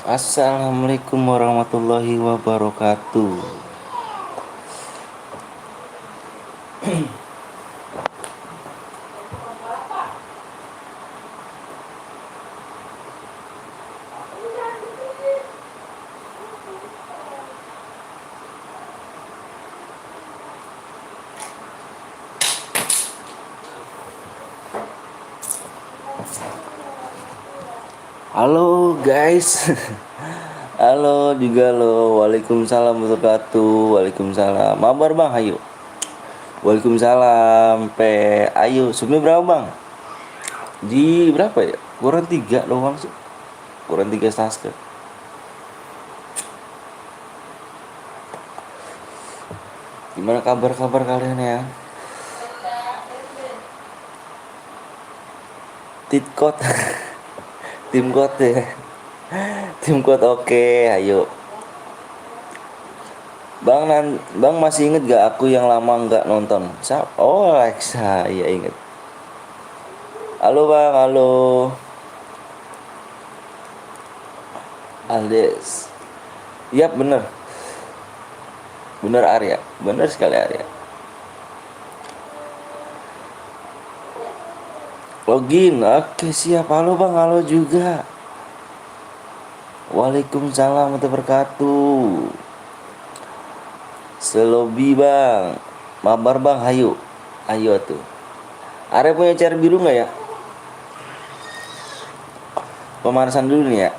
Assalamualaikum warahmatullahi wabarakatuh. Halo guys. Halo juga lo. Waalaikumsalam warahmatullahi wabarakatuh. Waalaikumsalam. Mabar bang, ayo. Waalaikumsalam. Ayo. Subnya berapa bang? Di berapa ya? Kurang 3 doang sih. Kurang 3 subscribe. Gimana kabar-kabar kalian ya? Titkot. Tim kot ya. Tim kot oke, ayo. Bang masih inget gak aku yang lama nggak nonton? Oh Alexa, iya inget. Halo bang, halo. Aldes. Iya bener. Bener Arya, bener sekali Arya. Login, oke siap. Halo bang, halo juga. Waalaikumsalam warahmatullahi wabarakatuh. Selobi bang, mabar bang, ayo. Ayo tuh. Arya punya cair biru nggak ya? Pemanasan dulu nih ya.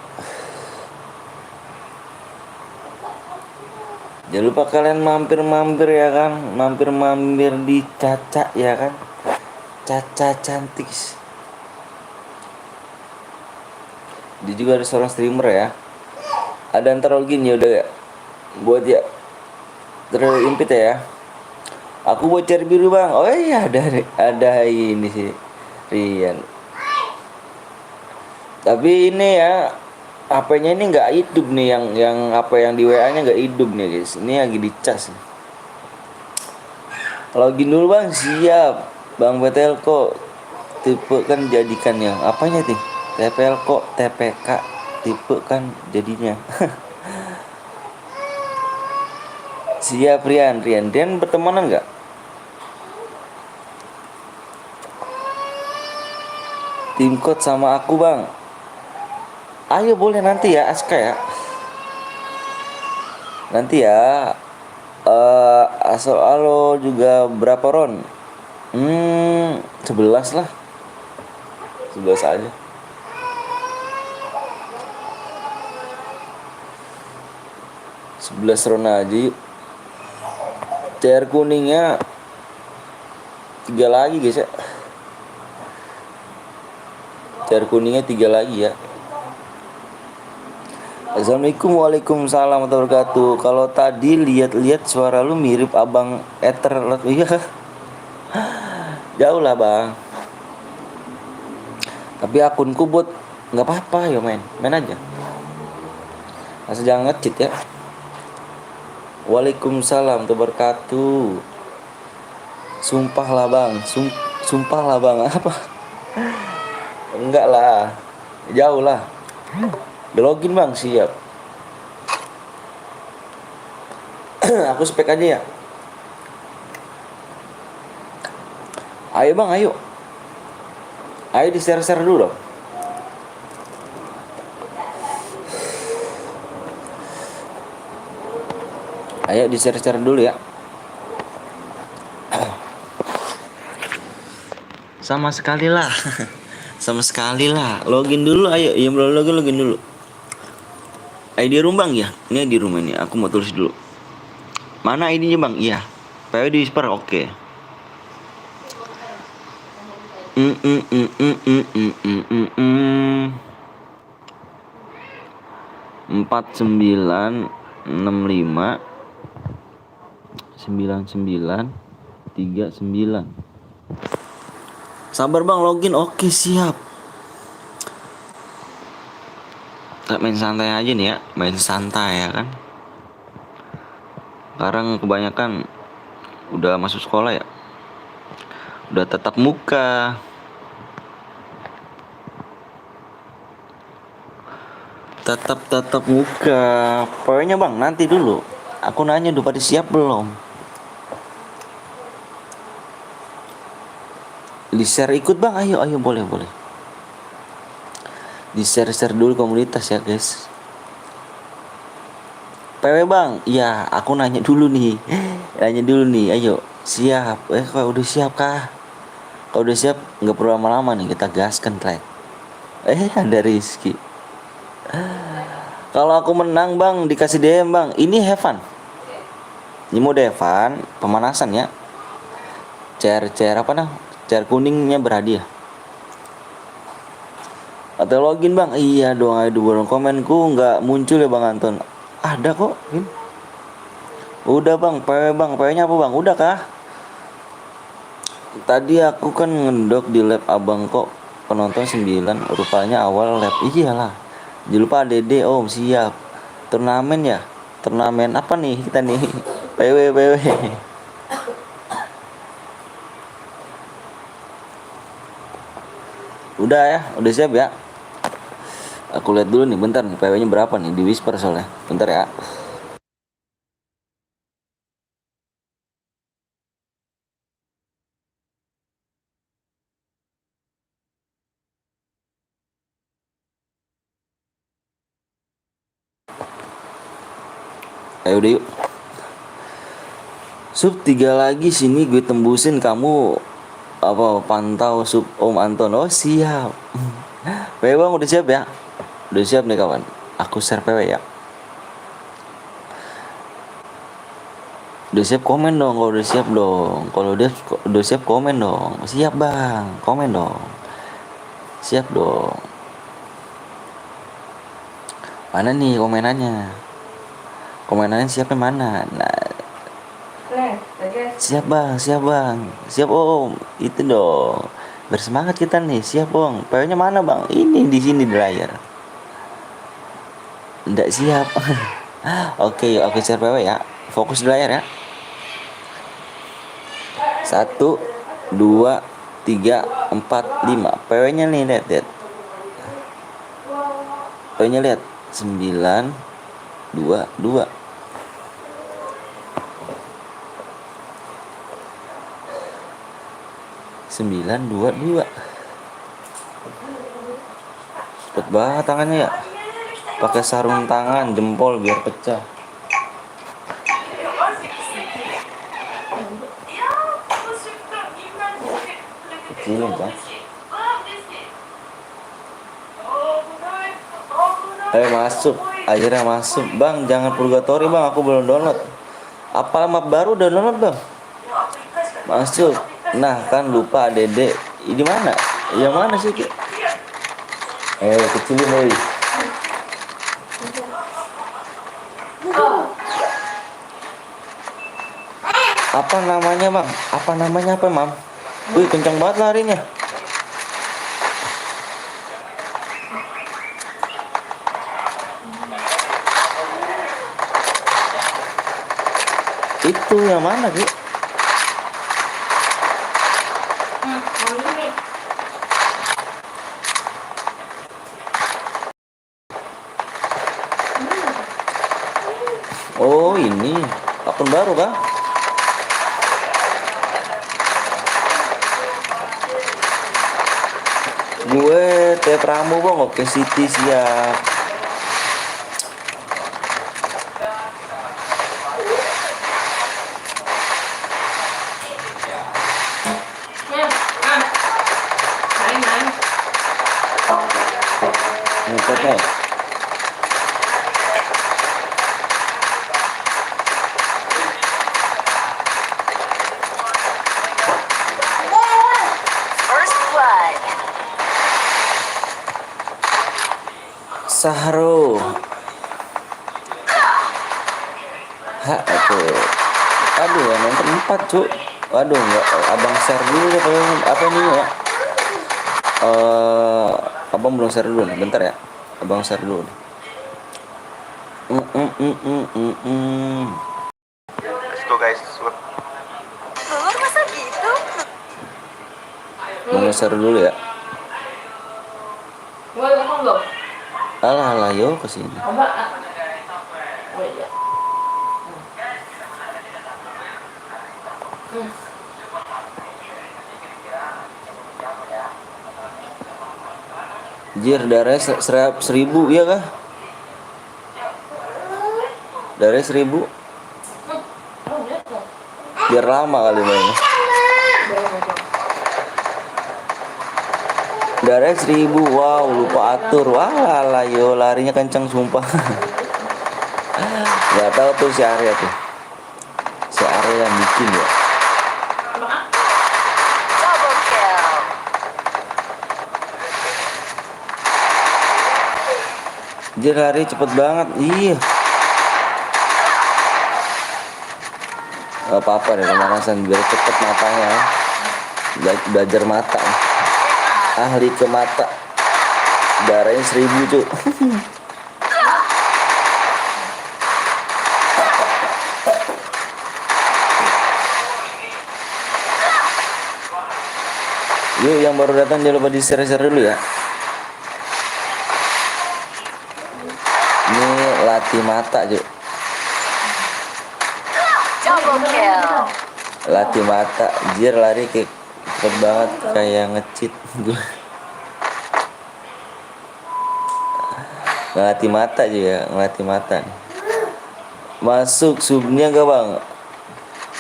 Jangan lupa kalian mampir-mampir ya kan. Mampir-mampir di Caca ya kan. Caca cantik. Dia juga ada seorang streamer ya. Ada ntar login ya udah ya. Buat ya. Terimpit ya. Aku buat cari biru bang. Oh iya ada ini sih Rian. Tapi ini ya HP-nya ini nggak hidup nih yang apa yang di WA-nya nggak hidup nih guys. Ini lagi dicas. Login dulu bang, siap. Bang Betel kok tipe kan jadikan yang apanya sih? TPL kok TPK tipe kan jadinya. Siap Rian bertemanan nggak? Tim code sama aku bang. Ayo boleh nanti ya Aska ya. Nanti ya. Asal alo juga berapa ron? 11 lah. 11 aja. Sebelas ron aja yuk. CR kuningnya 3 lagi guys ya. CR kuningnya 3 lagi ya. Assalamualaikum, waalaikumsalam warahmatullahi wabarakatuh. Kalau tadi lihat-lihat suara lu mirip abang Ether. Iya. Jauh lah bang. Tapi akunku buat nggak apa-apa ya main aja. Asal jangan nge-cheat ya. Waalaikumsalam warahmatullahi wabarakatuh. Sumpah lah bang, sumpah lah bang. Apa? Enggak lah, jauh lah. Login bang, siap. Aku spek aja ya. Ayo bang, ayo. Ayo di share dulu dong. Ayo di share dulu ya. Sama sekali lah. Sama sekali lah. Login dulu ayo. Yang belum login dulu. ID room bang ya. Ini ID room ini. Aku mau tulis dulu. Mana ID-nya bang? Iya. PW di whisper oke. 4965 9939. Sabar bang, login. Oke siap. Kita main santai aja nih ya. Main santai ya kan. Sekarang kebanyakan udah masuk sekolah ya. Udah tatap muka. Tetap muka. Pokoknya bang, nanti dulu. Aku nanya udah pada siap belum? Di share ikut bang, ayo boleh. Di share dulu komunitas ya guys. PW bang, iya aku nanya dulu nih. Ayo siap. Kalau udah siap kah? Kalau udah siap nggak perlu lama-lama nih, kita gaskan track. Ada Rizky. Kalau aku menang bang, dikasih DM bang. Ini Heaven. Ini mode Heaven, pemanasan ya. Chair apa nah? Chair kuningnya berhadiah. Atau login bang? Iya dong, ayo dulu komenku nggak muncul ya bang Anton. Ada kok. Udah bang, PW-nya apa bang? Udah kah? Tadi aku kan ngedok di lab abang kok penonton 9. Rupanya awal lab. Iyalah. Jangan lupa Dede om siap. Turnamen ya? Turnamen apa nih kita nih? PW. Udah ya, udah siap ya. Aku lihat dulu nih, bentar nih PW-nya berapa nih di Whisper soalnya. Bentar ya. Ayo udah yuk. Sub 3 lagi sini gue tembusin, kamu apa pantau sub Om Anton. Oh siap. PW bang udah siap ya? Udah siap nih kawan. Aku share PW ya. Udah siap komen dong, kalau udah siap dong. Kalau udah siap komen dong. Siap bang, komen dong. Siap dong. Mana nih komenannya? Komenannya siapnya mana? Nah, siap bang. Siap om. Itu dong. Bersemangat kita nih, siap bang. PW-nya mana bang? Ini di sini di layar. Nggak siap. Oke, share PW ya. Fokus di layar ya. 1, 2, 3, 4, 5. PW-nya nih lihat. PW-nya lihat 9, 2, 2. Sembilan dua dua. Cepet banget tangannya ya. Pakai sarung tangan, jempol biar pecah. Kecilin bang. Masuk. Akhirnya masuk bang. Jangan purgatory bang. Aku belum download. Apa map baru udah download bang? Masuk. Nah kan lupa Dede. Ini mana? Yang mana sih? Kecilin deh. Apa namanya bang? Apa mam? Wih kencang banget larinya. Itu yang mana sih? Oh ini akun baru kah? Gue Tepramu bang. Oke City siap. Ngikatnya. Sahro. Aku. Aduh, yang nonton 4 cuk. Waduh, enggak. Abang share dulu ya apa ini ya? Abang belum share dulu nih, bentar ya. Abang share dulu nih. Let's go guys. Belum masa gitu? Mau share dulu ya. Alah alah yo kesini. Coba. Oh iya. Jir darahnya 1000 ya kah? Darahnya 1000. Oh gitu. Biar lama kali mainnya. Berapa jam? Darahnya 1000. Wow, lupa atur. Wah lah yo, larinya kencang sumpah. Gak tahu tuh si Arya tuh. Si Arya yang bikin ya. Double kill. Jir lari cepet banget. Iya. Gak apa-apa deh pemanasan biar cepet matanya. Belajar mata. Ahli ke mata. Darahnya 1000 cuy. Yuk yang baru datang jangan lupa di share-share dulu ya. Ini latih mata cuy. Double kill. Latih mata. Jir lari kayak cepet banget kayak nge-cheat. Ngelatih mata juga, ngelatih mata nih. Masuk subnya gak bang?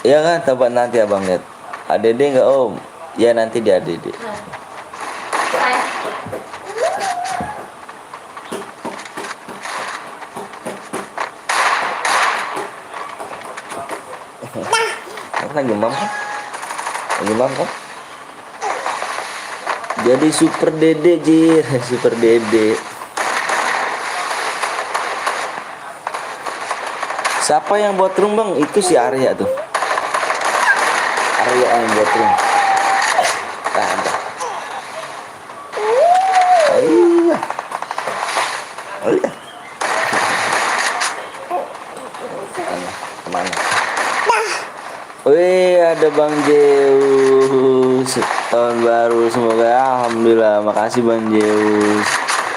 Iya kan, coba nanti abang lihat. ADD gak om? Ya nanti di ADD. Lagi mam kan? Lagi mam kan? Jadi super dede Jir, super dede. Siapa yang buat room bang? Itu si Arya tuh. Arya yang buat room. Nah, entah. Iya. Oh iya. Kemana? Wih, ada Bang Zeus. Tahun baru semoga alhamdulillah. Makasih Bang Zeus.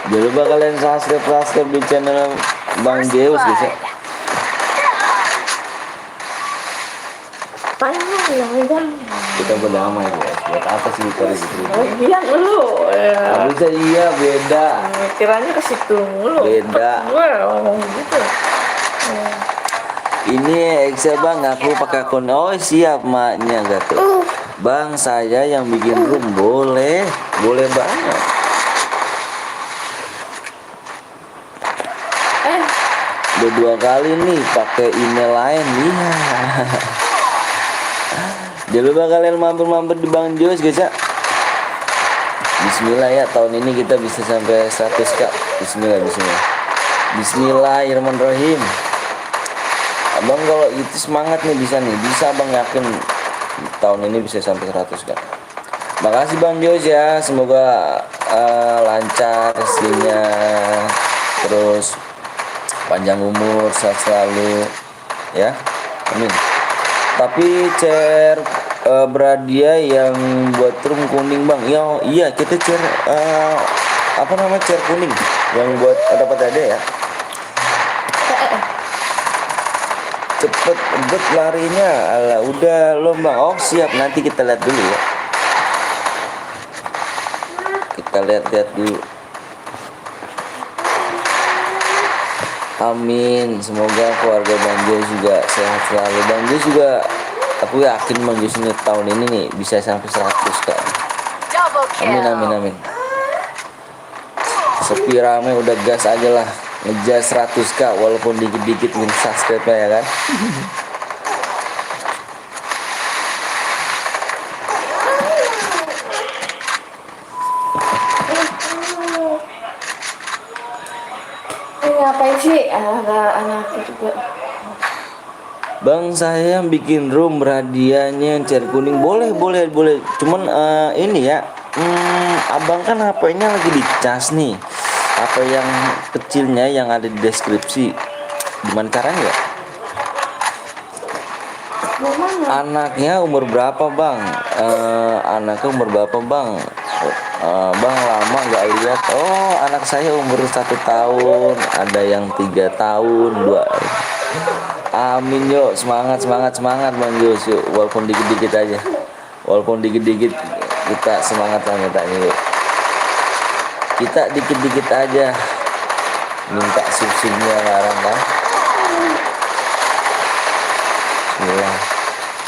Jangan lupa kalian subscribe di channel Bang Zeus bisa. Kita berdamai ya. Buat apa sih kita gitu? Iya lu. Nggak bisa iya beda. Kiranya ke situ mulu. Beda. Gue ngomong gitu. Ini Eksa bang, aku pakai akun. Oh siap maknya gitu. Bang saya yang bikin room boleh, boleh banget. Udah 2 kali nih pakai email lain, iya. Jangan lupa kalian mampir-mampir di Bang Jos guys ya. Bismillah ya, tahun ini kita bisa sampai 100k. Bismillah, bismillah. Bismillahirrahmanirrahim. Abang kalau itu semangat nih bisa abang yakin tahun ini bisa sampai 100k. Makasih Bang Jos ya, semoga lancar rezekinya, terus panjang umur, sehat selalu ya, amin. Tapi chair Bradia yang buat room kuning bang, iya kita chair apa nama chair kuning yang buat dapat ada ya. Cepet bet larinya, ala udah lo bang. Oh siap, nanti kita lihat dulu ya. Kita lihat dulu. Amin, semoga keluarga Bang Jos juga sehat selalu. Bang Jos juga, aku yakin Bang Jos ini tahun ini nih bisa sampai 100 kan. Amin amin amin. Sepi rame udah gas aja lah, ngejar 100k walaupun dikit-dikit min subscribe ya kan. Ngapain sih anak juga? Bang saya yang bikin room radianya chair kuning boleh. Cuman ini ya, abang kan HP-nya lagi dicas nih. HP yang kecilnya yang ada di deskripsi. Gimana caranya ya? Anaknya umur berapa bang? Anaknya umur berapa bang? Bang lama nggak lihat. Oh, anak saya umur 1 tahun, ada yang 3 tahun, dua. Amin yuk, semangat semangat semangat Bang Jus yuk, walaupun dikit-dikit aja, walaupun dikit-dikit kita semangat lah mintanya yuk. Kita dikit-dikit aja minta subsidinya sekarang kan. Bismillah.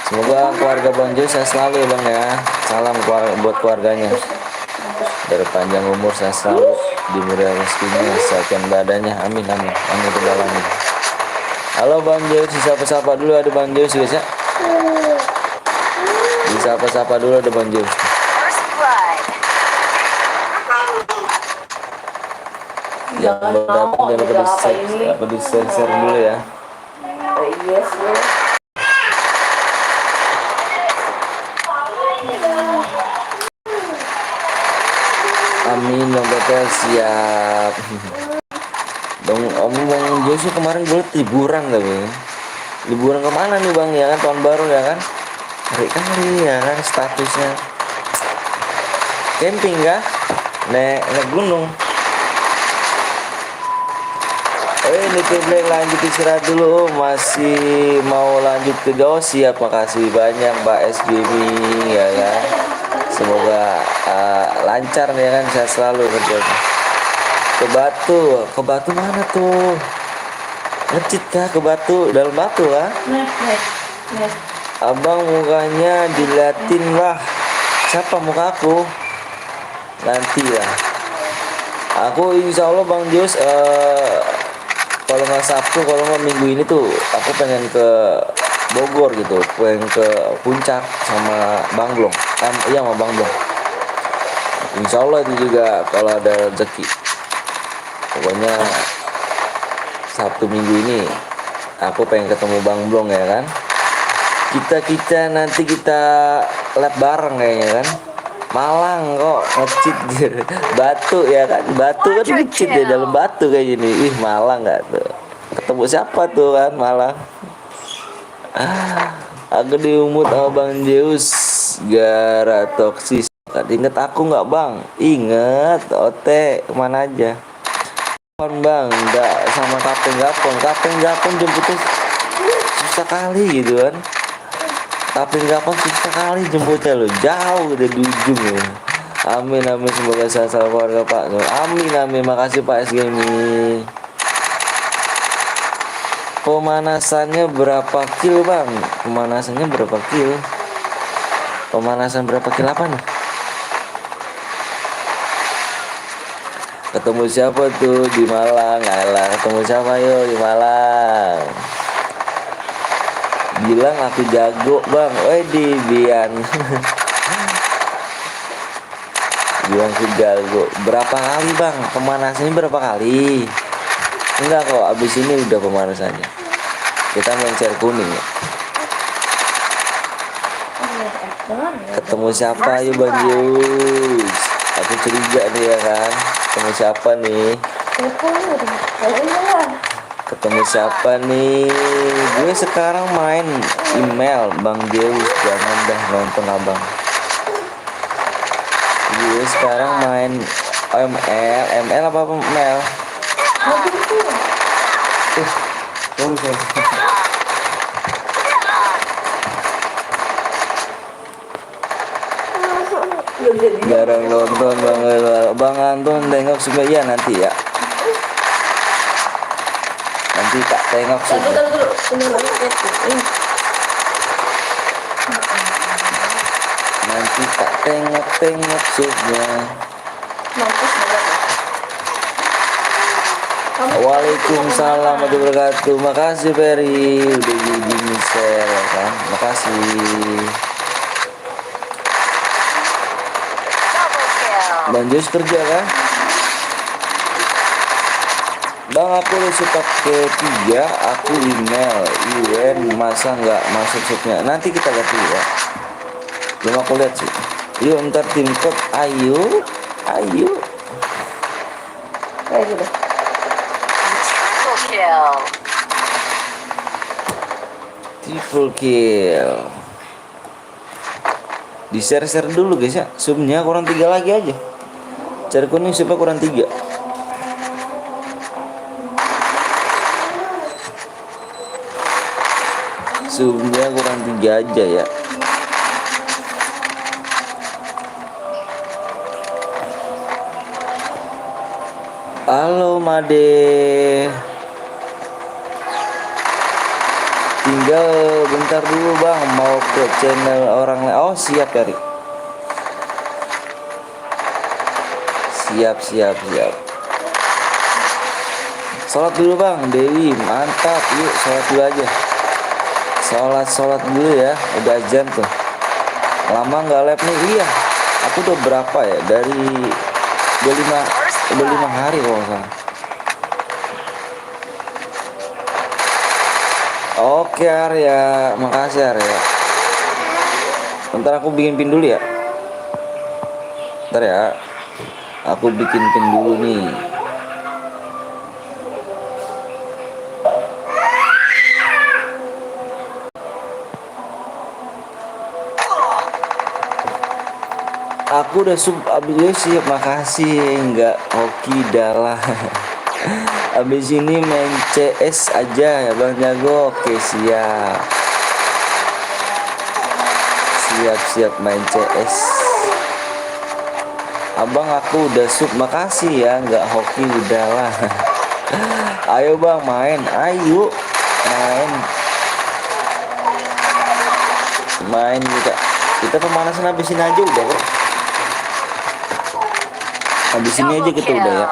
Semoga keluarga Bang Jus sehat selalu ya Bang ya. Salam buat keluarganya. Dari panjang umur saya selalu dimurah rezekinya, sehatkan badannya. Amin amin. Amin ya alamin. Halo Bang Jus, disapa-sapa dulu ada Bang Jus guys ya. Disapa-sapa dulu ada Bang Jus. First blood. Yang berapa jangan lupa di-share dulu ya. Yes, lo. Amin Bang Pepe siap. Bang Joshua kemarin gue liburan tapi liburan kemana nih Bang ya kan, tahun baru ya kan, kali ya kan statusnya camping kah, naik gunung. Ini Black lanjut istirahat dulu. Masih mau lanjut ke Jawa, siap. Makasih banyak Mbak SGB ya kan. Semoga lancar ya kan, sehat selalu kerjanya. Ke Batu mana tuh? Ngecit kah ke Batu? Dalam Batu ah? Nah. Abang mukanya diliatin lah. Siapa muka aku? Nanti lah. Aku insya Allah Bang Jos kalau nggak Sabtu, kalau nggak Minggu ini tuh aku pengen ke Bogor gitu, pengen ke Puncak sama Bang Blong. Iya sama Bang Blong. Insya Allah itu juga kalau ada rezeki. Pokoknya Sabtu Minggu ini aku pengen ketemu Bang Blong ya kan. Kita nanti kita lab bareng kayaknya kan. Malang kok ngecit gitu. Batu ya kan, Batu kan ngecit ya dalam Batu kayak gini. Ih Malang nggak tuh, ketemu siapa tuh kan Malang. Aku diumut sama Bang Zeus gara toksis. Ingat aku nggak Bang? Ingat Ote kemana aja Bang, nggak sama Kapten Gapon jemputnya susah kali gitu kan. Kapten Gapon susah kali jemputnya lo, jauh dari ujung ya. Amin amin, semoga sehat selalu keluarga Pak. Amin, makasih Pak SGMI. Pemanasannya berapa kilo Bang? Pemanasan berapa kilo apa nih? Ketemu siapa tuh di Malang? Alah, ketemu siapa yo di Malang? Bilang aku jago Bang. Di Bian. Bilang aku jago. Berapa kali Bang? Pemanasannya berapa kali? Enggak kok, abis ini udah pemanasannya. Kita main share kuning ya. Ketemu siapa yuk Bang Yus? Aku curiga nih ya kan. Ketemu siapa nih? Ketemu siapa nih? Gue sekarang main email Bang Zeus, jangan dah nonton abang. Gue sekarang main ML apa ML? Sorry. Jarang nonton Bang Anton tengok juga ya nanti ya. Nanti tak tengok sudah. Nanti tak tengok sudah. Waalaikumsalam warahmatullahi wabarakatuh. Makasih Ferry udah gini share kan. Makasih. Bang Jus kerja kan? Bang aku suka ketiga, aku email UN masa nggak masuk subnya. Nanti kita lihat dulu ya. Belum aku lihat sih. Yuk ntar tim code. Ayo. Kayak gitu. Triple kill. Di share dulu guys ya. Subnya kurang 3 lagi aja. Cari kuning siapa kurang 3. Zoomnya kurang 3 aja ya. Halo Made. Tinggal bentar dulu bang, mau ke channel orang lain. Oh siap Kari. Siap. Sholat dulu bang, Dewi, mantap. Yuk sholat dulu aja. Sholat dulu ya, udah azan tuh. Lama nggak live nih, iya. Aku udah berapa ya? Dari 25 hari kalau nggak salah. Oke Arya, makasih Arya. Bentar aku bikin pin dulu ya. Bentar ya. Aku bikin pin dulu nih. Aku udah sub abis siap, makasih. Enggak hoki dalah. Abis ini main CS aja ya Bang Jago. Oke siap main CS. Abang aku udah sub, makasih ya. Enggak hoki udahlah. Ayo bang main, ayo main kita pemanasan habis ini aja udah bro. Habis ini aja kita udah ya.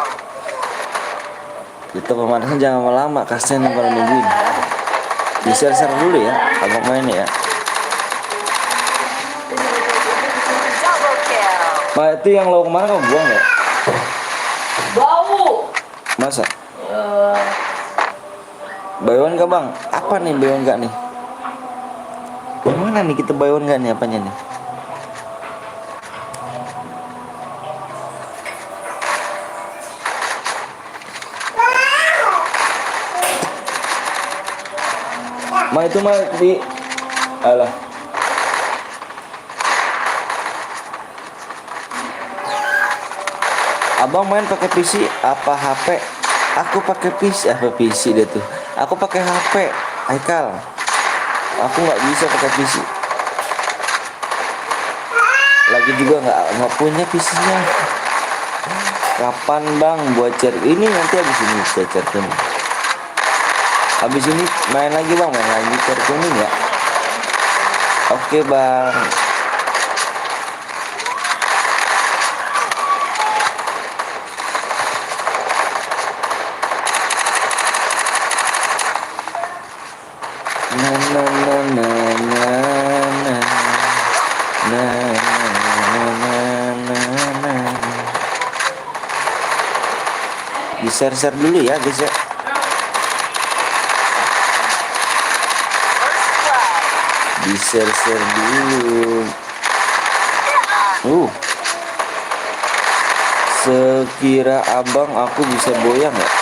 Kita pemanasan jangan lama-lama, kasihan yang pada nungguin. Di share dulu ya, abang main ya. Double kill. Nah itu yang lo kemana kamu buang ya? Bau. Masa? Bayon gak bang? Apa nih bayon gak nih? Gimana nih kita bayon gak nih apanya nih? Ma itu mah di alah. Abang main pakai PC apa HP? Aku pakai PC, apa PC deh tuh. Aku pakai HP, Haikal. Aku nggak bisa pakai PC. Lagi juga nggak punya PC-nya. Kapan bang buat cari ini? Nanti habis ini saya cari kuning. Habis ini main lagi bang, main lagi cari kuning ya. Oke bang. Di share dulu ya guys ya. Di share dulu. Sekira abang aku bisa boyang nggak?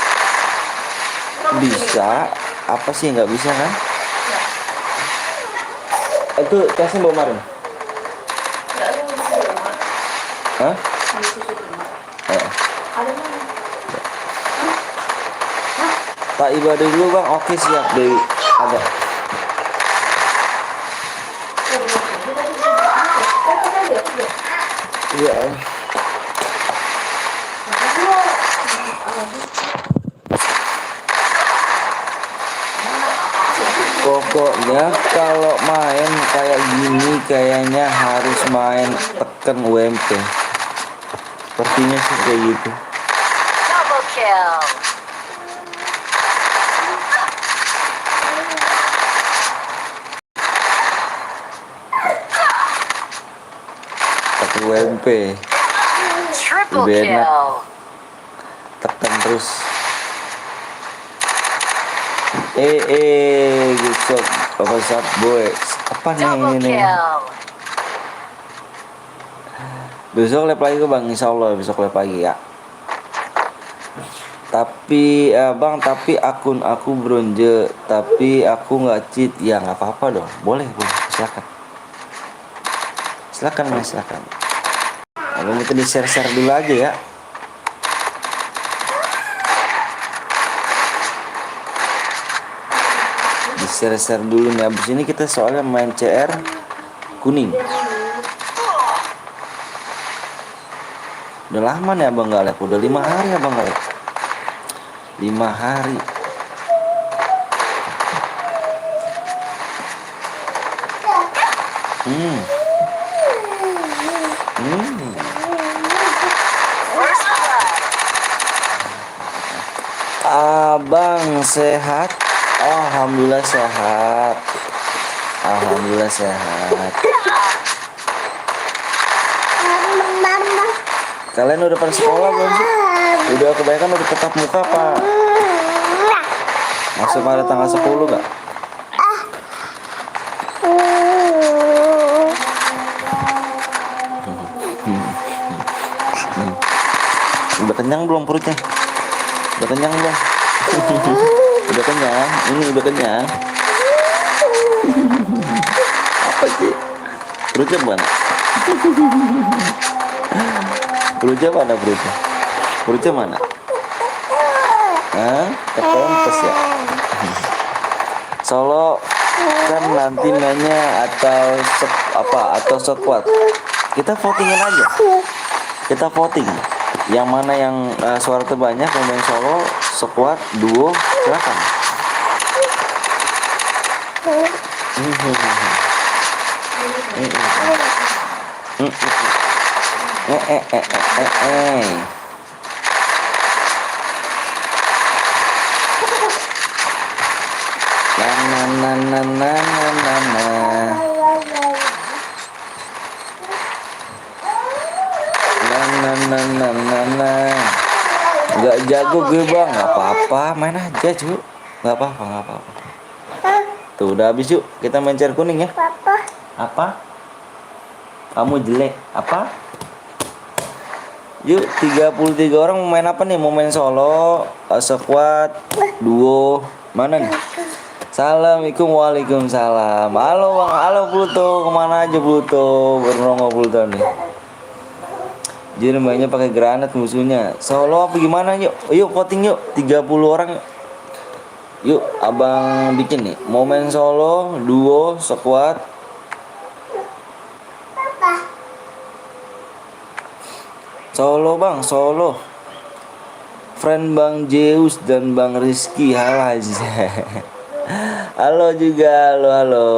Bisa. Apa sih nggak bisa kan? Itu kasih bawa kemarin. Hah? Tak ibadah dulu bang. Oke siap Dewi. Ada. Iya. Pokoknya kalau main kayak gini kayaknya harus main tekan UMP. Sepertinya sih kayak gitu. Double kill. Tekan UMP. Triple Lebih enak. kill. Tekan terus. Gusok apa sap boy? Apa nih Double ini? kill. Besok live lagi ke bang, insya Allah besok live lagi ya. Tapi bang, tapi akun aku bronze, tapi aku nggak cheat ya, nggak apa-apa dong, boleh silakan mas, silakan. Abang itu di share dulu aja ya. share dulu nih. Abis ini kita soalnya main CR kuning. Udah lama nih abang gak live. Udah 5 hari abang gak live. 5 hari. First blood. Abang sehat? Alhamdulillah sehat. Alhamdulillah sehat. Kalian udah pada sekolah belum sih? Udah kebanyakan udah tetap muka apa? Masuk pada tanggal 10 gak? Udah kenyang belum perutnya? Udah kenyang belum? Udah kenyang? Ini udah kenyang? Apa sih? Perutnya mana? Perutnya mana perutnya? Perutnya mana? Hah? Kepempes ya? Solo kan nanti mainnya atau squad. Kita votingin aja. Kita voting. Yang mana yang suara terbanyak yang main solo, squad, duo, silakan. Nggak jago gue bang, nggak apa-apa, main aja cu, nggak apa-apa. Tuh udah habis yuk, kita main CR kuning ya. Apa? Kamu jelek, apa? Yuk 33 orang mau main apa nih? Mau main solo, squad, duo, mana nih? Assalamualaikum, waalaikumsalam. Halo bang, halo Pluto, kemana aja Pluto? Bernongol Pluto nih. Jadi mainnya pakai granat musuhnya. Solo apa gimana yuk? Yuk voting yuk, 30 orang. Yuk abang bikin nih. Mau main solo, duo, squad. Solo bang, solo. Friend Bang Zeus dan Bang Rizky, halo aja. Halo juga, halo.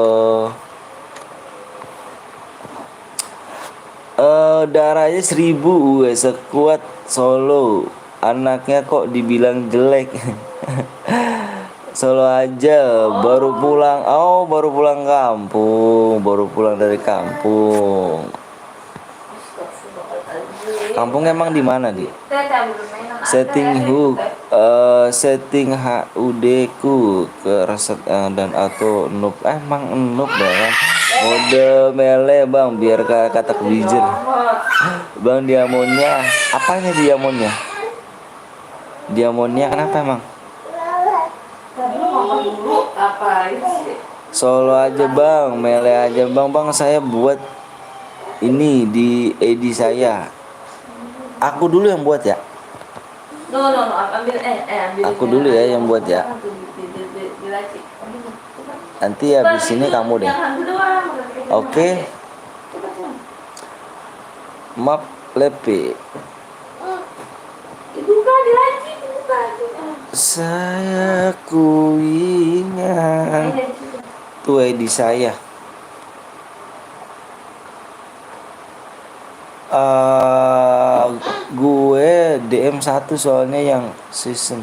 Darahnya 1000, sekuat solo. Anaknya kok dibilang jelek. Solo aja, baru pulang. Oh, baru pulang kampung, baru pulang dari kampung. Kampung emang di mana di? Setting setting HUD ku ke reset dan auto noob. Emang noob ya. Mode mele bang biar kata kebijer. Bang diamonnya, apanya diamonnya? Diamonnya kenapa emang? Solo aja bang, mele aja bang. Bang saya buat ini di ID saya. Aku dulu yang buat ya. ambil Aku dulu ya yang buat ya. Nanti habis ini kamu deh. Oke. Map lepe. Dibuka di laci, dibuka. Saya ku ingat tuh ID saya. Gue DM1 soalnya yang season.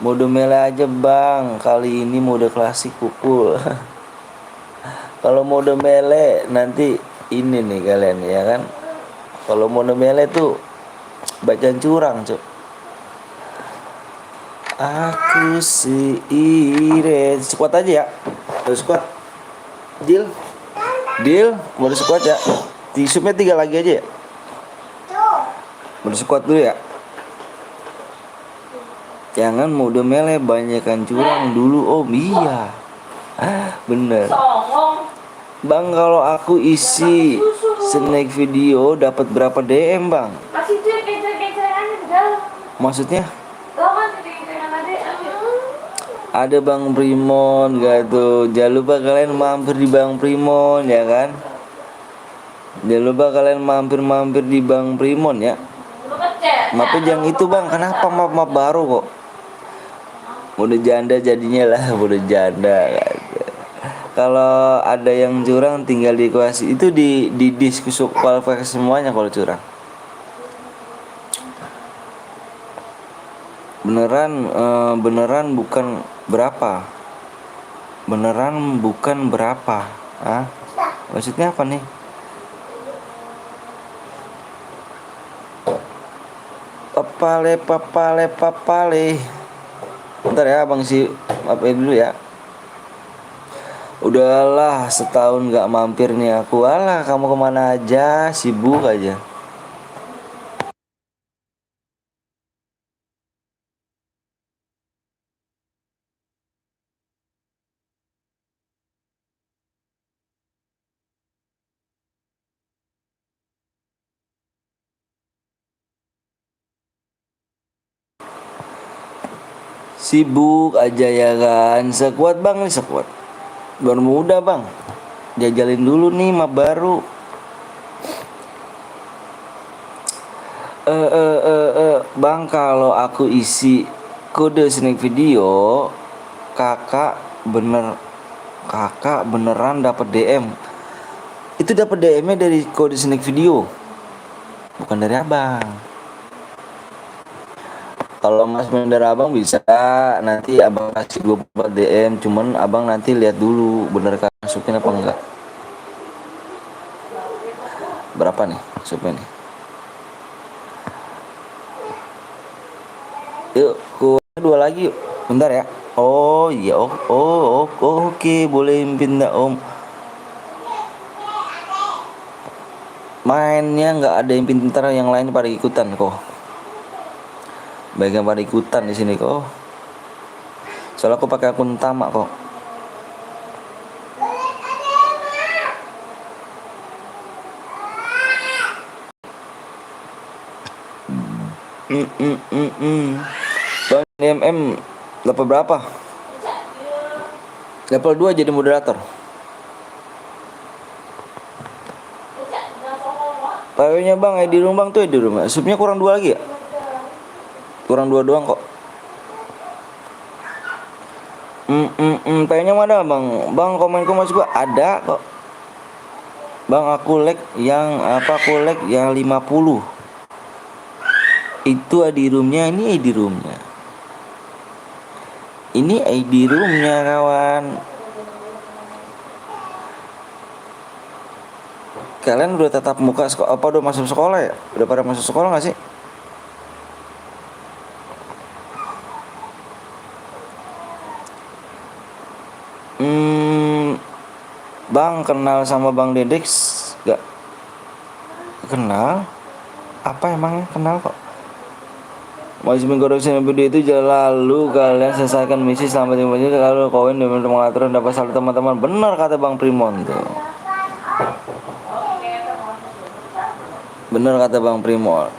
Mode mele aja bang, kali ini mode klasik pukul. Kalau mode mele nanti ini nih kalian ya kan. Kalau mode mele tuh bacaan curang cok. Aku si ire squad aja ya. Mode squad. Deal mode squad ya. Tisupnya 3 lagi aja ya. Mode squad dulu ya. Jangan mode mele banyakan curang dulu om. Iya bener bang. Kalau aku isi snack video dapat berapa DM bang? Masih tuh kejar-kejarannya di dalam. Maksudnya? Tahu kan kejar-kejaran adek. Ada Bang Primon gak tuh? Jangan lupa kalian mampir di Bang Primon ya kan. Jangan lupa kalian mampir-mampir di Bang Primon ya. Mapnya jangan itu bang, kenapa map baru kok? Udah janda jadinya lah, udah janda kan. Kalau ada yang curang tinggal dikuasai itu di diskusi kualifikasi semuanya kalau curang. Beneran bukan berapa? Beneran bukan berapa? Hah? Maksudnya apa nih? Papale. Bentar ya abang sih, maafin dulu ya. Udahlah setahun gak mampir nih aku. Alah kamu kemana aja, sibuk aja. Sibuk aja ya kan. Sekuat bang nih sekuat. Baru muda bang. Jajalin dulu nih map baru. Bang kalau aku isi kode sneak video kakak beneran dapat DM. Itu dapat DM-nya dari kode sneak video. Bukan dari abang. Kalau Mas dari abang bisa nanti abang kasih 24 DM, cuman abang nanti lihat dulu bener kan masukin apa enggak. Berapa nih masuknya nih? Yuk, dua lagi yuk. Bentar ya. Oh iya, oke, boleh pindah om. Mainnya nggak ada yang pintar, yang lain pada ikutan kok. Baik yang pada ikutan di sini kok. Soalnya aku pakai akun tamak kok. Bang MM level berapa? Level 2 jadi moderator. Pawenya bang, di rumah bang tuh di rumah. Supnya kurang 2 lagi ya? Kurang 2 doang kok. Pawenya mana bang? Bang komenku masuk gua ada kok. Bang aku lag yang 50. Itu ID roomnya, ini ID roomnya. Ini ID roomnya kawan. Kalian udah tatap muka apa udah masuk sekolah ya? Udah pada masuk sekolah gak sih? Bang kenal sama Bang Dedex gak? Kenal? Apa emangnya kenal kok? Masih menggodok video itu lalu kalian selesaikan misi sampai tiba-tiba lalu koin dengan mengatur dapat saldo teman-teman. Benar kata Bang Primon tuh. Benar kata Bang Primon.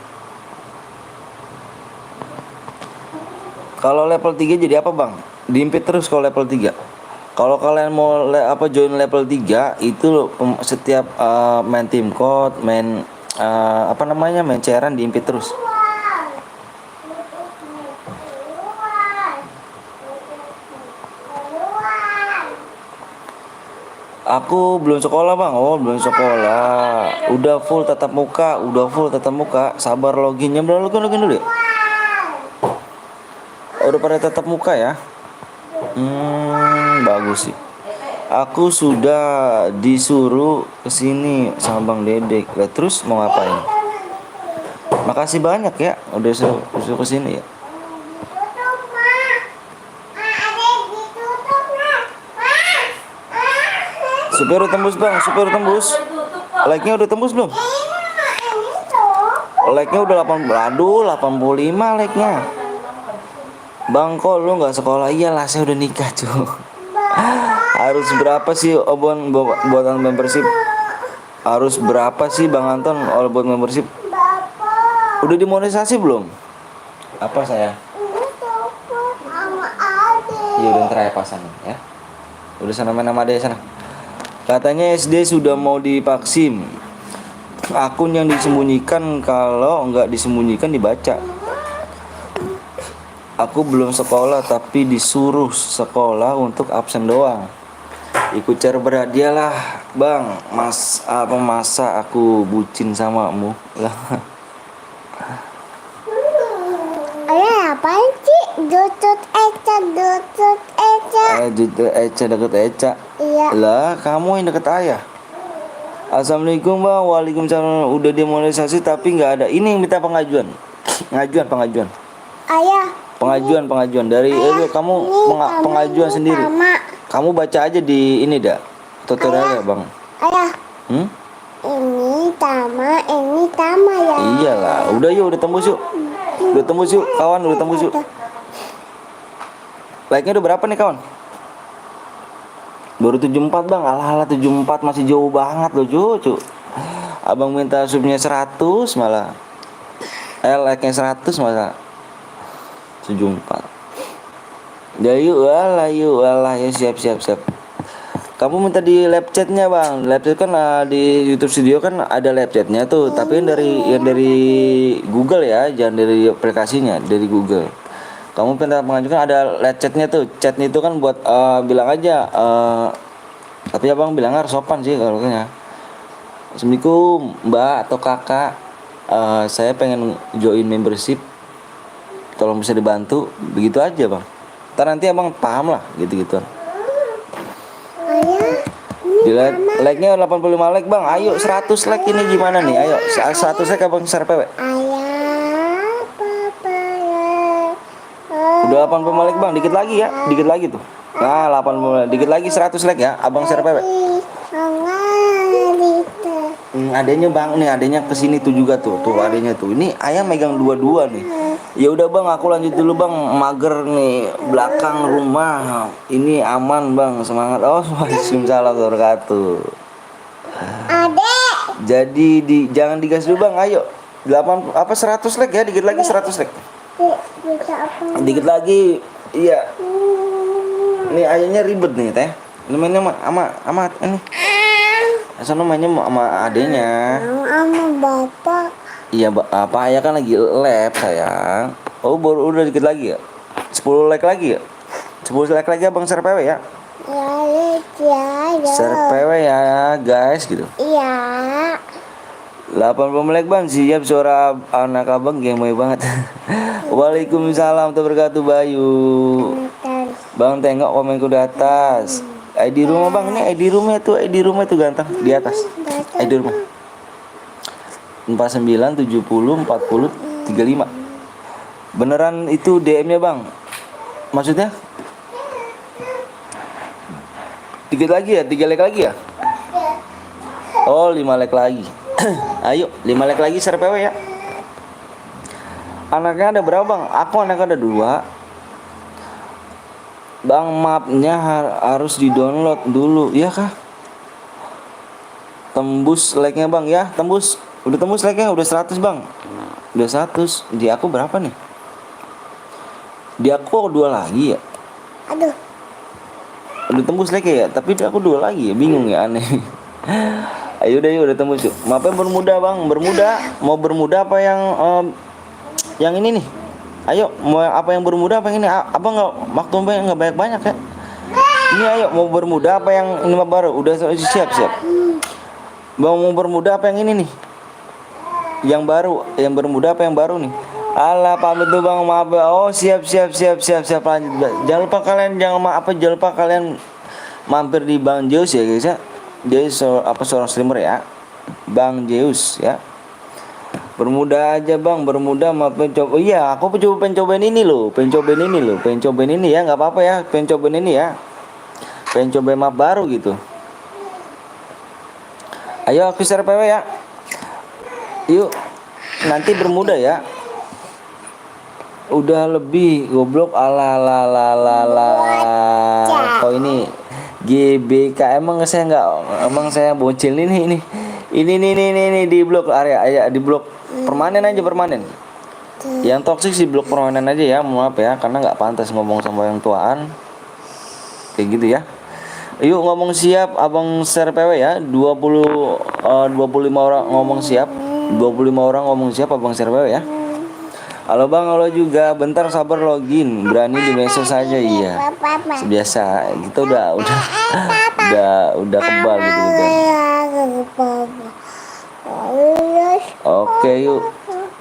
Kalau level 3 jadi apa bang? Diimpit terus kalau level 3. Kalau kalian mau join level 3 itu setiap main team code, main main cairan diimpit terus. Aku belum sekolah bang. Oh belum sekolah. Udah full tatap muka. Sabar loginnya, belum login dulu ya. Udah pada tatap muka ya. Bagus sih. Aku sudah disuruh kesini sama Bang Dedek. Lah terus mau ngapain? Makasih banyak ya udah suruh kesini ya. Supir tembus bang, supir tembus. Like-nya udah tembus belum? Like-nya udah 85 like-nya. Bang kok lu nggak sekolah? Iyalah saya udah nikah cuy. Harus berapa sih obon buatan membership? Harus berapa sih Bang Anton buat membership? Udah dimonetisasi belum? Apa saya? Ya udah ntar ayah pasang ya. Udah sana main sama adek sana. Katanya SD sudah mau divaksin. Akun yang disembunyikan, kalau nggak disembunyikan dibaca. Aku belum sekolah tapi disuruh sekolah untuk absen doang. Ikut cara berhadiah lah bang. Masa aku bucin samamu lah. Ayah apaan sih? Dutut Eca. Jujur Eca deket Eca. Iya. Lah kamu yang deket ayah. Assalamualaikum bang. Waalaikumsalam. Udah demonetisasi tapi nggak ada. Ini yang minta pengajuan. Pengajuan. Ayah. Pengajuan dari kamu pengajuan sendiri. Tama. Kamu baca aja di ini dah tutorialnya bang. Ayah. Ini Tama ya. Iyalah. Udah yuk, udah tembus yuk. Kawan, udah tembus yuk. Like-nya udah berapa nih kawan? Baru 74 bang. Alah 74 masih jauh banget loh cucu. Abang minta subnya 100 malah. Like-nya 100 malah 74. Ya yuk alah ya siap. Kamu minta di live chatnya bang. Live chat kan di YouTube Studio kan ada live chatnya tuh. Tapi yang dari Google ya, jangan dari aplikasinya, dari Google. Kamu minta mengajukan ada live chatnya tuh. Chatnya itu kan buat bilang aja. Tapi abang bilang harus sopan sih kalau kayaknya. Assalamualaikum mbak atau kakak. Saya pengen join membership. Tolong bisa dibantu. Begitu aja bang. Ntar nanti abang paham lah gitu-gituan. Ayah. Like-nya 85 like bang. Ayo 100 like ini gimana nih? Ayo 100 like abang share PW. Ayah. Papa. Udah 85 like bang. Dikit lagi tuh. Nah 85 dikit lagi 100 like ya. Abang share PW. Adanya bang nih, adanya kesini tuh juga tuh adanya tuh. Ini ayah megang dua-dua nih. Ya udah bang, aku lanjut dulu bang. Mager nih belakang rumah. Ini aman bang, semangat. Oh waalaikumsalam warahmatullahi wabarakatuh. Adek. Jadi jangan digas dulu bang. Ayo 100 like ya, dikit lagi 100 like. Bisa apa? Dikit lagi. Iya. Nih ayahnya ribet nih teh. Ini mainnya sama ini. Sono mainnya sama adenya. Sama bapak. Iya, apa ayah kan lagi lab sayang. Oh, baru udah dikit lagi ya. 10 like lagi ya. 10 like lagi abang share PW ya. Ya. Share PW ya guys gitu. Iya. 80 like bang, siap suara anak abang gemoy banget. Waalaikumsalam warahmatullahi wabarakatuh Bayu. Bang tengok komenku di atas. ID rumah bang, ini ID rumah itu ganteng di atas. ID rumah 49 70 40 35. Beneran itu DM-nya bang? Maksudnya? Dikit lagi ya, 3 like lagi ya? Oh 5 like lagi. Ayo 5 like lagi share PW ya. Anaknya ada berapa bang? Aku anaknya ada 2. Bang mapnya harus di-download dulu, ya kah? Tembus like-nya bang ya, tembus. Udah tembus like-nya, udah 100 bang. Udah 100. Di aku berapa nih? Di aku 2 lagi ya. Aduh. Udah tembus like-nya ya, tapi di aku 2 lagi ya, bingung ya aneh. Ayo deh udah tembus yuk. Mapnya bermuda bang, Mau bermuda apa yang ini nih? Ayo mau apa yang bermuda apa yang ini? Abang nggak waktu nggak banyak ya. Ini ayo mau bermuda apa yang ini baru? Udah siap. Bang mau bermuda apa yang ini nih? Yang baru, yang bermuda apa yang baru nih? Alah pamit tuh bang, maaf. Oh siap. Lanjut. Jangan lupa kalian mampir di Bang Zeus ya guys ya. Dia seorang streamer ya. Bang Zeus ya. Bermuda aja bang, bermuda mah pencoba. Iya, aku pengen cobain ini loh, pengen cobain ini ya, nggak apa-apa ya, pengen cobain ini ya, pengen cobain map baru gitu. Ayo aku share PW ya. Yuk, nanti bermuda ya. Udah lebih goblok ala. Oh ini GBK emang saya bocil ini di blok area di blok permanen. Yang toksik sih blok permanen aja ya, maaf ya karena nggak pantas ngomong sama yang tuaan. kayak gitu ya. Yuk ngomong siap, abang share PW ya. 25 orang ngomong siap. 25 orang ngomong siap, abang share PW ya. Halo bang, halo juga. Bentar sabar login. Berani di medsos saja iya. Biasa. Kita udah kebal gitu udah. Oke yuk.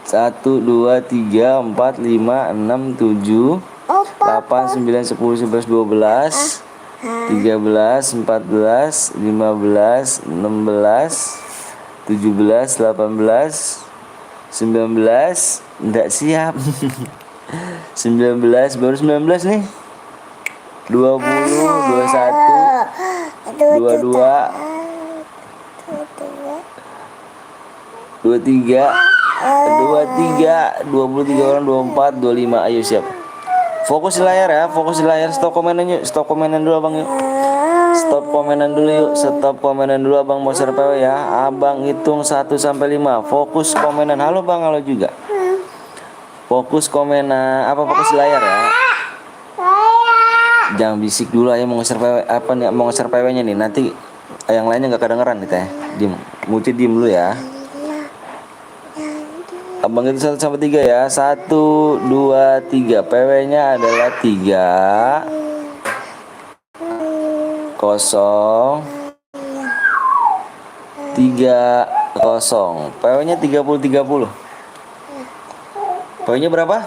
1, 2, 3, 4, 5, 6, 7, 8, 9, 10, 11, 12, 13, 14, 15, 16, 17, 18, 19. Nggak siap. 19, baru 19 nih. 20, 21, 22, 23, 23 orang, 24, 25. Ayo siap. Fokus di layar ya, fokus di layar. Stop komenan yuk, stop komenan dulu abang yuk. Stop komenan dulu yuk, stop komenan dulu abang mau share PW ya. Abang hitung 1 sampai 5. Fokus komenan. Halo bang, halo juga. Fokus komenan, fokus di layar ya. Jangan bisik dulu aja mau nge-share PW, mau nge-share PW-nya nih. Nanti yang lainnya enggak kedengeran nih teh. Diem. Muci diem dulu ya. Abang itu 1 sampai 3 ya. 1, 2, 3. PW-nya adalah 3 0 3 0. PW-nya 30. PW-nya berapa?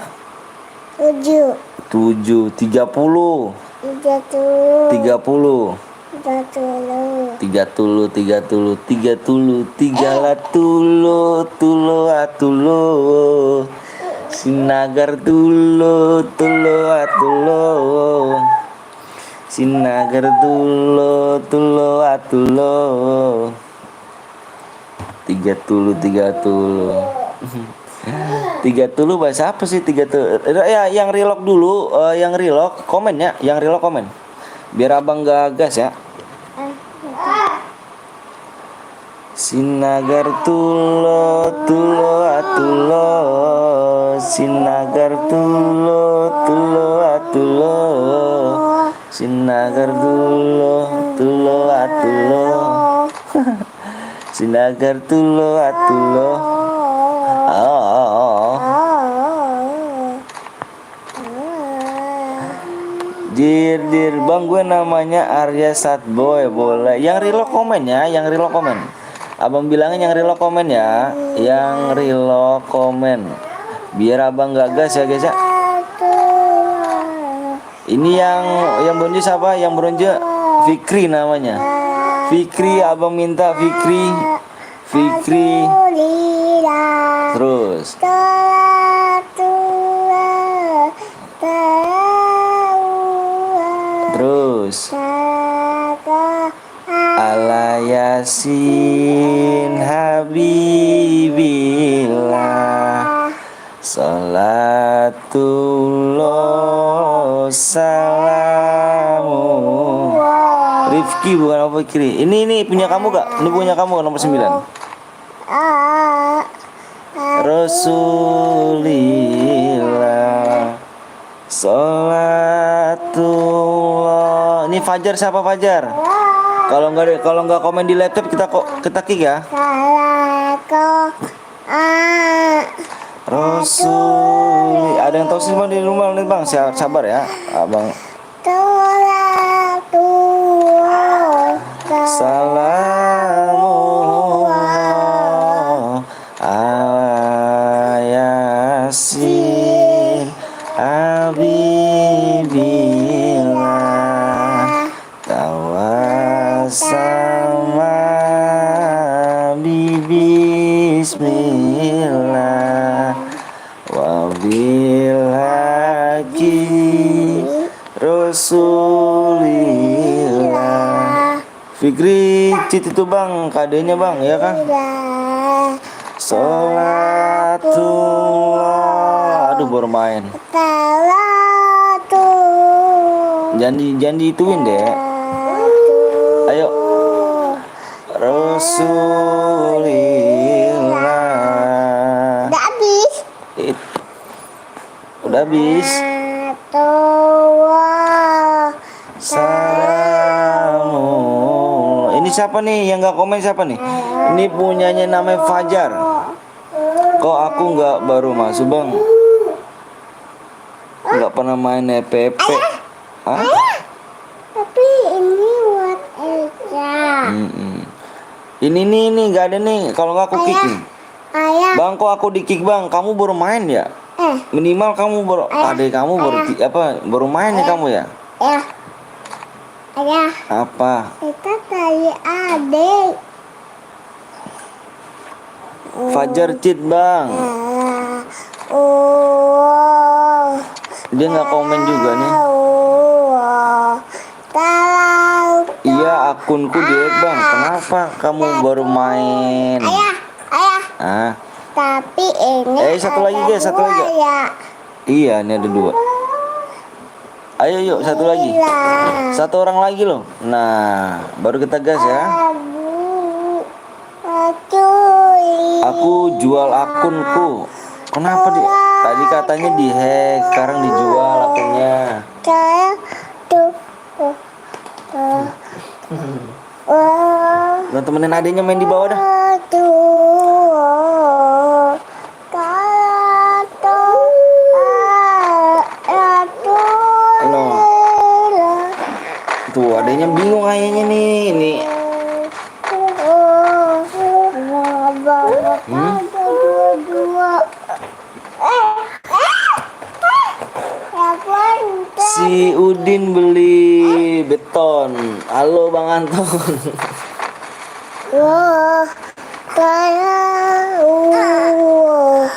7 7, 30. 30. 30 Sinagar tulo Sinagar tulo 30 bahasa apa sih 30? Ya yang relock dulu, yang relock komen ya, yang relock komen. Biar abang gak gas ya. Sinagar tulo Sinagar tulo Sinagar tulo Sinagar tulo Dir bang, gue namanya Arya Satboy, boleh. Yang relock komen ya, yang relock komen. Abang bilangin yang relock komen ya, yang relock komen. Biar abang gak gas ya guys ya. Ini yang bronze siapa? Yang bronze Fikri namanya. Fikri, abang minta Fikri. Terus. Ala Yasin Habibillah Salatullah Salamu. Rifki bukan apa Fikri. Ini punya kamu gak? Ini punya kamu nomor 9. Rasulillah Salatullah. Ini Fajar, siapa Fajar? Kalau nggak komen di laptop kita kick ya. Rasul. Ada yang tahu sih bang di rumah nih bang? Sabar ya, abang. Salamu ala Yasin Habibillah Tawasama Bismillah Wabilhaqi Rasulillah. Fikri Cit itu bang, kadenya bang ya kan. Salatullah. Aduh baru main. Jangan diituin deh. Ayo. Rasulillah. Udah habis. Udah habis. Salam. siapa nih yang nggak komen siapa nih? Ini punyanya namanya Fajar. Kok aku nggak baru masuk bang? Nggak pernah main EPP. Hah? Tapi ini buat Elsa. Ini nih nggak ada nih. Kalau nggak aku kick nih. Ayah. Bang, kok aku di kick bang? Kamu baru main ya? Minimal kamu baru, adik kamu baru main nih kamu ya? Ayah. Apa? Kita tadi adik. Fajar cheat bang. Dia nggak komen juga nih. Iya akunku dihack bang. Kenapa kamu baru main? Ayah. Tapi ini satu lagi guys, satu lagi. Iya ini ada 2. Ayo yuk satu lagi. Satu orang lagi loh. Nah baru kita gas ya. Aku jual akunku. Kenapa dia? Tadi katanya dihack, sekarang dijual akunnya. Nah, temenin adiknya main di bawah dah. Halo. Tuh adiknya bingung kayaknya nih. Ini. Si Udin beli beton. Halo Bang Anton.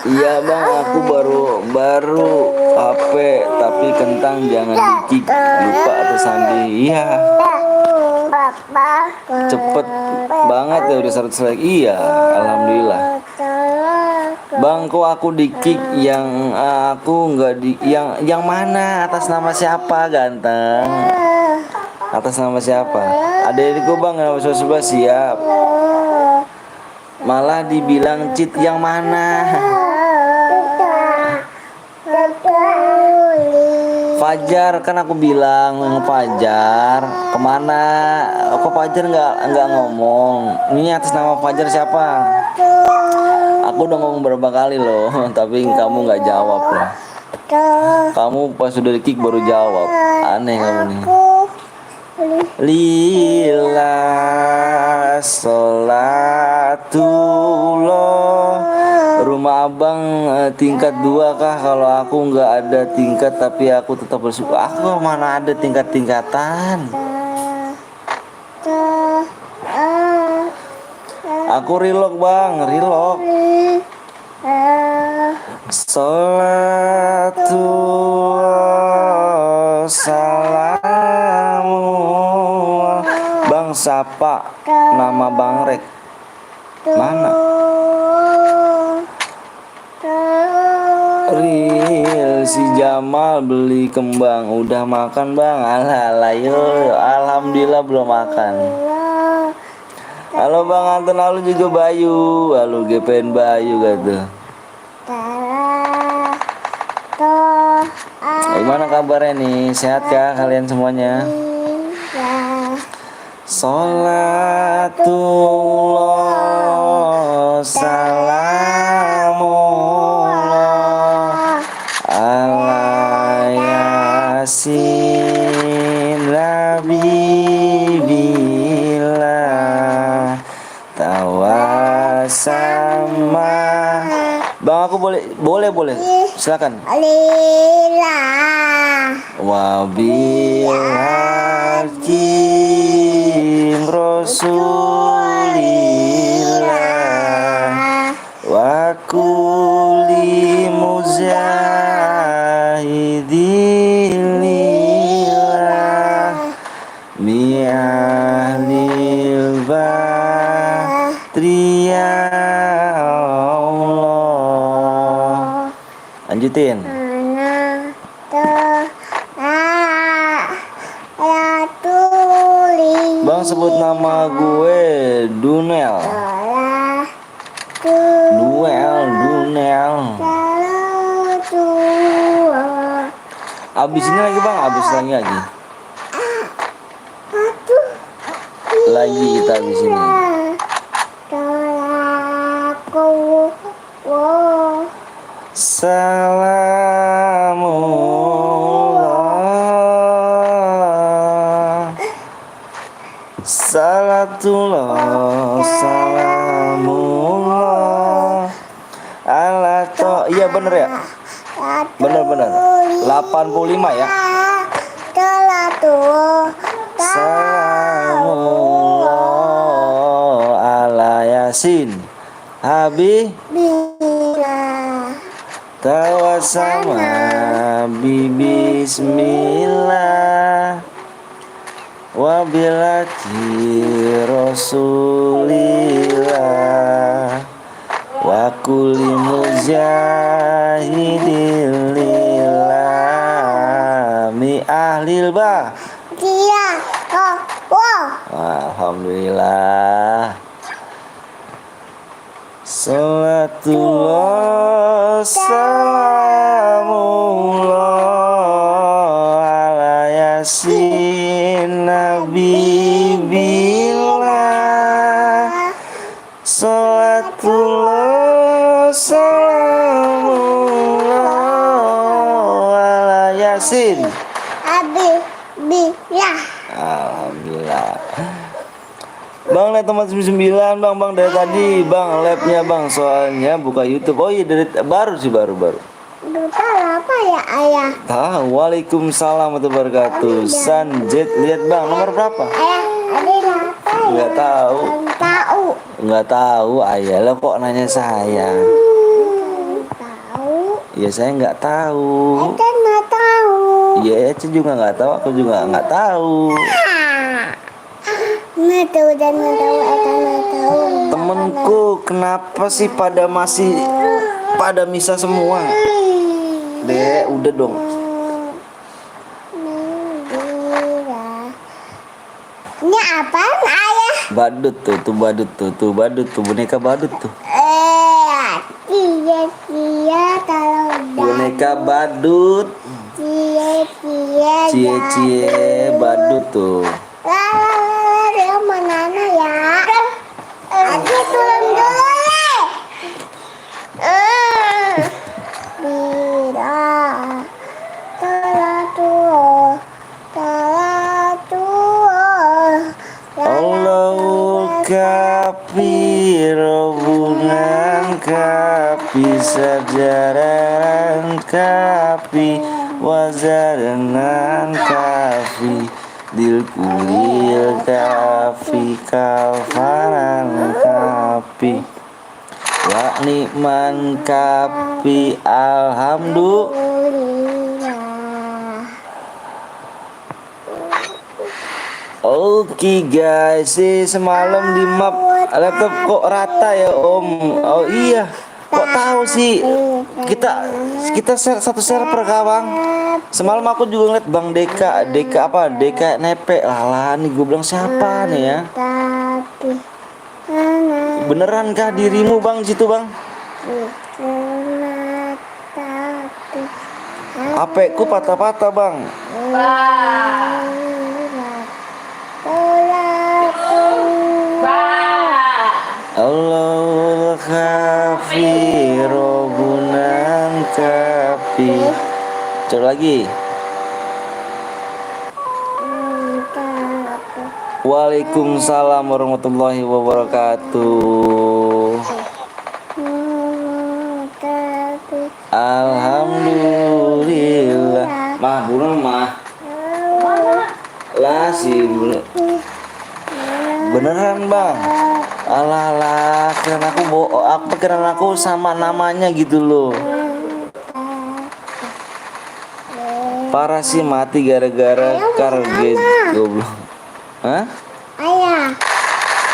Iya Bang, aku baru HP tapi kentang jangan dicik. Lupa atau sandi. Iya. Cepet banget ya udah 100 like. Iya, alhamdulillah. Bang, kok aku di kick yang aku nggak di yang mana? Atas nama siapa ganteng? Atas nama siapa? Adikku bang, coba siap. Malah dibilang cheat yang mana? Fajar kan aku bilang yang Fajar kemana? Kok Fajar nggak ngomong? Ini atas nama Fajar siapa? Aku udah ngomong berapa kali loh, tapi kamu nggak jawab lah. Kamu pas sudah di kick baru jawab. Aneh kamu nih. Lila sholatullah. Rumah abang tingkat 2 kah? Kalau aku nggak ada tingkat tapi aku tetap bersyukur. Aku mana ada tingkat-tingkatan. Aku rilok bang, rilok. Sholatullah salamu. Bang sapa nama Bang Rek. Mana? Ril si Jamal beli kembang. Udah makan bang? Alah yuk. Alhamdulillah belum makan. Halo Bang Anton, halo juga Bayu. Halo GPN Bayu gitu. Gimana kabarnya nih? Sehat kah kalian semuanya? Sholatullah salamullah ala yasin nabibillah tawasama. Bang aku boleh silakan. Wabil hakim rasulillah wa kulli muzahidillah mi'ahlil batri ya Allah. Lanjutin. Bang sebut nama gue Dunel. Abis ini lagi bang, abis lagi. lagi kita di sini. Salamullah, salatullah, salamullah ala to. Iya bener ya? Bener 85 ya. Salamullah ala Yasin Habib tawasama bismillah wabilaki rasulillah wa kulli mujahidin lillah mi ahlil bah. Alhamdulillah. Salatullah salamullah ala Yasin Nabi billah. Salatullah salamullah ala Yasin. Alhamdulillah. Bang, lihat teman 99 bang dari tadi bang labnya bang, soalnya buka YouTube. Oh iya dari baru Lupa apa ya ayah? Waalaikumsalam warahmatullahi wabarakatuh. Sanjet, lihat bang nomor berapa? Ayah, ada apa? Nggak tahu. Tahu. Nggak tahu ayah, lo kok nanya saya? Tahu. Ya saya nggak tahu. Eka nggak tahu. Ya Ece juga nggak tahu, aku juga nggak tahu. Nggak tahu dan nggak tahu. Eka nggak tahu. Temenku kenapa sih pada misa semua? Dek, udah dong. Ini apa ayah? Badut tuh badut tuh boneka badut tuh. Cie kalau Boneka badut. Cie badut tuh. Dia mana ya? Aduh turun dulu nih. Bila Allahu kafi robunan kafi sajaran kafi wazaran kafi dilkulil kafi kalfaran kafi wa nikman kafi alhamdulillah. Oke guys, semalam di map laptop kok rata ya om. Oh iya, kok tahu sih? Kita satu server kawang. Semalam aku juga ngeliat Bang Deka nepe lah nih, gue bilang siapa nih ya? Beneran kah dirimu bang situ bang? HP-ku patah-patah bang. Allah kafi robunan kafi. Coba lagi. Waalaikumsalam warahmatullahi wabarakatuh. Alhamdulillah. Mah bunuh mah. Lah sih beneran bang. Alah, pikiran aku sama namanya gitu loh. Parah sih mati gara-gara karget goblok. Hah? Ayah,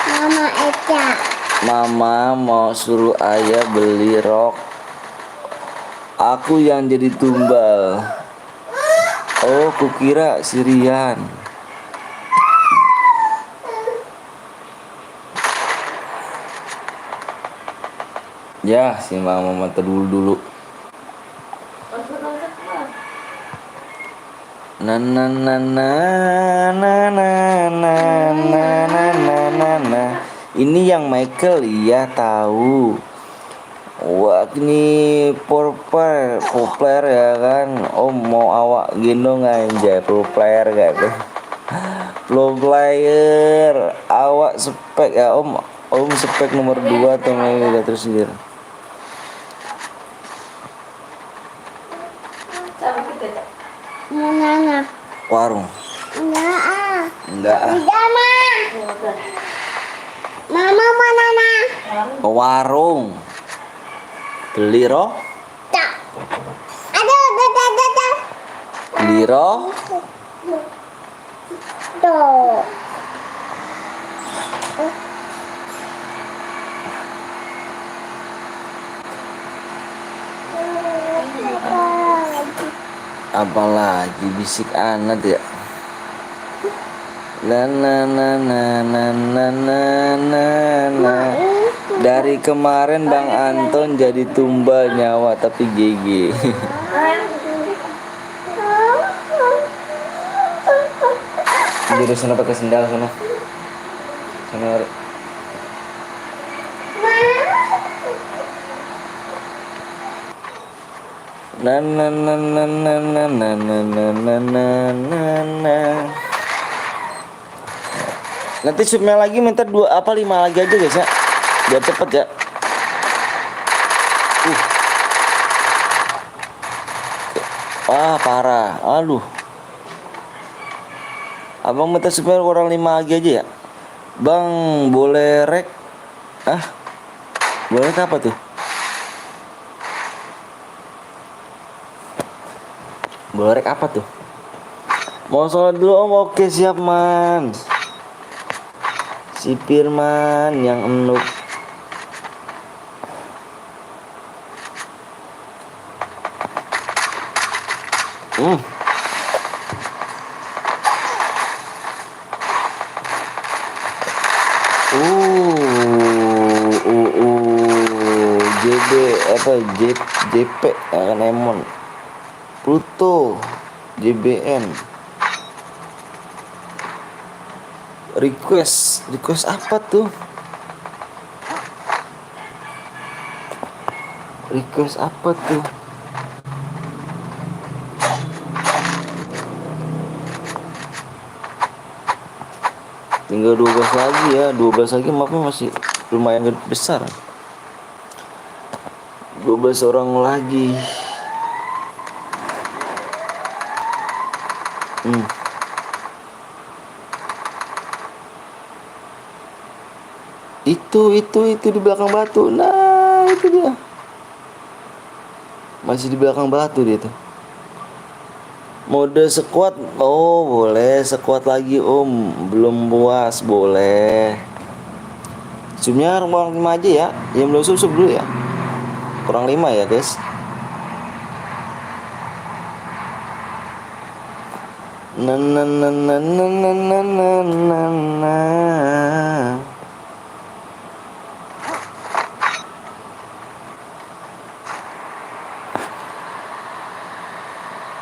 Mama Eca. Mama mau suruh ayah beli rok. Aku yang jadi tumbal. Oh, kukira Sirian. Ya, si mama dulu. Na na na na na na na na na. Ini yang Michael, iya tahu. Wah, ini pro player ya kan. Om mau awak gendong anjay, pro player gak tuh? Pro player, awak spek ya om. Om spek nomor 2 atau mega terus sendiri. Mana? Warung. Enggak ah. Enggak ah. Tidak mah. Mama mana? Warung. Beli roh. Tak. Ada. Beli roh. Tuh. Apalagi bisik anak ya. Na. Dari kemarin Bang Anton jadi tumbal nyawa tapi GG. Jadi sana pakai sendal sana. Sana. Nanti supnya lagi minta 2 apa 5 lagi aja guys ya. Biar cepet ya. Wah parah. Aduh. Abang minta supnya kurang 5 lagi aja ya. Bang boleh rek. Boleh rek apa tuh? Boleh rek apa tuh? Mau sholat dulu om. Oke siap man. Si Firman yang enuk. JB apa JP akan Emon Pluto JBN request apa tuh? Request apa tuh? Tinggal 12 lagi ya. 12 lagi mapnya masih lumayan besar. 12 orang lagi. Itu di belakang batu. Nah, itu dia. Masih di belakang batu dia tuh. Mode squad. Oh, boleh squad lagi, Om. Belum puas, boleh. Zoomnya kurang 5 aja ya. Yang belum sub dulu ya. Kurang 5 ya, guys.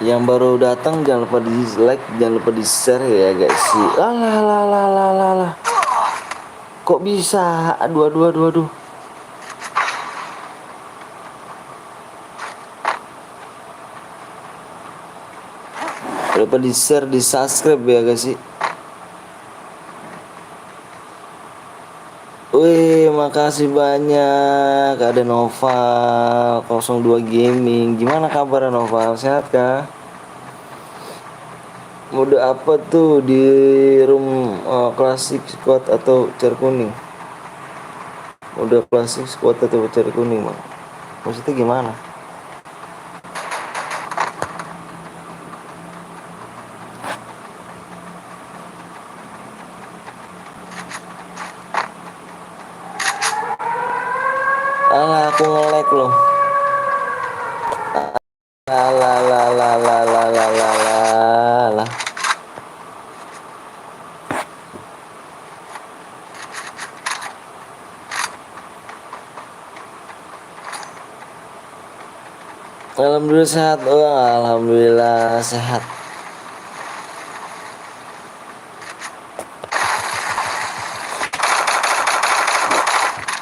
Yang baru datang jangan lupa di like, jangan lupa di share ya guys sih. Alah. Kok bisa? Aduh. Jangan lupa di share, di subscribe ya guys sih. Wih, makasih banyak. Ada Noval 02 Gaming. Gimana kabar Noval? Sehat kah? Mode apa tuh di room klasik squad atau cer kuning? Mode klasik squad atau cer kuning, Bang? Maksudnya gimana? Alah, aku nge-lag loh. Lah. Alhamdulillah sehat. Alhamdulillah sehat.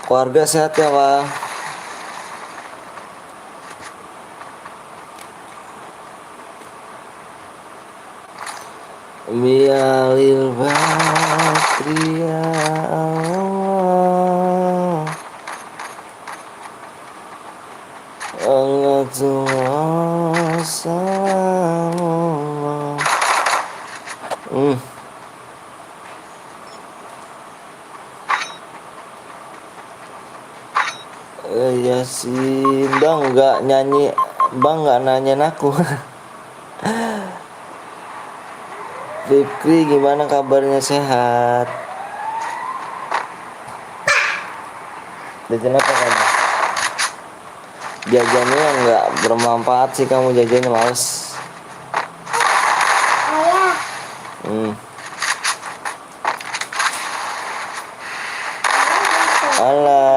Keluarga sehat ya bang. Bialil batria Allah Allah Tuhan salam. Yasin bang nggak nyanyi, bang nggak nanyain aku. Fikri gimana kabarnya, sehat? Jajan apa kamu? Jajannya nggak bermanfaat sih, kamu jajannya males. Ayah. Alah.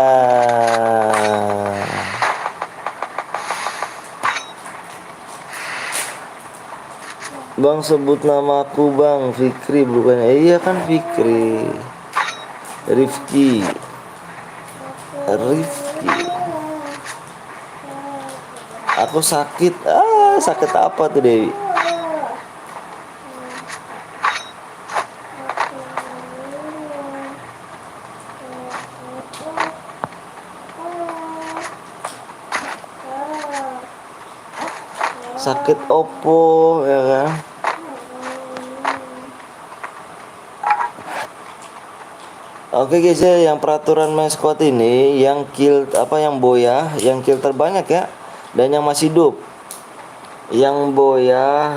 Bang sebut nama aku bang, Fikri bukannya. Iya kan Fikri. Rifki. Aku sakit. Sakit apa tuh Dewi? Sakit opo ya kan? Oke guys ya, yang peraturan main squad ini yang kill yang boya, yang kill terbanyak ya, dan yang masih hidup. Yang boya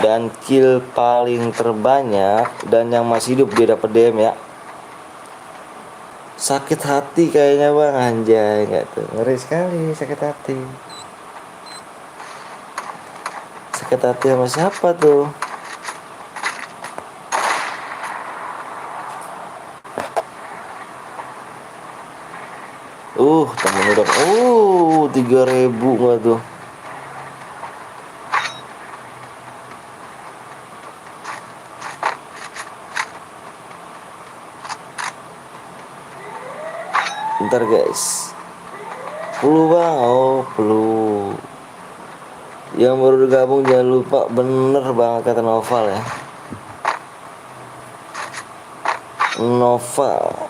dan kill paling terbanyak dan yang masih hidup dia dapat DM ya. Sakit hati kayaknya bang, anjay nggak tuh, ngeri sekali sakit hati. Sakit hati sama siapa tuh? Temen udah 3.000 nggak tuh? Bentar guys, perlu bang, perlu. Yang baru gabung jangan lupa, bener banget kata Noval ya. Noval.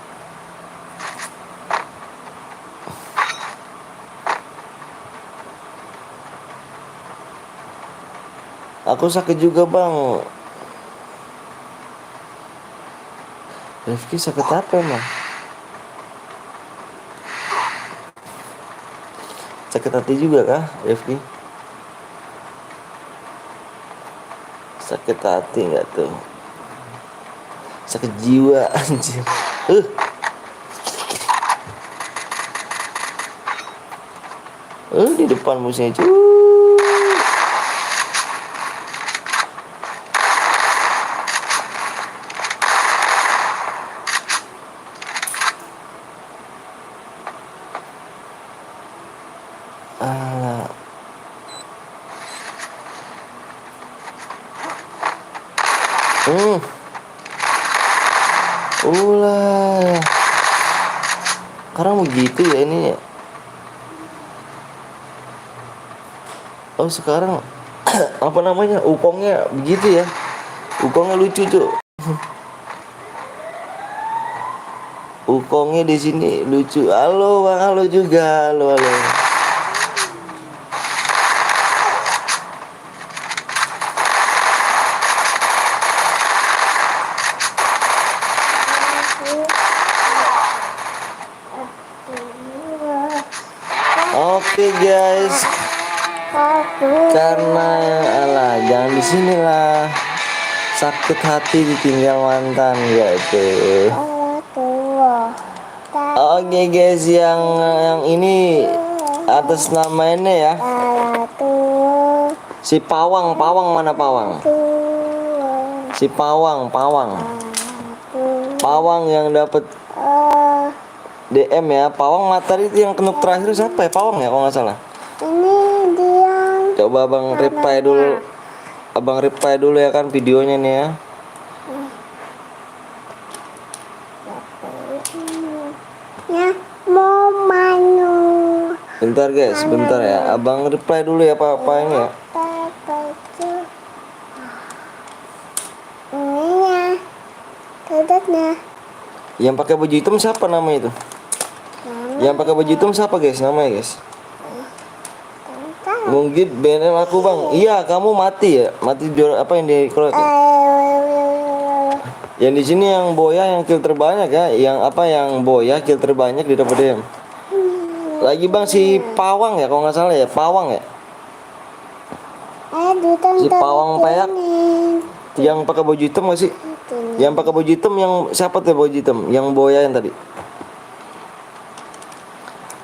Aku sakit juga bang. Rifki sakit apa emang? Sakit hati juga kah Rifki? Sakit hati nggak tuh? Sakit jiwa anjir. Di depan musuhnya cuy. Ulah. Sekarang begitu ya ini ya. Sekarang apa namanya? Ukongnya begitu ya. Ukongnya lucu, Cuk. Ukongnya di sini lucu. Halo, Bang. Halo juga. Halo. Oke guys, karena jangan di sinilah, sakit hati ditinggal mantan gitu. Oke guys, yang ini atas nama ini ya, si Pawang mana Pawang? Si Pawang yang dapat DM ya. Pawang materi itu yang kenuk terakhir siapa ya? Pawang ya kalau nggak salah. Ini dia. Coba abang reply dulu. Abang reply dulu ya kan videonya nih ya. Ya, mau Bentar guys, bentar ya. Abang reply dulu ya apa ini ya. baju ininya tuduknya Yang pakai baju hitam siapa namanya itu? Yang pakai baju hitam siapa guys namanya guys? Mungkin BNL aku bang. Iya kamu mati ya. Mati juara apa yang di kroat ya? Yang di sini yang boya yang kill terbanyak ya. Yang apa yang boya kill terbanyak di dapat DM. Lagi bang si Pawang ya kalau nggak salah ya Pawang ya. Si Pawang Payak yang pakai baju hitam nggak sih? Yang pakai baju hitam yang siapa tuh baju hitam? Yang boya yang tadi.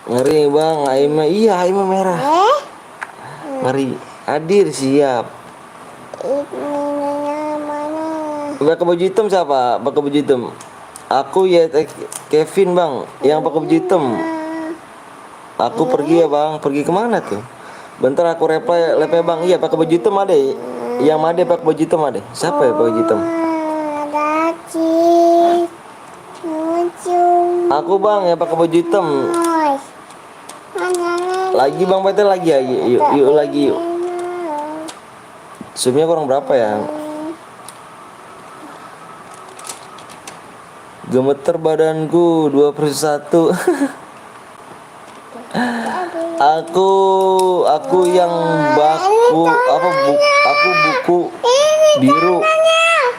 Ngeri bang, Aima iya Aima merah. Ngeri. Hadir siap. ininya mana Pakai baju hitam siapa? Pakai baju hitam. Aku ya Kevin bang, yang pakai baju hitam. Aku pergi ya bang, pergi kemana tuh? Bentar aku reply bang. Iya pakai baju hitam ada. Yang ada pakai baju hitam ada. Siapa ya pakai baju hitam? lagi lucu Aku bang ya pakai baju hitam. mana Lagi bang betul lagi ya. Yuk lagi yuk. Zoomnya kurang berapa ya? Gemeter badanku 2/1. aku yang baku apa aku buku biru.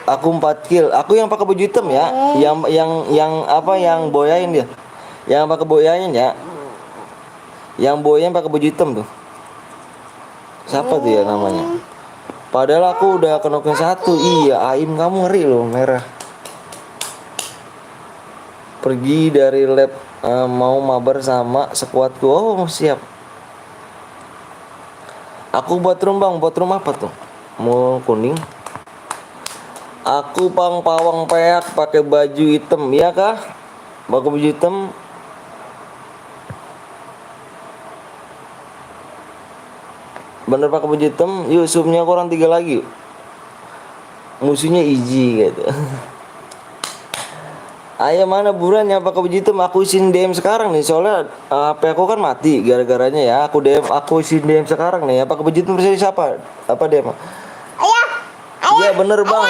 Aku 4 kill. Aku yang pakai baju hitam ya. Yang apa yang boyain dia. Yang pakai boyain ya. Yang boyain pakai baju hitam tuh. Siapa tuh ya namanya? Padahal aku udah kenokin 1. Iya, Aim kamu ngeri loh, merah. Pergi dari lab mau mabar sama sekuatku. Oh, siap. Aku buat room bang, buat room apa tuh? Mau kuning. Aku bang Pawang Peak pakai baju hitam, ya kah? Pakai baju hitam. Bener pakai baju hitam. Yuk zoomnya kurang 3 lagi. Musuhnya Iji gitu. Ayo mana buruan yang pakai baju hitam? Aku isin DM sekarang nih soalnya HP aku kan mati gara-garanya ya. Aku isin DM sekarang nih ya. Pakai baju hitam bersih siapa? Apa DM? ayah Iya bener bang.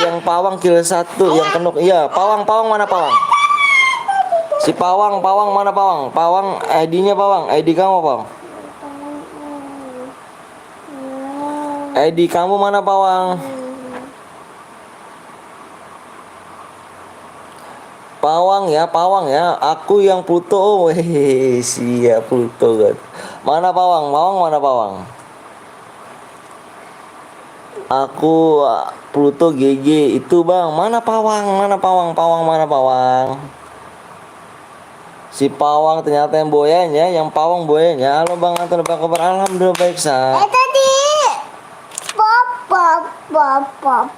Yang Pawang kill 1 yang kenok. Iya Pawang mana Pawang? Si Pawang mana Pawang? Pawang ID-nya Pawang. ID kamu Pawang? ID kamu mana Pawang? Pawang ya. Aku yang Pluto. Oh, weh, siap Pluto kan. Mana Pawang? Mana Pawang? Aku Pluto GG itu bang. Mana Pawang? Mana Pawang? Si Pawang ternyata yang boyanya, yang Pawang boyanya. Halo bang, Anton apa kabar? Alhamdulillah baik sa. tadi pop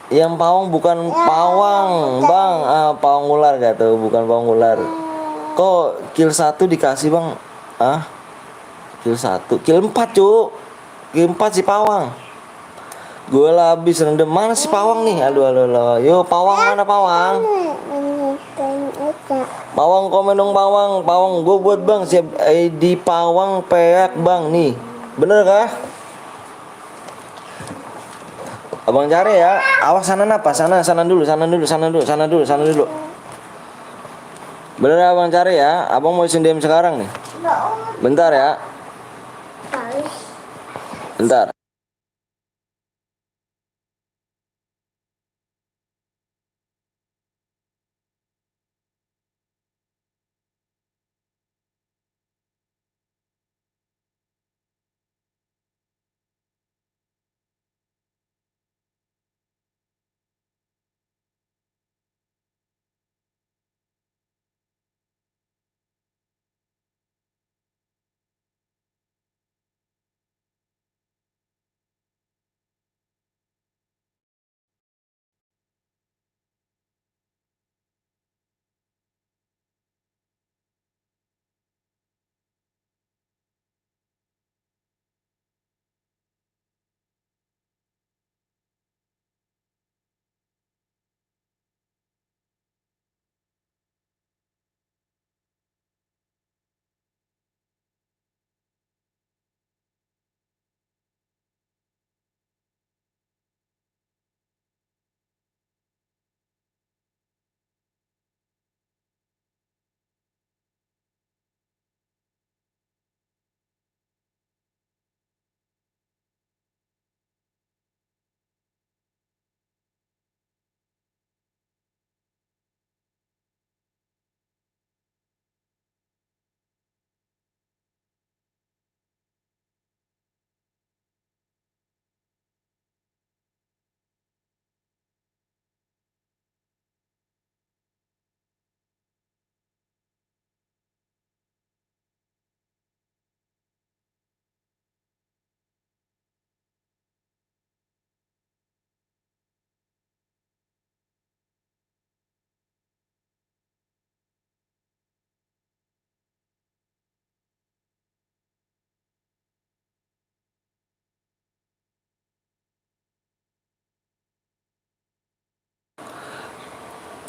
Yang Pawang bukan Pawang bang, Pawang ular gak tuh, bukan Pawang ular. Kok kill 1 dikasih bang? Kill 1, kill 4 cuk. Kill 4 si Pawang. Gue lah habis rendem. Mana si Pawang nih? Aduh. Yo Pawang mana Pawang? Pawang komen dong Pawang. Gue buat bang siap ID Pawang Peak bang nih. Bener kah? Abang cari ya. Awas sana apa? Sana dulu. Bener abang cari ya. Abang mau sendiri sekarang nih. Bentar ya. Bentar.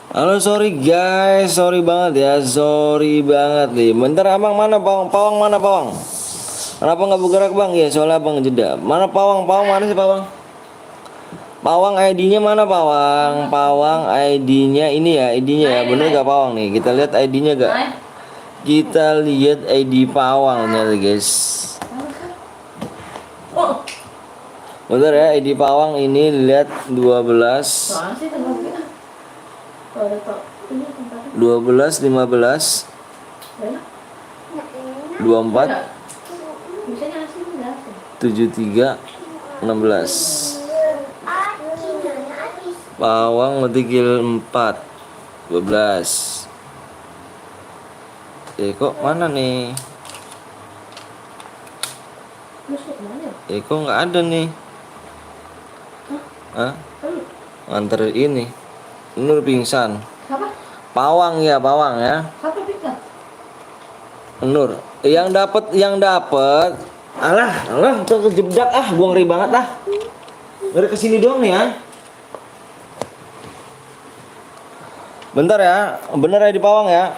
Halo, sorry guys, sorry banget ya, sorry banget nih. Bentar abang, mana pawang? Pawang mana pawang? Kenapa nggak bergerak bang? Ya soalnya abang jeda. Mana pawang? Pawang mana sih pawang? Pawang ID-nya mana pawang? Pawang ID-nya ini ya, ID-nya ya, bener gak pawang nih? Kita lihat ID-nya gak? Kita lihat ID pawangnya guys. Bentar ya, ID pawang ini lihat 12, 12, 15, 24, 73, 16. Pawang metikil 4, 12. Kok mana nih? Kok nggak ada nih? Hah? Nganter ini. Nur pingsan. Pawang ya, pawang ya. Nur. Yang dapat. Alah, tuh kejebak gua ngeri banget Dari kesini doang ya. Bentar ya, bener ya di pawang ya.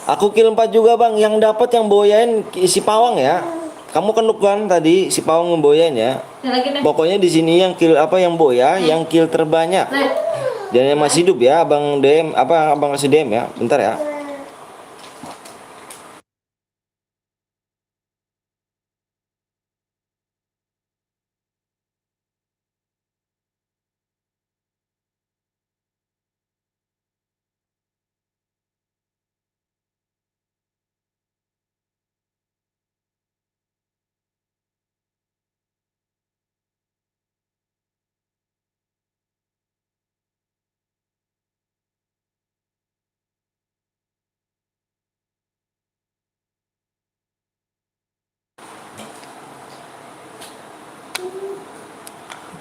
Aku kill 4 juga bang. Yang dapat yang boyain si pawang ya. Kamu kenuk kan tadi si pawang yang boyain ya. Pokoknya di sini yang kill yang boya, yang kill terbanyak. Dan yang masih hidup ya, abang DM abang kasih DM ya. Bentar ya.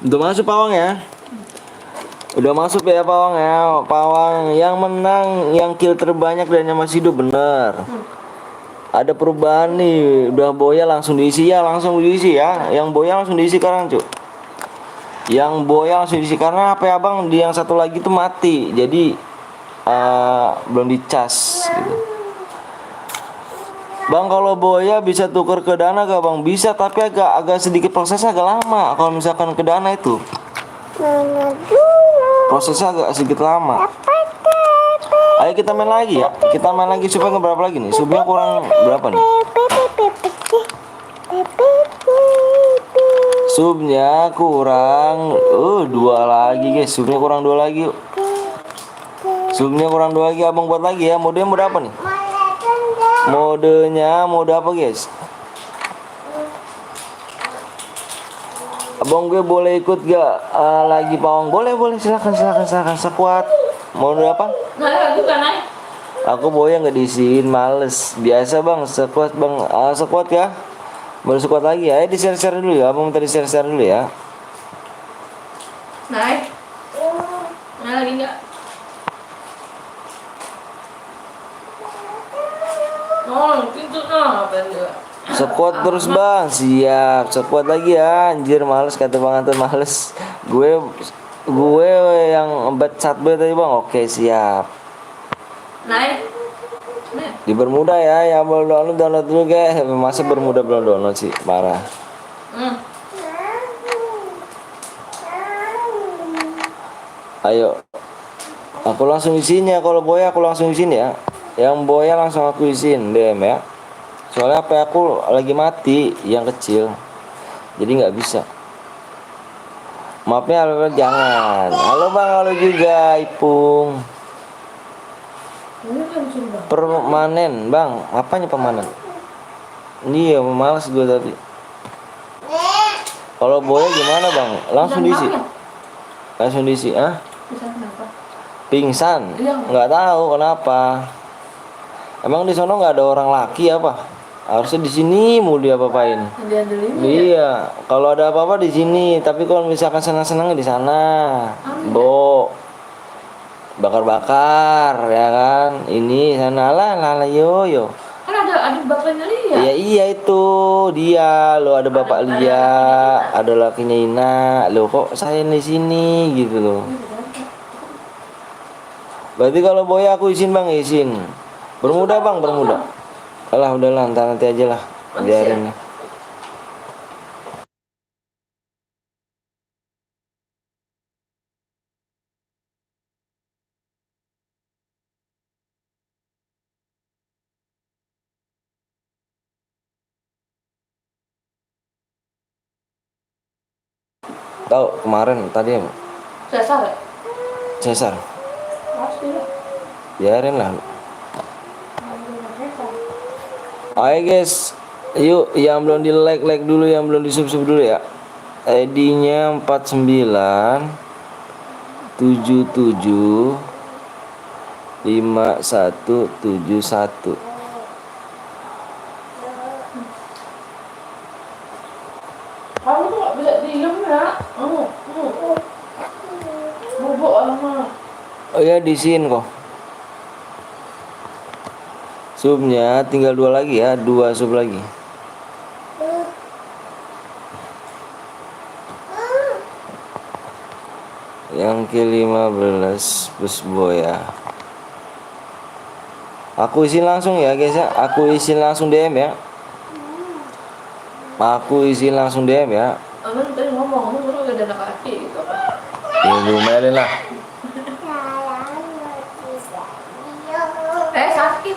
Udah masuk pawang ya. Udah masuk ya pawang ya. Pawang yang menang, yang kill terbanyak dan yang masih hidup bener. Ada perubahan nih. Udah boya langsung diisi ya, langsung diisi ya. Yang boya langsung diisi sekarang, Cuk. Yang boya langsung diisi karena HP abang di yang satu lagi tuh mati. Jadi belum dicas gitu. Bang, kalau boya bisa tuker ke dana gak bang? Bisa, tapi agak sedikit prosesnya agak lama. Kalau misalkan ke dana itu prosesnya agak sedikit lama. Ayo kita main lagi ya. Kita main lagi supaya berapa lagi nih? Subnya kurang berapa nih? Subnya kurang 2 lagi guys. Subnya kurang 2 lagi yuk. Subnya kurang 2 lagi, abang buat lagi ya. Modenya mode apa nih? Modenya mode apa guys? Abang gue boleh ikut gak lagi pawang? Boleh silakan sekuat. Mode apa? Aku boya nggak diisiin, males. Biasa bang, sekuat bang, sekuat ya. Baru sekuat lagi ya. Di share dulu ya. Abang minta di share dulu ya. Naik lagi enggak? Pintu apa enggak? Sekuat terus bang, siap. Sekuat lagi ya, anjir males kata bang Anton, males. Gue yang bet satbe tadi bang, oke siap. Naik. Dipermudah ya, yang belum download dulu guys. Masa bermudah belum download sih, parah. Ayo, aku langsung isinya. Kalau boya aku langsung isin ya. Yang boya langsung aku isin DM ya. Soalnya HP aku lagi mati yang kecil, jadi nggak bisa. Maafnya halo jangan. Halo bang, halo juga Ipung. Permanen bang, apanya permanen? Iya, males gue tadi. Kalau boya gimana bang? Langsung diisi. Langsung diisi, Pingsan? Nggak tahu kenapa. Emang di sono nggak ada orang laki apa? Harusnya di sini mau dia apain? Iya, kalau ada apa-apa di sini. Tapi kalau misalkan senang-senang di sana, Bo, bakar-bakar, ya kan? Ini sana lah, yo. Kan ada bapaknya Lia. Ya iya itu dia, lo ada bapak Lia, ada lakinya Ina, lo kok saya di sini gitu loh. Berarti kalau boya aku izin bang, izin. Bermuda bang, bermuda. Alah udahlah, ntar nanti aja lah. Biarin. Tahu kemarin tadi ya, Sesar ya? Cesar. Pasti lah. Biarin lah. Ayo guys, yuk yang belum di like dulu, yang belum di subscribe dulu ya. ID-nya 49775171. Kamu tuh gak bisa diem ya. Bubuk lama. Oh ya, disin kok. Subnya tinggal 2 lagi ya, 2 sub lagi. Yang ke-15 bus boya. Aku isin langsung ya guys ya. Aku isin langsung DM ya. Aku isin langsung DM ya. Amin tadi ngomong baru gak ada kaki gitu kan. Ya lumayan lah. Sakit.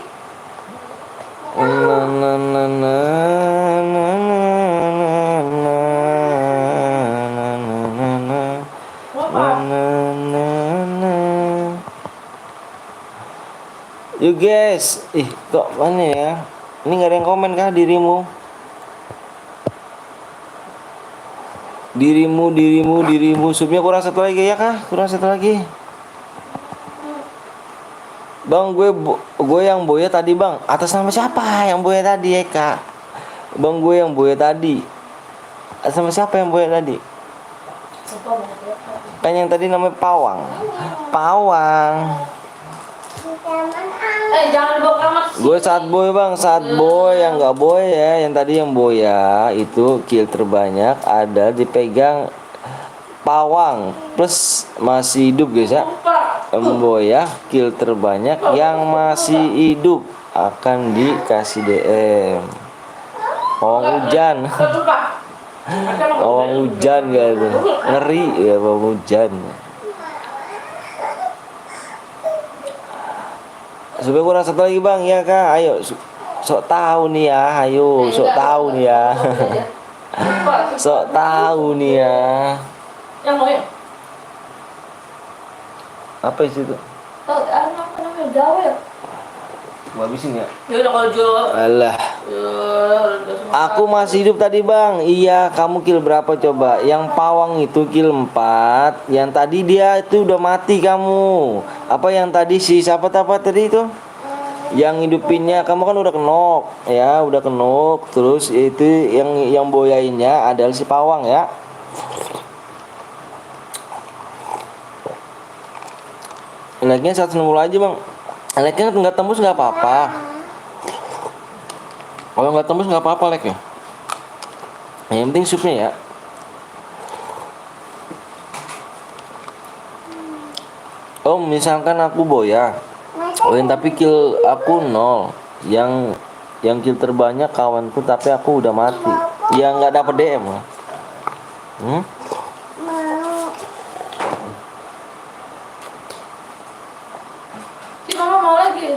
Na na na na na na na na na na. Apa? Yuk guys, kok mana ya? Ini nggak ada yang komen kah dirimu? Dirimu. Subnya kurang satu lagi ya kah? Kurang satu lagi. Bang, gue yang boya tadi bang. Atas nama siapa yang boya tadi ya kak? Bang, gue yang boya tadi. Atas nama siapa yang boya tadi? Kan yang tadi namanya Pawang. Jangan bongkar mas. Gue saat boy bang, saat boy yang nggak boy ya, yang tadi yang boya itu kill terbanyak ada dipegang Pawang plus masih hidup guys ya. Boya kill terbanyak yang masih hidup akan dikasih DM. Pawang hujan. Pawang hujan gak tuh, ngeri ya pawang hujan. Supaya kurang satu lagi bang ya kak, ayo sok tahu nih ya, ayo sok tahu nih ya. Sok tahu nih ya. Yang mau ya? Apa isi itu? Tahu apa namanya Jawa ya? Gua habisin ya. Ya udah kalau jual. Alah. Aku masih hidup tadi bang. Iya, kamu kill berapa coba? Yang Pawang itu kill 4. Yang tadi dia itu udah mati kamu. Apa yang tadi si siapa tadi itu? Yang hidupinnya kamu kan udah kenok ya, udah kenok. Terus itu yang boyainnya adalah si Pawang ya. Like-nya 160 aja bang. Like-nya nggak tembus nggak apa-apa. Kalau nggak tembus nggak apa-apa like-nya. Yang penting supnya ya. Oh misalkan aku boya, tapi kill aku 0. Yang kill terbanyak kawanku tapi aku udah mati. Ya nggak dapet DM lah. Si mama mau lagi.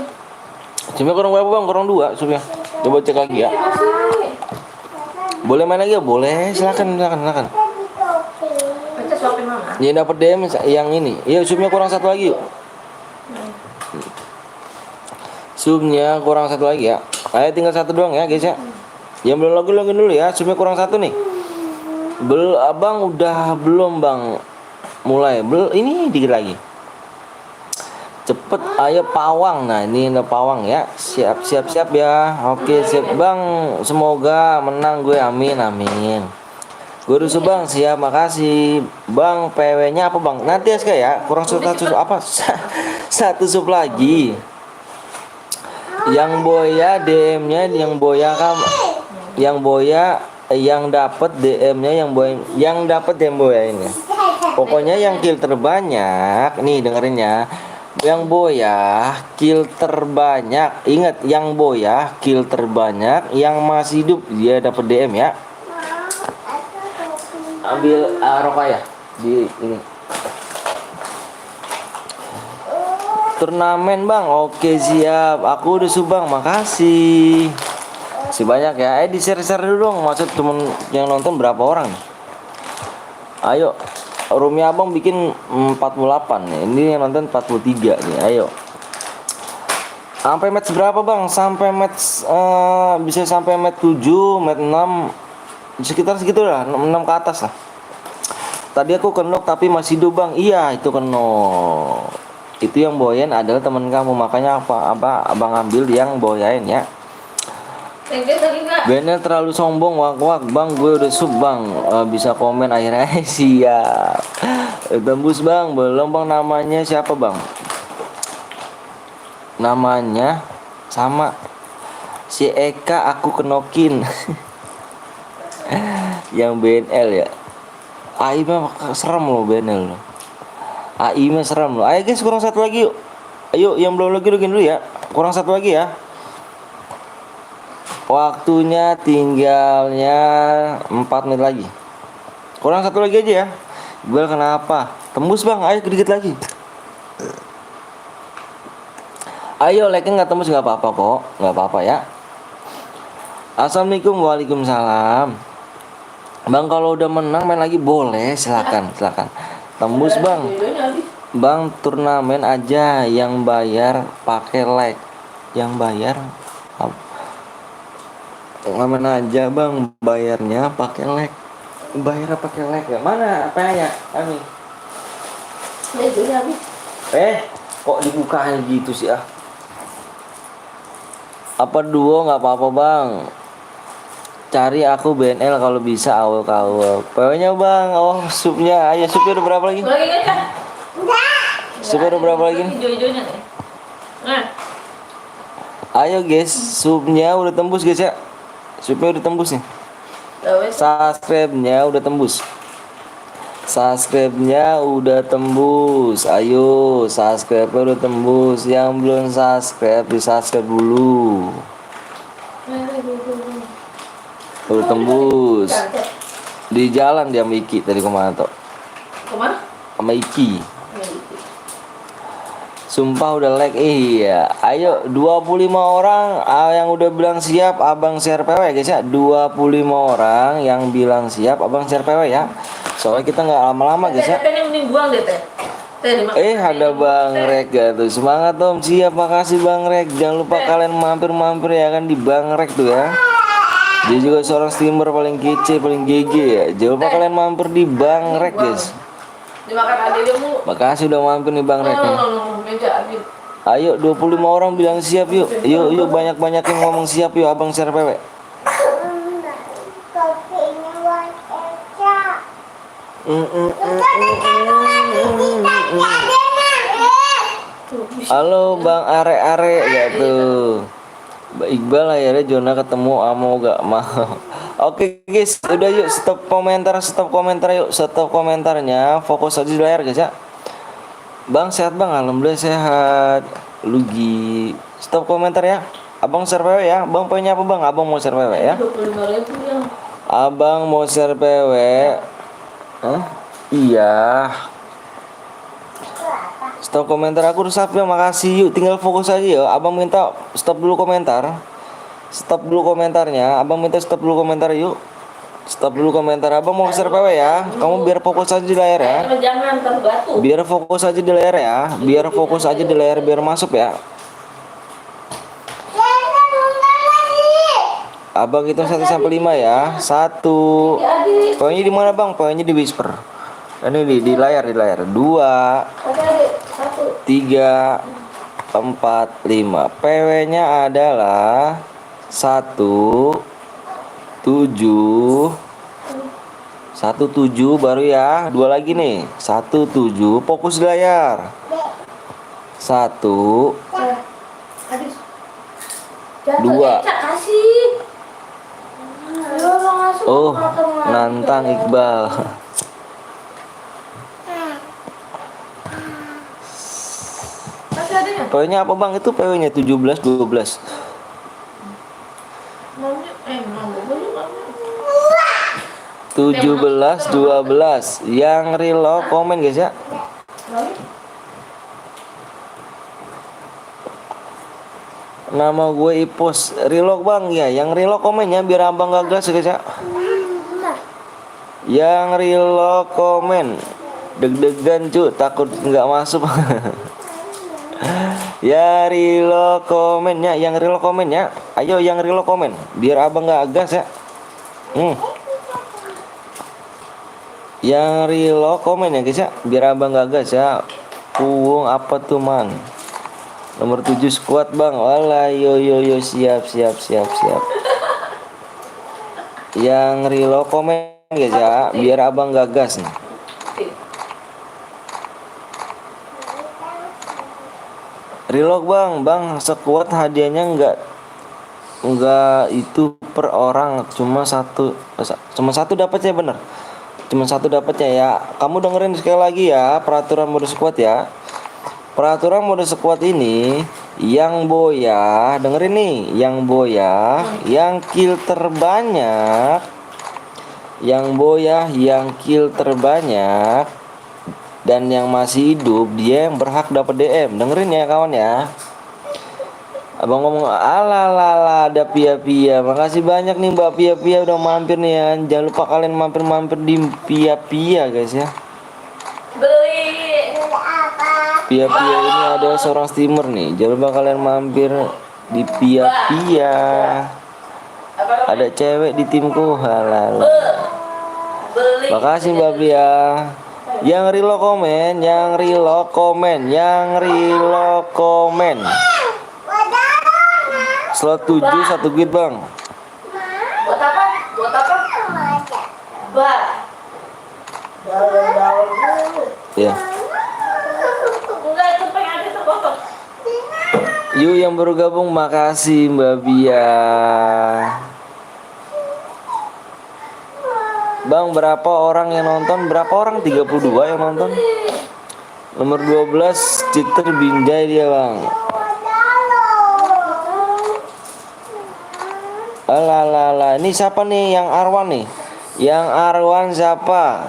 Cuma kurang berapa bang? Kurang 2 supnya. Coba cek lagi ya. Boleh main lagi ya? Boleh. Silakan. Baca suapin mama. Yang dapat DM yang ini. Iya, subnya kurang satu lagi yuk. Subnya kurang satu lagi ya. Ayo tinggal satu doang ya guys ya. Yang belum login dulu ya. Subnya kurang satu nih. Abang udah belum bang. Mulai. Ini dikit lagi. Cepet ayo Pawang. Nah ini ada Pawang ya. Siap ya. Oke siap bang. Semoga menang gue, amin. Gue rusuh bang, siap, makasih bang. PW nya apa bang? Nanti SK ya. Kurang satu apa? Satu sub lagi. Yang boya DM nya, yang boya kamu, yang boya yang dapat DM nya, yang dapat DM boya ini. Pokoknya yang kill terbanyak nih, dengerin ya. Yang boya kill terbanyak. Ingat, yang boya kill terbanyak, yang masih hidup dia dapat DM ya. Ambil rokok ya di ini. Turnamen bang, oke siap. Aku udah subang, makasih. Si banyak ya. Di share dulu dong. Maksud temen yang nonton berapa orang? Ayo, roomnya abang bikin 48 nih. Ini yang nonton 43 nih. Ayo. Sampai match berapa bang? Sampai match bisa sampai match 7, match 6, sekitar segitu lah, 6 ke atas lah. Tadi aku kenok tapi masih hidup bang. Iya itu kenok. Itu yang boyain adalah teman kamu, makanya abang ambil yang boyain ya. Benel terlalu sombong, wak bang, gue udah sub bang. Bisa komen akhirnya. Siap. Tembus bang, belum bang. Namanya siapa bang? Namanya sama si Eka, aku kenokin. Yang BNL ya. AI mah serem loh BNL loh. AI mah serem loh. Ayo guys, kurang satu lagi yuk. Ayo yang belum login dulu ya. Kurang satu lagi ya. Waktunya tinggalnya 4 menit lagi. Kurang satu lagi aja ya. Iqbal kenapa? Tembus bang, ayo dikit lagi. Ayo like-nya nggak tembus nggak apa-apa kok. Nggak apa-apa ya. Assalamualaikum. Waalaikumsalam. Bang kalau udah menang main lagi boleh, silakan. Tembus bang. Bang turnamen aja yang bayar pakai like. Yang bayar ngamen aja bang, bayarnya pakai like. Bayar pakai like ya. Mana apa ya kami? Kok dibukanya gitu sih ah? Apa duo nggak apa-apa bang? Cari aku BNL kalau bisa awal-awal. PW-nya bang, oh supnya, ayo supnya udah berapa lagi? Supnya udah berapa lagi? Ayo guys, supnya udah tembus guys ya. Supnya udah tembus nih. Subscribe-nya udah tembus. Subscribe-nya udah tembus. Ayo, subscribe-nya udah tembus. Yang belum subscribe, di-subscribe dulu. Udah tembus. Di jalan dia sama Iki tadi kemana tuh? Kemana? Sama Iki. Sumpah udah like. Iya. Ayo 25 orang yang udah bilang siap abang share PW guys ya. 25 orang yang bilang siap abang share PW ya. Soalnya kita nggak lama-lama guys ya. Ada Bang Rek ya tuh. Semangat Om, siap, makasih Bang Rek. Jangan lupa kalian mampir-mampir ya kan di Bang Rek tuh ya. Dia juga seorang streamer paling kece, paling GG ya. Jangan lupa kalian mampir di Bang Rek guys. Dimakan adiknya mulu. Makasih udah mampir nih Bang Rek ya. Ayo 25 orang bilang siap yuk. Yuk banyak-banyak yang ngomong siap yuk abang share PW. Halo Bang Are ya tuh. Iqbal akhirnya Jona ketemu Amo gak mau. Oke guys, udah yuk stop komentar yuk. Stop komentarnya, fokus aja di layar guys ya. Bang sehat bang, alhamdulillah sehat. Lugi. Stop komentar ya. Abang share PW ya. Bang punya apa bang? Abang mau share PW ya. 25.000 yang. Abang mau share PW. Iya. Stop komentar aku rusak ya, makasih yuk. Tinggal fokus aja ya. Abang minta stop dulu komentar. Stop dulu komentarnya. Abang minta stop dulu komentar yuk. Stop dulu komentar. Abang mau share PW ya. Kamu biar fokus aja di layar ya. Jangan terbatu. Biar fokus aja di layar ya. Biar fokus aja di layar biar masuk ya. Abang hitung 1 sampai 5 ya. 1. Poinnya di mana bang? Poinnya di whisper. Ini di layar 2, 3, 4, 5. PW-nya adalah 1, 7. 17 baru ya. 2 lagi nih. 17. Fokus di layar. 1, 2. Oh, nantang Iqbal. sih adanya? PW-nya apa bang? Itu PW-nya 17 12. Maunya, mau gue juga. 17 12. Yang relock komen guys ya. Lalu, Nama gue Ipos. Relock bang ya. Yang relock komennya biar abang gak gas guys ya. Yang relock komen. Deg-degan cu, takut nggak masuk. Ya relock komennya, yang relock komennya. Ayo yang relock komen, biar abang nggak gas ya. Yang relock komen ya guys ya, biar abang nggak gas ya. Puung apa tuh man? Nomor 7 squad bang. Walah yo siap. Yang relock komen guys ya, biar abang nggak gas nih. Relock bang, sekuat hadiahnya enggak itu per orang, cuma satu dapatnya bener. Cuma satu dapatnya ya. Kamu dengerin sekali lagi ya peraturan mode squad ya. Peraturan mode squad ini yang boya, dengerin nih, yang boya, yang kill terbanyak, dan yang masih hidup dia yang berhak dapat DM. Dengerin ya kawan ya. Abang ngomong ala ada Pia. Makasih banyak nih Mbak Pia udah mampir nih ya. Jangan lupa kalian mampir di Pia guys ya. beli. Pia ini adalah seorang streamer nih. Jangan lupa kalian mampir di Pia. Ada cewek di timku. Halal. Beli. Makasih Mbak Pia. Yang relock komen. Slot 7 1 git bang. Buat apa? Bah. Ya. Enggak, itu pengen ada terpotong. Yuk yang baru gabung, makasih Mbak Bia. Bang, berapa orang yang nonton? Berapa orang? 32 yang nonton. Nomor 12 Citer Binjai dia bang. Alah, ini siapa nih yang Arwan nih? Yang Arwan siapa?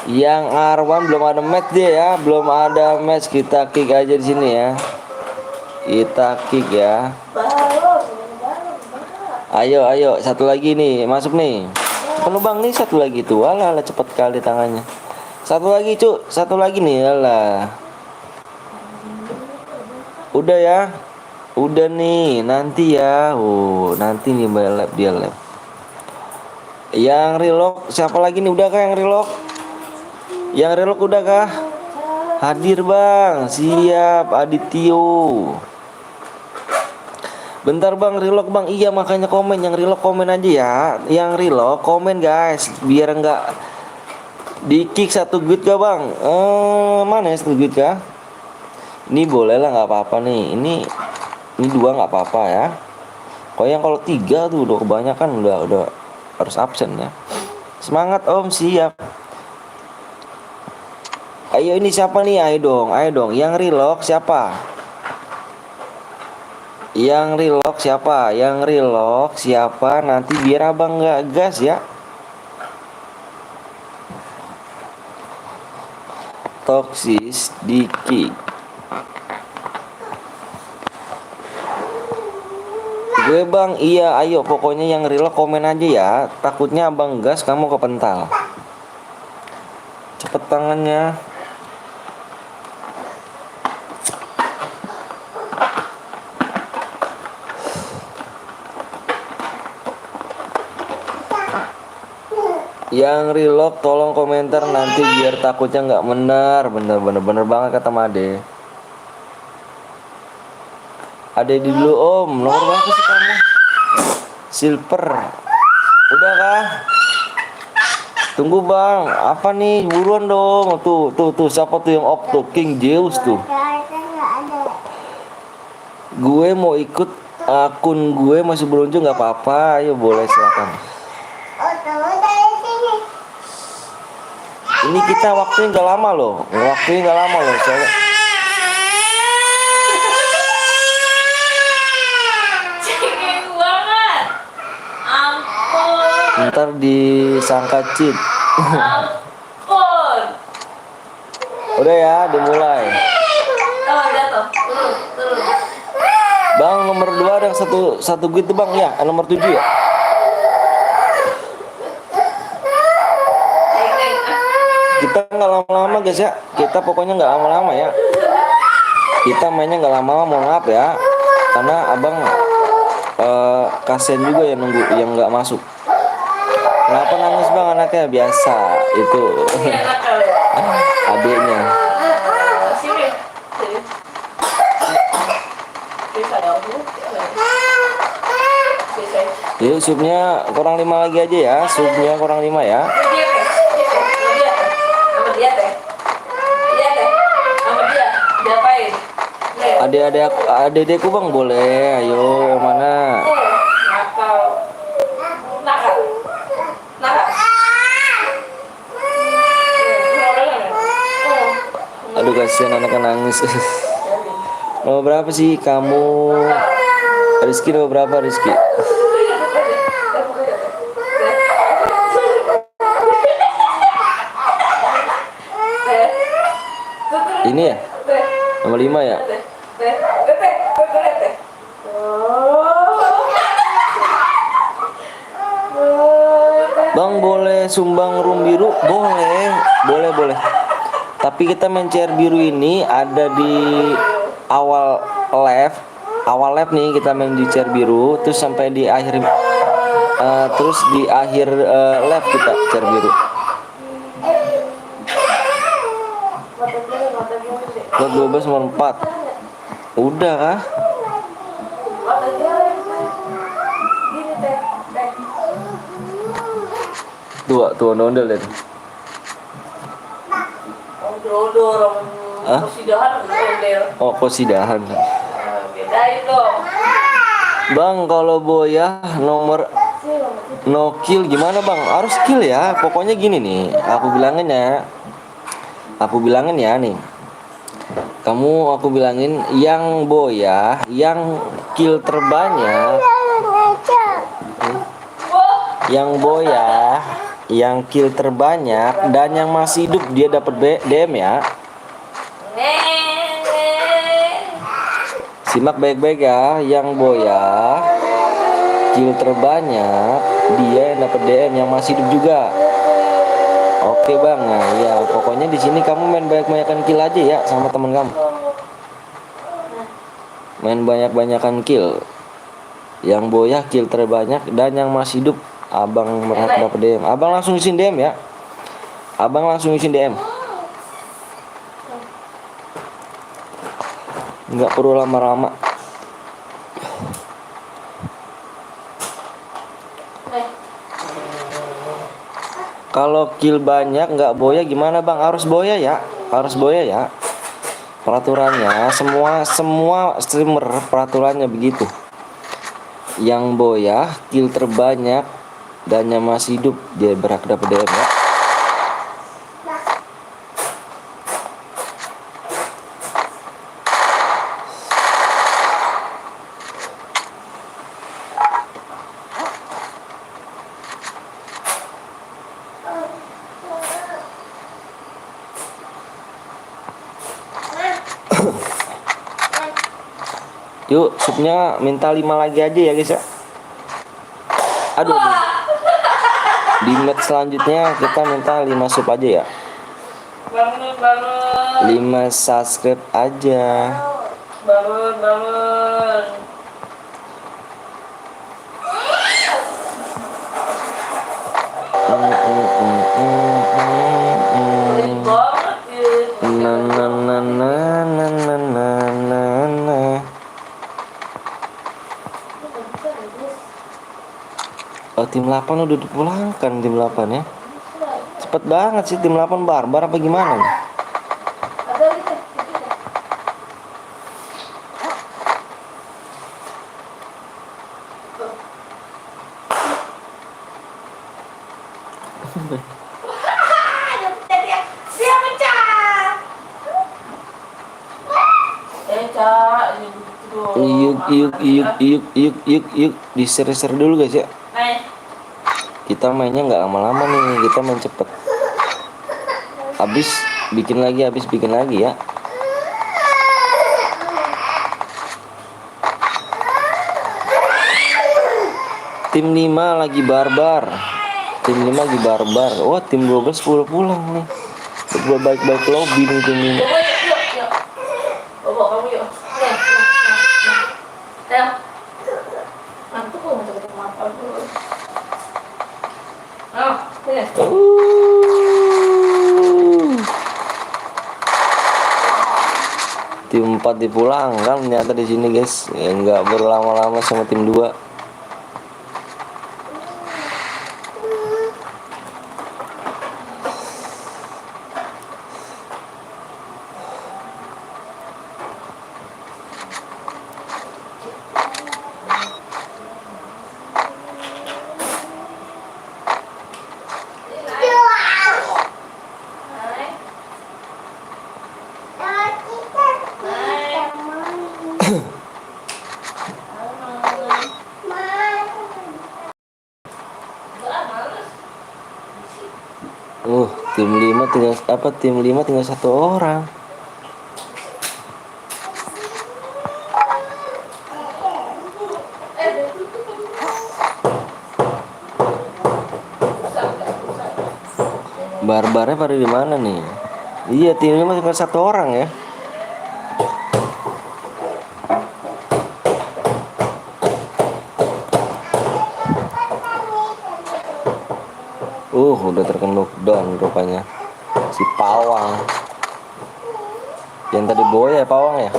Yang Arwan belum ada match dia ya, belum ada match. Kita kick aja di sini ya. Kita kick ya. Ayo, satu lagi nih, masuk nih. Penuh bang nih, satu lagi tuh. Alah, cepet kali tangannya. Satu lagi cuk, satu lagi nih. Alah. Udah ya. Udah nih, nanti ya. Nanti nih lab dia lab. Yang relock siapa lagi nih? Udah kah yang relock? Yang relock udah kah? Hadir bang, siap Adityo. Bentar bang, relock bang. Iya makanya komen, yang relock komen aja ya. Yang relock komen guys, biar enggak di kick satu good kah bang? Mana ya satu good kah? Ini boleh lah, nggak apa-apa nih. Ini 2 nggak apa-apa ya. Kalau 3 tuh udah kebanyakan, udah harus absen ya. Semangat om, siap. Ayo ini siapa nih? Ayo dong. Yang relock siapa? Yang relock siapa? Nanti biar abang nggak gas ya. Toksis di kick. Gue bang, iya ayo pokoknya yang relock komen aja ya. Takutnya abang gas kamu kepental. Cepet tangannya. Yang relock tolong komentar nanti biar takutnya nggak bener banget kata Made. Ada di dulu om, nomor berapa sih kamu? Silver. Udah kah? Tunggu bang, apa nih? Buruan dong. Tuh siapa tuh yang op tuh? King Zeus tuh. Gue mau ikut, akun gue masih beruntung, nggak apa-apa. Ayo boleh silakan. Ini kita waktunya nggak lama loh. Soalnya Ntar disangka cheat. Ampun. Udah ya, dimulai. Oh, jatuh. Turun. Bang, nomor 2 ada yang satu gitu bang ya, nomor 7 ya. Kita nggak lama-lama guys ya, kita pokoknya nggak lama-lama ya. Kita mainnya nggak lama-lama, mohon maaf ya, karena abang kasihan juga yang nunggu yang nggak masuk. Kenapa nangis bang anaknya? Biasa itu Ini enak kali ya. adiknya. Sini. Bisa dong. Bisa. Yuk supnya kurang 5 lagi aja ya, supnya kurang 5 ya. Dia teh. Sama dia teh. Dia teh. Sama dia. Diapain? Adik-adikku bang boleh, ayo yang mana? Nakal. Aduh kasihan anaknya nangis. Nomor berapa sih kamu? Rizky nomor berapa Rizky? Ini ya? Nomor 5 ya? Bang boleh sumbang room biru? Boleh. Tapi kita main chair biru ini ada di awal live nih, kita main di chair biru terus sampai di akhir terus di akhir live kita chair biru. Lot 12 nomor 4. Udah kah? Tuh ondel deh. Hah? Oh, kosidahan. Bedain dong. Bang, kalau boya nomor no kill gimana bang? Harus kill ya. Pokoknya gini nih, aku bilangin ya nih. Aku bilangin yang boya, yang kill terbanyak, yang boya, yang kill terbanyak dan yang masih hidup dia dapat DM ya. Simak baik-baik ya, yang boya kill terbanyak dia yang dapat DM yang masih hidup juga. Oke bang, nah ya pokoknya di sini kamu main banyak-banyakan kill aja ya sama teman kamu. Main banyak-banyakan kill. Yang boya kill terbanyak dan yang masih hidup abang berhak dapat DM. Abang langsung isin DM ya. Nggak perlu lama-lama. Kalau kill banyak nggak boya gimana bang? Harus boya ya. Peraturannya semua streamer peraturannya begitu. Yang boya kill terbanyak dan yang masih hidup dia berhak dapat DM ya. Yuk, supnya minta 5 lagi aja ya guys ya. Aduh. Di match selanjutnya kita minta 5 sup aja ya. Bangun. 5 subscribe aja. Bangun. Oh, tim 8 udah dipulangkan tim 8 ya. Cepet banget sih tim 8 barbar apa gimana nih? Dia pecah. Yuk di share dulu guys ya. Kita mainnya nggak lama-lama nih, kita main cepet. Habis bikin lagi ya. Tim 5 lagi barbar. Tim 5 lagi barbar. Wah, tim 12 pulang nih. Gue baik-baik lobby nih tim 5. Bobo yuk. Bobo kamu yuk. Nih. Ayo. Ngantuk lu ngetuk mata dulu. Ayo, sini. Tim 4 dipulangkan ternyata di sini guys. Ya nggak berlama-lama sama tim 2. Tim 5 tinggal Tim 5 tinggal 1 orang. Barbarnya pada di mana nih? Iya, tim 5 tinggal 1 orang ya. Udah terkena knockdown rupanya si Pawang. Yang tadi boy ya Pawang ya.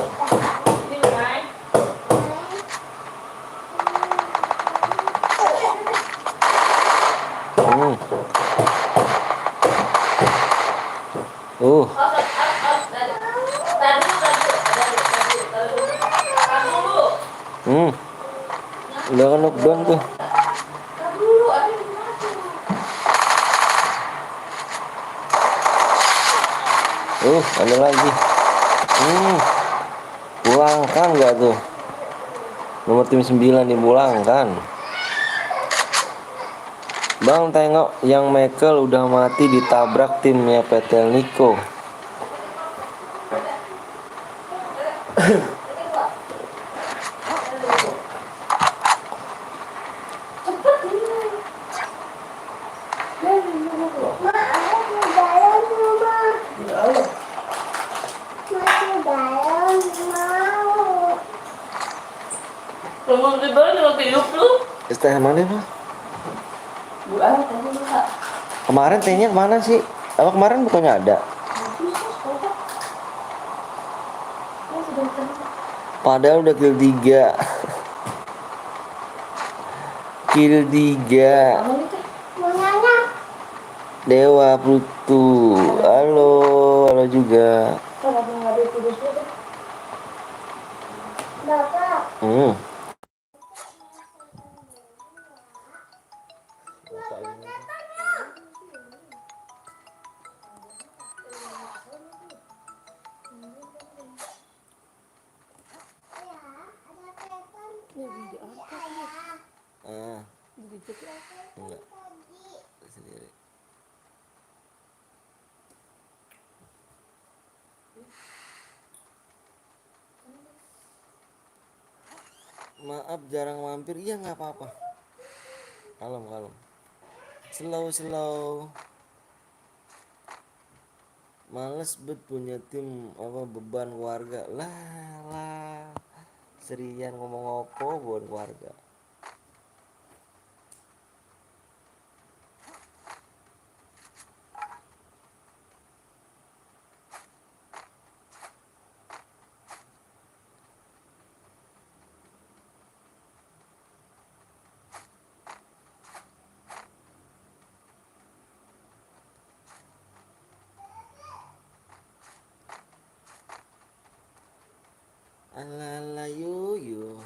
Udah kan knockdown tuh. Ada lagi. Pulangkan nggak tuh? Nomor tim 9 dipulangkan. Bang, tengok yang Michael udah mati ditabrak timnya Petel Niko. Kamu di bawah mau tiup lu? Teh mana Pak? Tadi Kak. Kemarin tehnya kemana sih? Apa kemarin bukannya ada? Padahal udah kill 3. Kill 3. Dewa Pluto. Halo juga. Enggak. Sendiri. Maaf jarang mampir. Iya nggak apa-apa. Kalem. Slow. Males bet punya tim beban keluarga. Lah. Serian ngomong apa buat keluarga. Ala yo.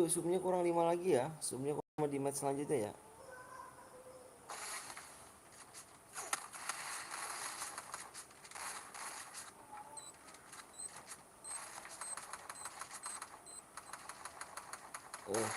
subnya kurang 5 lagi ya. Subnya kurang di match selanjutnya ya. Oh.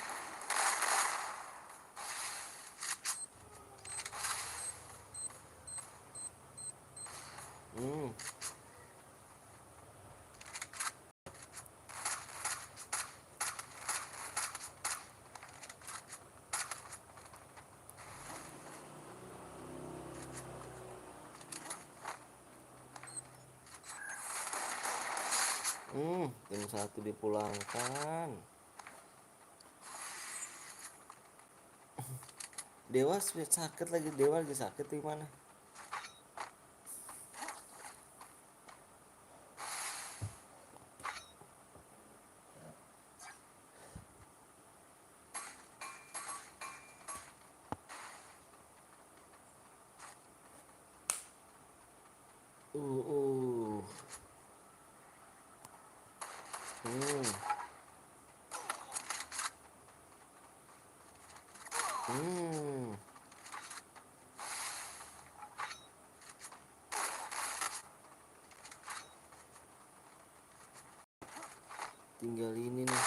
Hmm. Tim 1 dipulangkan. Dewa sakit lagi, Dewa lagi sakit gimana? Uh, uh. Hmm. Hmm. Tinggal ini nih.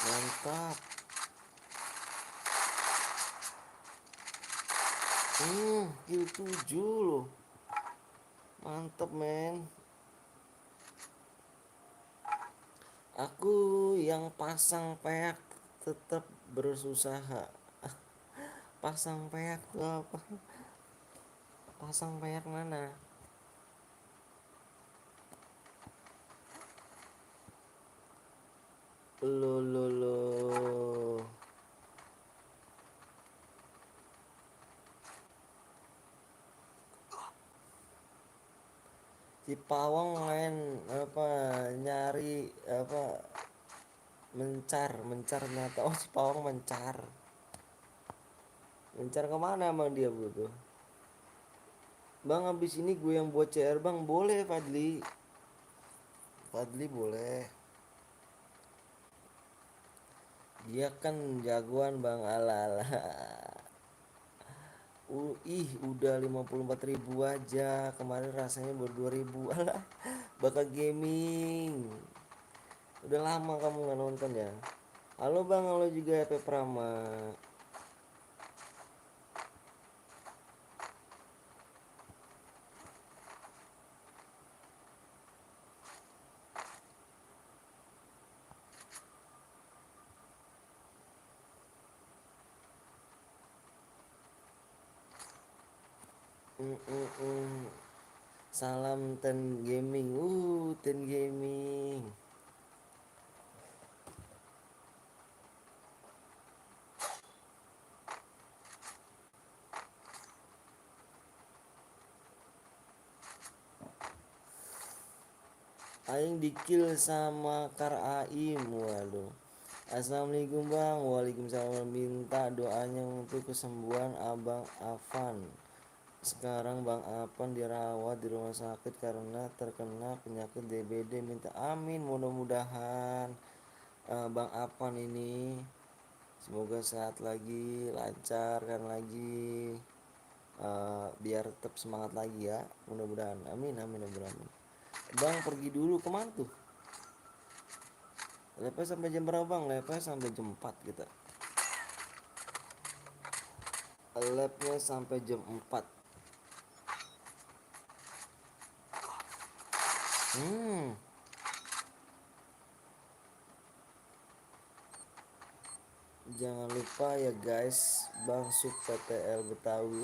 Mantap. Kill 7 loh. Mantap, men. Aku yang pasang peak tetap berusaha. Pasang peak tuh apa? Pasang peak mana? Lo. Si pawang main apa, nyari apa, mencar nyata. Oh, si pawang mencar kemana emang dia butuh? Bang, habis ini gue yang buat CR bang. Boleh Fadli boleh. Dia kan jagoan bang, ala. Udah 54.000 aja. Kemarin rasanya baru 2.000. Alah, bakal gaming. Udah lama kamu nggak nonton ya. Halo bang, halo juga ya Prama. Salam Ten Gaming. Ten Gaming. Aing dikill sama Kar Aim. Waduh. Assalamualaikum bang. Waalaikumsalam. Minta doanya untuk kesembuhan Abang Afan. Sekarang Bang Afan dirawat di rumah sakit karena terkena penyakit DBD. Minta amin, mudah-mudahan Bang Afan ini semoga sehat lagi, lancar kan lagi, biar tetap semangat lagi ya, mudah-mudahan. Amin amin amin. Bang pergi dulu kemana tuh? Lepas sampai jam berapa bang? Lepas sampai jam 4 kita. Labnya sampai jam 4. Jangan lupa ya guys, Bang Sub PTL Betawi.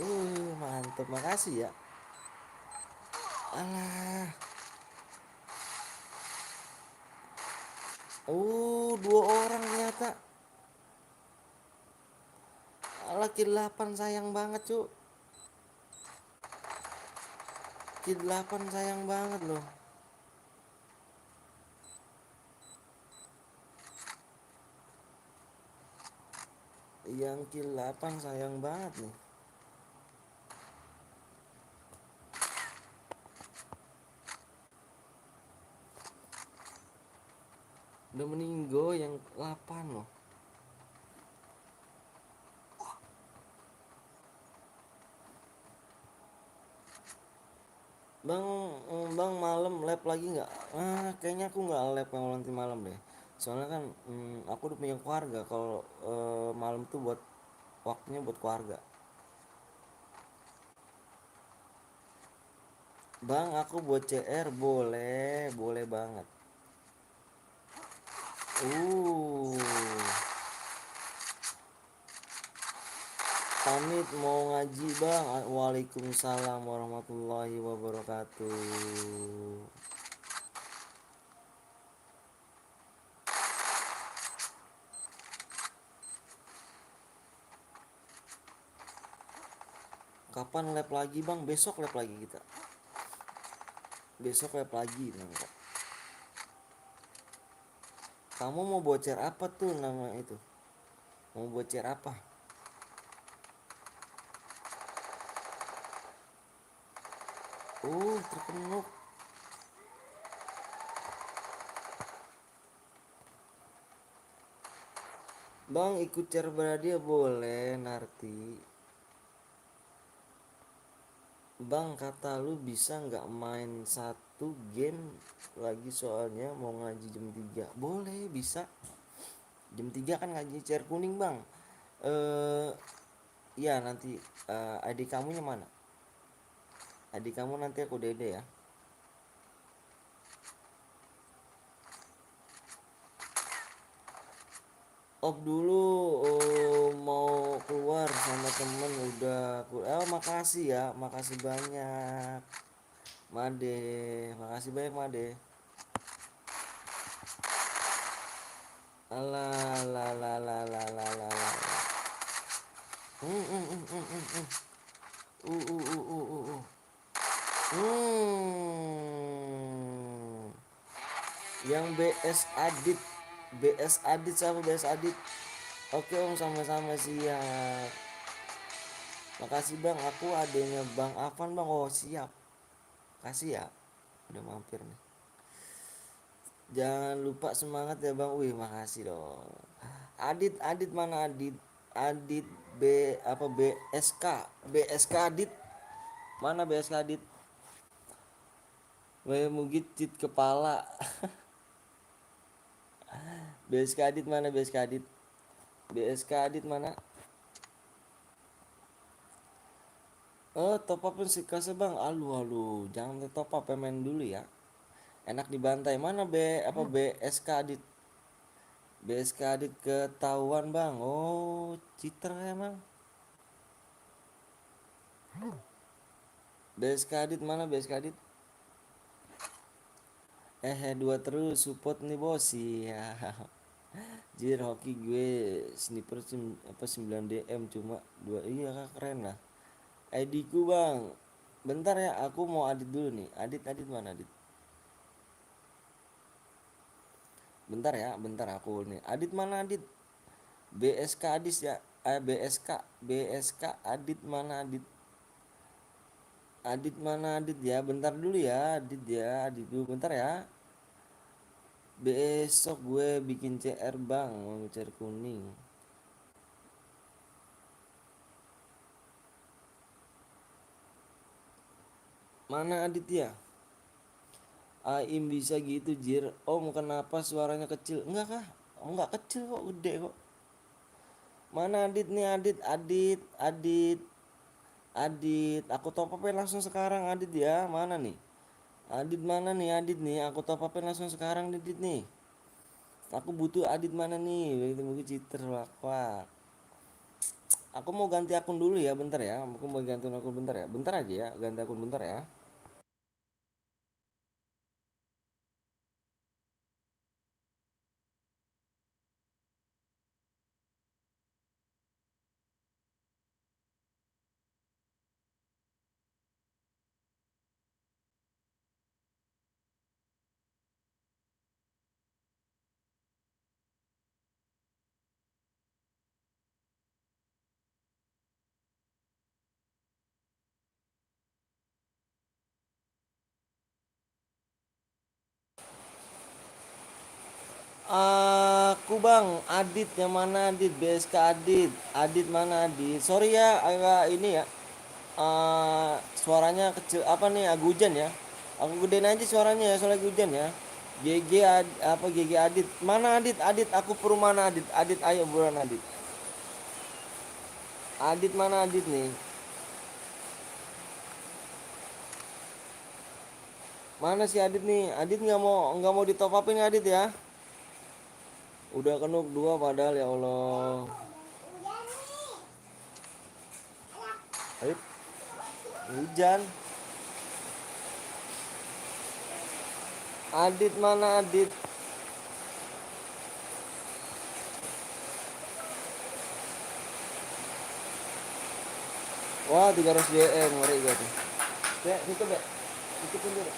Mantap, makasih ya. Alah. Dua orang ternyata. Alah, kill 8 sayang banget, Cuk. Kill 8 sayang banget loh. Yang kill 8 sayang banget nih. Udah meninggo yang 8 loh. Bang, bang malam lab lagi nggak? Kayaknya aku nggak lab kalau nanti malam deh. Soalnya kan aku udah punya keluarga. Kalau malam tuh buat waktunya buat keluarga. Bang, aku buat CR boleh, boleh banget. Uh, pamit mau ngaji bang. Waalaikumsalam warahmatullahi wabarakatuh. Kapan lab lagi bang? Besok lab lagi kita. Besok lab lagi bang. Kamu mau bocor apa tuh nama itu? Mau bocor apa? Terkenuk. Bang ikut cara beradia boleh Narti. Bang kata lu bisa nggak main satu game lagi soalnya mau ngaji jam 3. Boleh bisa. Jam 3 kan ngaji chair kuning bang. Eh ya nanti adik kamunya mana? Adik kamu nanti aku dede ya. Op dulu mau keluar sama temen udah makasih ya, makasih banyak Made, makasih banyak Made. Alah la la la la la la la. Hmm hmm hmm hmm hmm hmm. Uh uh uh uh uh uh. Hmm. Yang BS Adit sama BS Adit. Oke om sama-sama siap. Makasih bang, aku adanya Bang Afan bang. Oh siap. Kasih ya. Udah mampir nih. Jangan lupa semangat ya bang. Wih makasih dong. Adit mana Adit? Adit B apa BSK Adit. Mana BSK Adit? Mugit cit kepala. BSK Adit mana BSK Adit? BSK Adit mana? Top upin si kasih bang. Alu jangan top up main dulu ya. Enak dibantai. Mana BSK Adit? BSK Adit ketahuan bang. Oh citra emang. BSK Adit mana BSK Adit? Dua terus support nih bos ya. Jir hoki gue sniper apa 9 DM cuma dua iya kak keren lah. ID ku bang. Bentar ya aku mau adit dulu nih. Adit mana Adit? Bentar ya, bentar aku nih. Adit mana Adit? BSK Adis ya. BSK Adit mana Adit? Adit mana Adit ya? Bentar dulu ya Adit ya. Adit dulu bentar ya. Besok gue bikin CR bang, mau CR kuning. Mana Adit ya? Aim bisa gitu Jir. Om kenapa suaranya kecil? Enggak kah? Oh, enggak kecil kok, gede kok. Mana Adit nih Adit. Aku top upin langsung sekarang Adit ya. Mana nih? Adit mana nih Adit nih? Aku top upin langsung sekarang Adit nih. Aku butuh Adit mana nih? Begitu mungkin citer wak. Aku mau ganti akun dulu ya, bentar ya. Aku mau ganti akun bentar ya. Bentar aja ya, ganti akun bentar ya. Aku bang, Adit yang mana Adit? BSK Adit, Adit mana Adit? Sorry ya, agak ini ya. Suaranya kecil apa nih? Agak hujan ya. Aku gedein aja suaranya ya, soalnya hujan ya. Apa GG Adit? Mana Adit? Adit, aku perlu mana Adit? Adit, ayo buruan Adit. Adit mana Adit nih? Mana sih Adit nih? Adit nggak mau ditop upin Adit ya? Udah kenuk dua padahal ya Allah. Adit, hujan. Adit mana Adit? Wah 300 DM ngeri gue tuh. Ya, tutup ya. Tutupin dulu.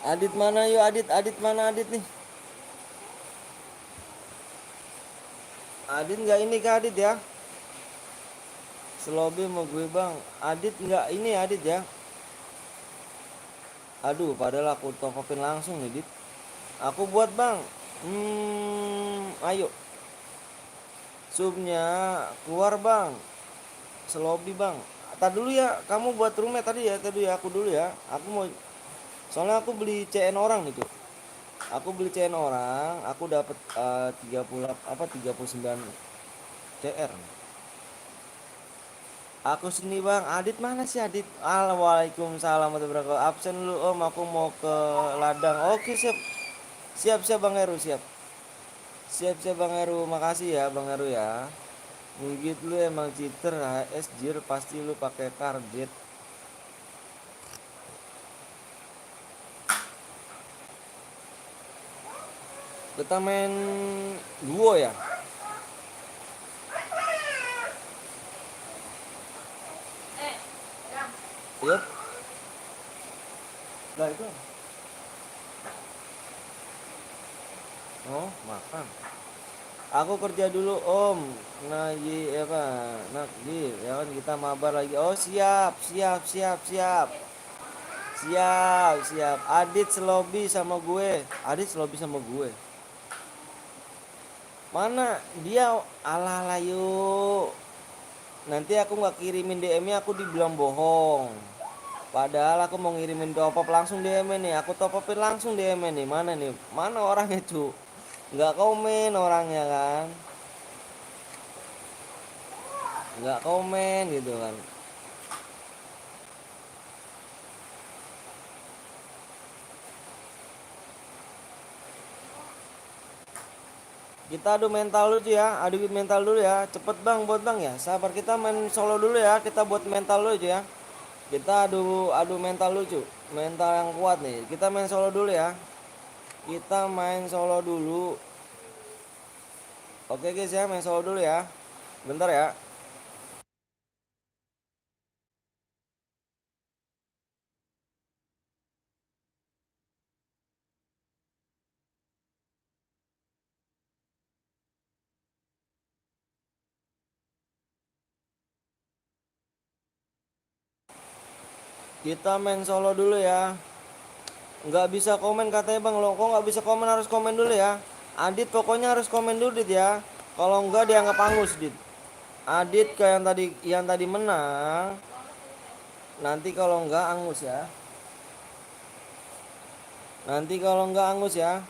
Adit mana yuk Adit? Adit mana Adit nih? Adit nggak ini ke Adit ya? Selobi mau gue bang. Adit nggak ini Adit ya? Aduh, padahal aku top upin langsung nih Dit. Aku buat bang. Ayo. Subnya keluar bang. Selobi bang. Tadi dulu ya, kamu buat roommate tadi ya aku dulu ya. Aku mau, soalnya aku beli CN orang nih tuh. Aku beli CN orang, aku dapat 30 apa 39 CR. Aku sini bang, Adit mana sih Adit? Waalaikumsalam warahmatullahi wabarakatuh. Absen lu om, aku mau ke ladang. Oke siap, siap siap bang Heru siap. Siap siap bang Heru, makasih ya bang Heru ya. Mungkin lu emang cheater HS jir, pasti lu pakai kardet. Kita main duo ya. Ram. Yuk. Lah itu. Oh makan. Aku kerja dulu om. Nah apa? Nah ya kan kita mabar lagi. Oh siap siap siap siap. Siap siap. Adit selobi sama gue. Adit selobi sama gue. Mana dia ala yuk. Nanti aku nggak kirimin DM-nya, aku dibilang bohong. Padahal aku mau ngirimin top up langsung DM nih. Aku top upin langsung DM nih. Mana nih? Mana orangnya cu? Nggak komen orangnya kan? Nggak komen gitu kan? Kita adu mental dulu ya, adu mental dulu ya. Cepet bang, buat bang ya. Sabar, kita main solo dulu ya. Kita buat mental dulu ya. Kita adu mental lucu, mental yang kuat nih. Kita main solo dulu ya. Kita main solo dulu. Oke guys ya, main solo dulu ya. Bentar ya. Kita main solo dulu ya. Nggak bisa komen katanya bang, lo kok nggak bisa komen, harus komen dulu ya. Adit pokoknya harus komen dulu Dit ya. Kalau nggak dianggap angus Dit. Adit kayak yang tadi menang. Nanti kalau nggak angus ya. Nanti kalau nggak angus ya.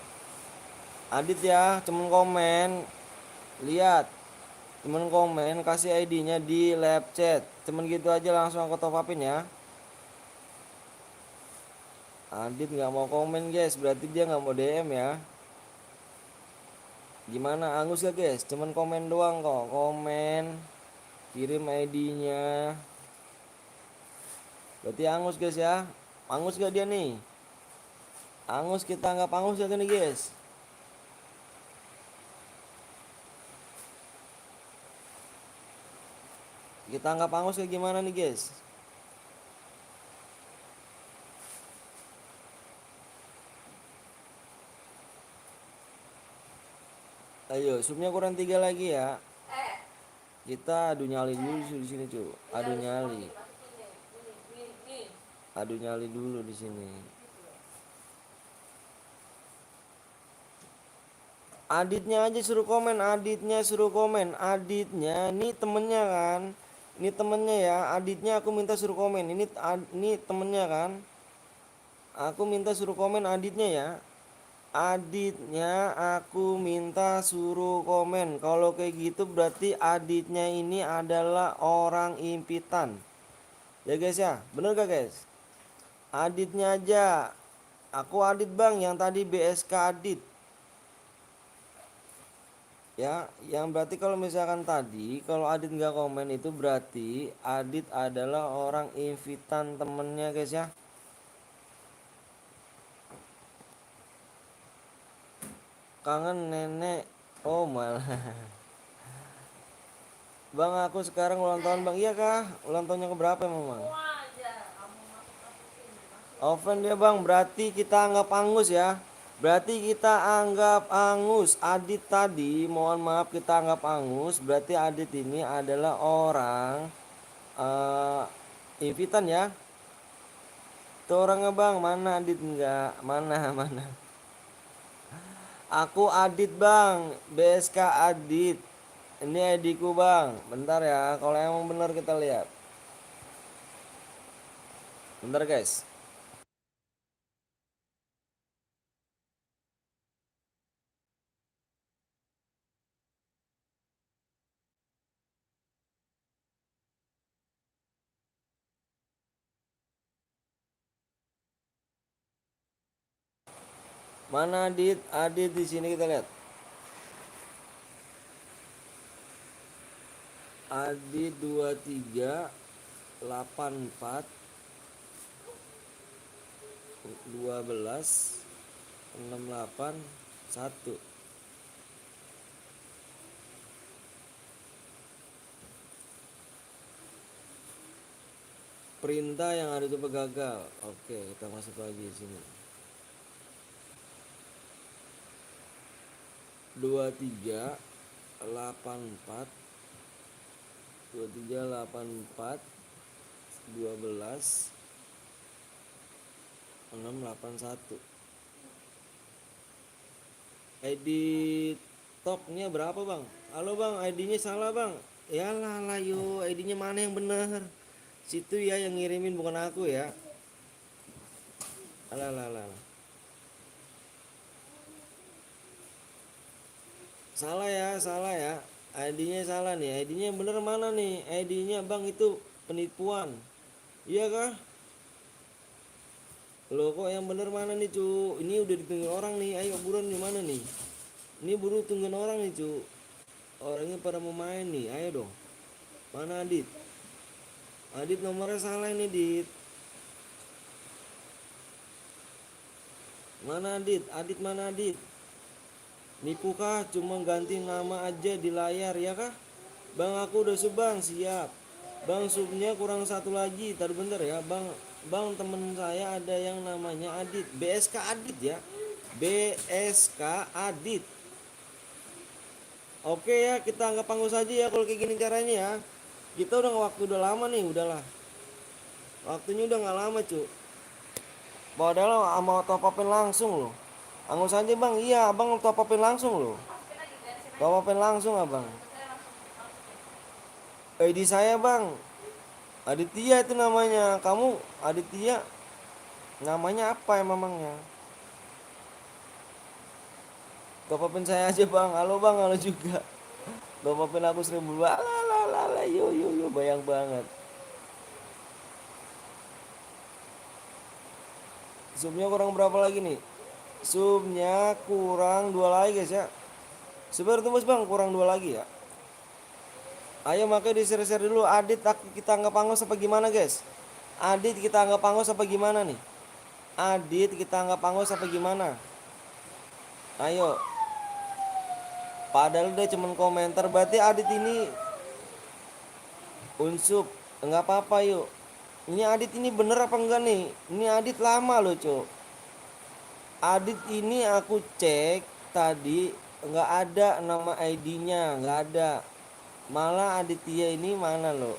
Adit ya, cuman komen. Lihat. Cuman komen, kasih ID-nya di live chat. Cuman gitu aja langsung aku top upin ya. Adit nggak mau komen guys, berarti dia nggak mau DM ya. Gimana angus gak guys? Cuman komen doang kok, komen, kirim ID-nya. Berarti angus guys ya. Angus gak dia nih? Angus, kita anggap angus gak nih guys? Kita anggap angus kayak gimana nih guys? Ayo, subnya kurang 3 lagi ya. Kita adu nyali dulu di sini cuy. Adu nyali. Adu nyali dulu di sini. Aditnya aja suruh komen, Aditnya suruh komen, Aditnya, ini temennya kan, ini temennya ya, Aditnya aku minta suruh komen, ini temennya kan, aku minta suruh komen Aditnya ya, Aditnya aku minta suruh komen. Kalau kayak gitu berarti Aditnya ini adalah orang impitan, ya guys ya, bener gak guys? Aditnya aja, aku Adit bang, yang tadi BSK Adit. Ya, yang berarti kalau misalkan tadi kalau Adit nggak komen itu berarti Adit adalah orang invitan temennya guys ya. Kangen nenek. Oh malah. Bang aku sekarang ulang tahun bang. Iya kah? Ulang tahunnya ke berapa emang bang? Semua aja kamu masukin dimasukin. Oven dia bang. Berarti kita anggap angus ya. Berarti kita anggap angus. Adit tadi mohon maaf kita anggap angus. Berarti Adit ini adalah orang invitan ya. Tuh orangnya bang, mana Adit enggak? Mana, mana? Aku Adit bang, BSK Adit. Ini ID ku bang, bentar ya, kalau emang bener kita lihat. Bentar guys. Mana Adit? Adit di sini kita lihat. Adit 2384 12 681. Perintah yang ada itu gagal. Oke, kita masuk lagi di sini. 2384 2384 12 681. ID toknya berapa bang? Halo bang, ID-nya salah bang. Ya lah lah yo, ID-nya mana yang bener? Situ ya yang ngirimin bukan aku ya. Alah lah lah. Salah ya, salah ya. ID-nya salah nih. ID-nya yang bener mana nih? ID-nya bang itu penipuan. Iya kah? Loh kok yang bener mana nih cu? Ini udah ditungguin orang nih. Ayo buruan di mana nih? Ini buru tungguin orang nih cu. Orangnya pada mau main nih. Ayo dong. Mana Adit? Adit nomornya salah ini Dit. Mana Adit? Adit mana Adit? Nipu kah? Cuma ganti nama aja di layar ya kah? Bang aku udah subang siap. Bang subnya kurang satu lagi. Tadi bentar ya bang. Bang temen saya ada yang namanya Adit. BSK Adit ya. BSK Adit. Oke ya kita anggap panggung saja ya kalau kayak gini caranya ya. Kita udah waktu udah lama nih udahlah. Waktunya udah nggak lama cu. Padahal mau top upin langsung loh. Angus aja bang, iya abang top upin langsung loh. Masukin lagi beresin aja. Top upin langsung abang. Saya langsung masukin. ID saya bang, Aditya itu namanya. Kamu Aditya, namanya apa emangnya? Top upin saya aja bang. Halo bang, halo juga. Top upin aku 1000. Alah, yo, bayang banget. Subnya kurang berapa lagi nih? Subnya kurang 2 lagi guys ya. Sebentar tembus bang, kurang 2 lagi ya. Ayo makanya di share dulu. Adit kita anggap anggap apa gimana guys? Adit kita anggap anggap apa gimana nih? Adit kita anggap anggap apa gimana? Ayo. Padahal dia cuman komentar. Berarti Adit ini unsub. Enggak apa-apa yuk. Ini Adit ini bener apa enggak nih? Ini Adit lama loh cok. Adit ini aku cek tadi enggak ada nama ID-nya, enggak ada. Malah Aditya ini mana loh?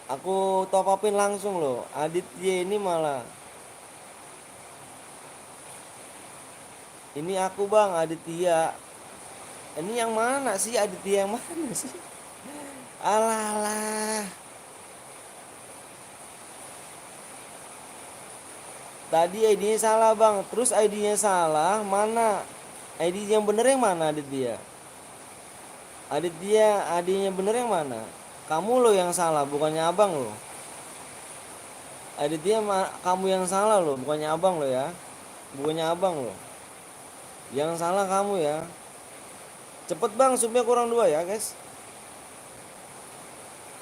Aku top upin langsung loh. Aditya ini malah. Ini aku bang, Aditya. Ini yang mana sih? Aditya yang mana sih? Alah, alah. Tadi ID-nya salah bang. Terus ID-nya salah. Mana? ID yang bener yang mana Aditya? Aditya, ID-nya bener yang mana? Kamu lo yang salah, bukannya abang lo. Aditya, kamu yang salah lo, bukannya abang lo ya. Bukannya abang lo. Yang salah kamu ya. Cepet bang, supnya kurang 2 ya guys.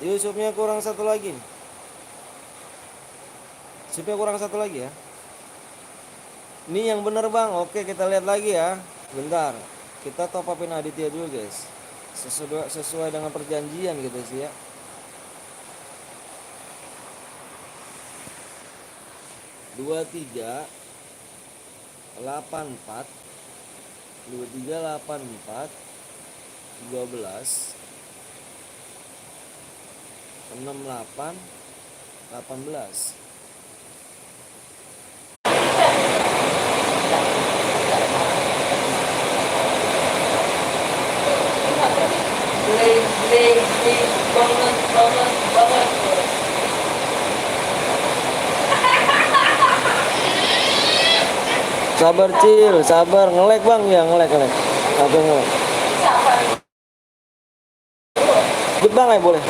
Yuk supnya kurang 1 lagi. Supnya kurang 1 lagi ya. Ini yang bener bang. Oke, kita lihat lagi ya. Bentar. Kita top upin Aditya dulu guys. Sesuai dengan perjanjian gitu sih ya. 23 84 23 84 12 68 18. Banget. Sabar Cil, sabar. Ngelek bang ya, ngelek. Apa ngelek? Ikut bang ya boleh.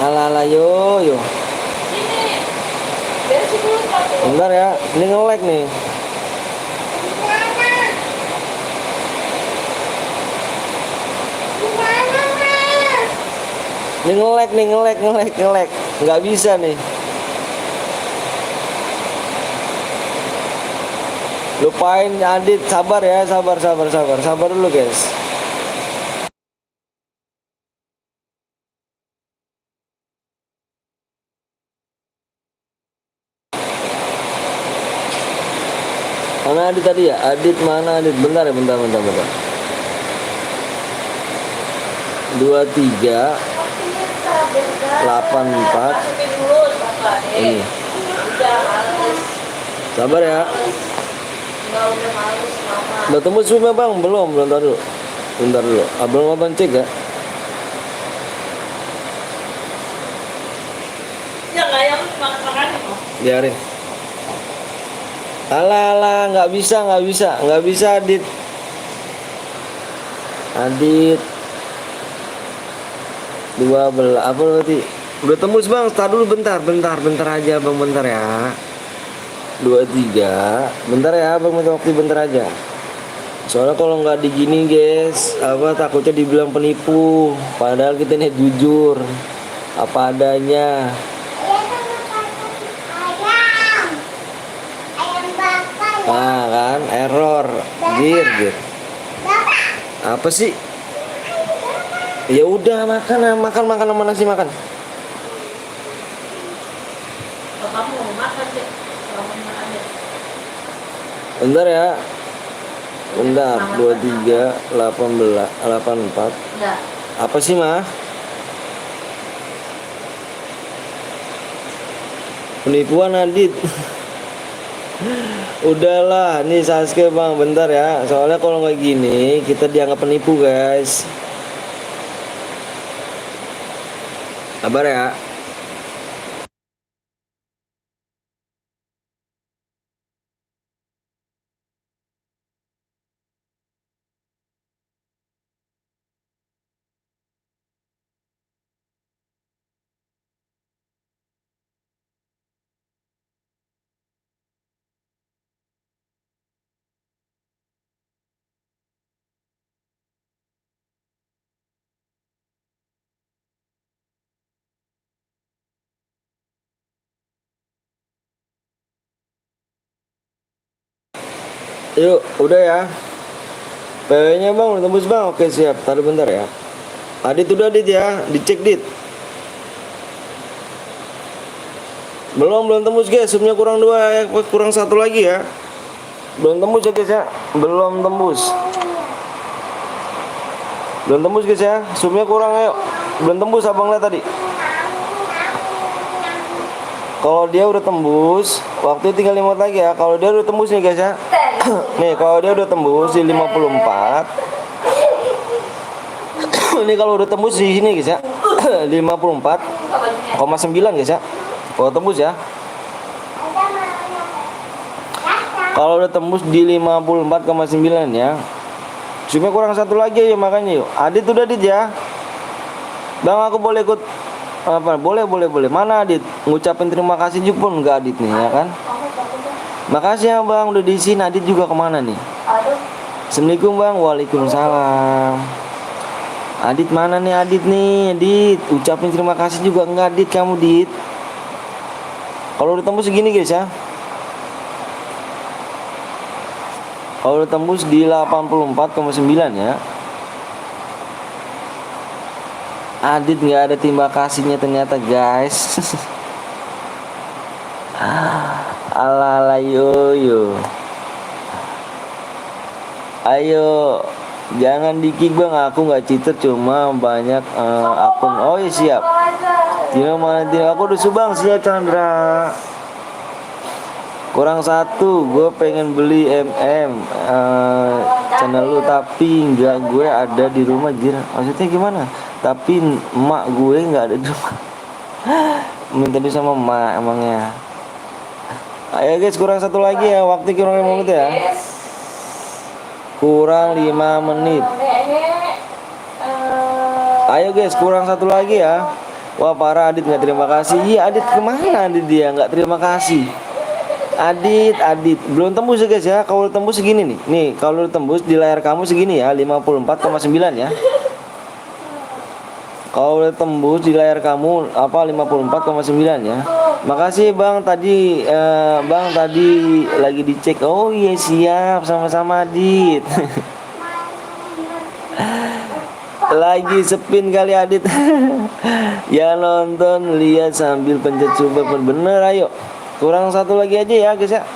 Ala yo. Bentar ya, ini ngelek nih. Ini ngelek. Nggak bisa nih. Lupain Adit, sabar ya, sabar dulu guys. Mana Adit tadi ya? Adit mana Adit? Bentar ya, bentar. 23 84 ini. Sabar ya. Udah tembus zoomnya bang? Belum bentar dulu. Abang cek ya. Ya nggak yang makan Biarin. Alah, nggak bisa Adit. Adit 12 apa berarti? Udah tembus bang, tar dulu bentar aja bang, bentar ya. 23, bentar ya bang, waktu bentar aja. Soalnya kalau nggak digini guys, takutnya dibilang penipu. Padahal kita nih jujur, apa adanya. Nah kan, error, gir. Apa sih? Ya udah makan sama nasi makan. kamu mau makan deh, kamu makan deh. Bentar ya. Bentar, 23 18 84. Enggak. Apa sih mah? Penipuan Adit. Udahlah, nih Sasuke bang, bentar ya. Soalnya kalau nggak gini kita dianggap penipu guys. Sabar ya. Yuk, udah ya. PW-nya bang, udah tembus bang. Oke siap, taruh bentar ya. Adit udah Adit ya, dicek Dit. Belum tembus guys, subnya kurang 2 ya, kurang 1 lagi ya. Belum tembus ya guys ya. Belum tembus. Belum tembus guys ya. Zoomnya kurang ayo. Belum tembus abang lihat tadi. Kalau dia udah tembus, waktu tinggal 5 menit lagi ya. Kalau dia udah tembus nih guys ya. Nih kalau dia udah tembus di 54. Ini kalau udah tembus di sini guys ya. 54,9 guys ya. Kalau tembus ya. Kalau udah tembus di 54,9 ya. Zoomnya kurang satu lagi ya makanya yuk. Adit udah Adit ya. Bang aku boleh ikut apa? Boleh. Mana Adit? Ngucapin terima kasih juga pun enggak Adit nih ya kan? Makasih ya Bang udah di sini. Adit juga kemana nih? Assalamualaikum Bang. Waalaikumsalam. Adit mana nih Adit nih? Adit ucapin terima kasih juga enggak Adit kamu Dit? Kalau udah tembus segini guys ya. Kalau udah tembus di 84,9 ya. Adit nggak ada terima kasihnya ternyata guys. Ala yo. Ayo jangan di-kick Bang, aku nggak cheater cuma banyak akun. Oh iya siap. Gimana aku udah subang siap Chandra. Kurang satu, gue pengen beli channel lu tapi nggak gue ada di rumah jir. Maksudnya gimana? Tapi emak gue nggak ada di rumah. Minta duit sama emak emangnya. Ayo guys kurang satu lagi ya, waktu kurang 5 menit ya. Kurang 5 menit. Ayo guys kurang satu lagi ya. Wah parah Adit nggak terima kasih. Iya Adit kemana Adit dia nggak terima kasih. Adit belum tembus ya guys ya. Kalau tembus segini nih. Nih kalau tembus di layar kamu segini ya 54,9 ya. Kalau udah tembus di layar kamu apa 54,9 ya. Makasih Bang tadi Bang tadi lagi dicek. Oh iya siap sama-sama Adit. Lagi spin kali Adit. Ya nonton lihat sambil pencet super bener ayo. Kurang satu lagi aja ya guys ya.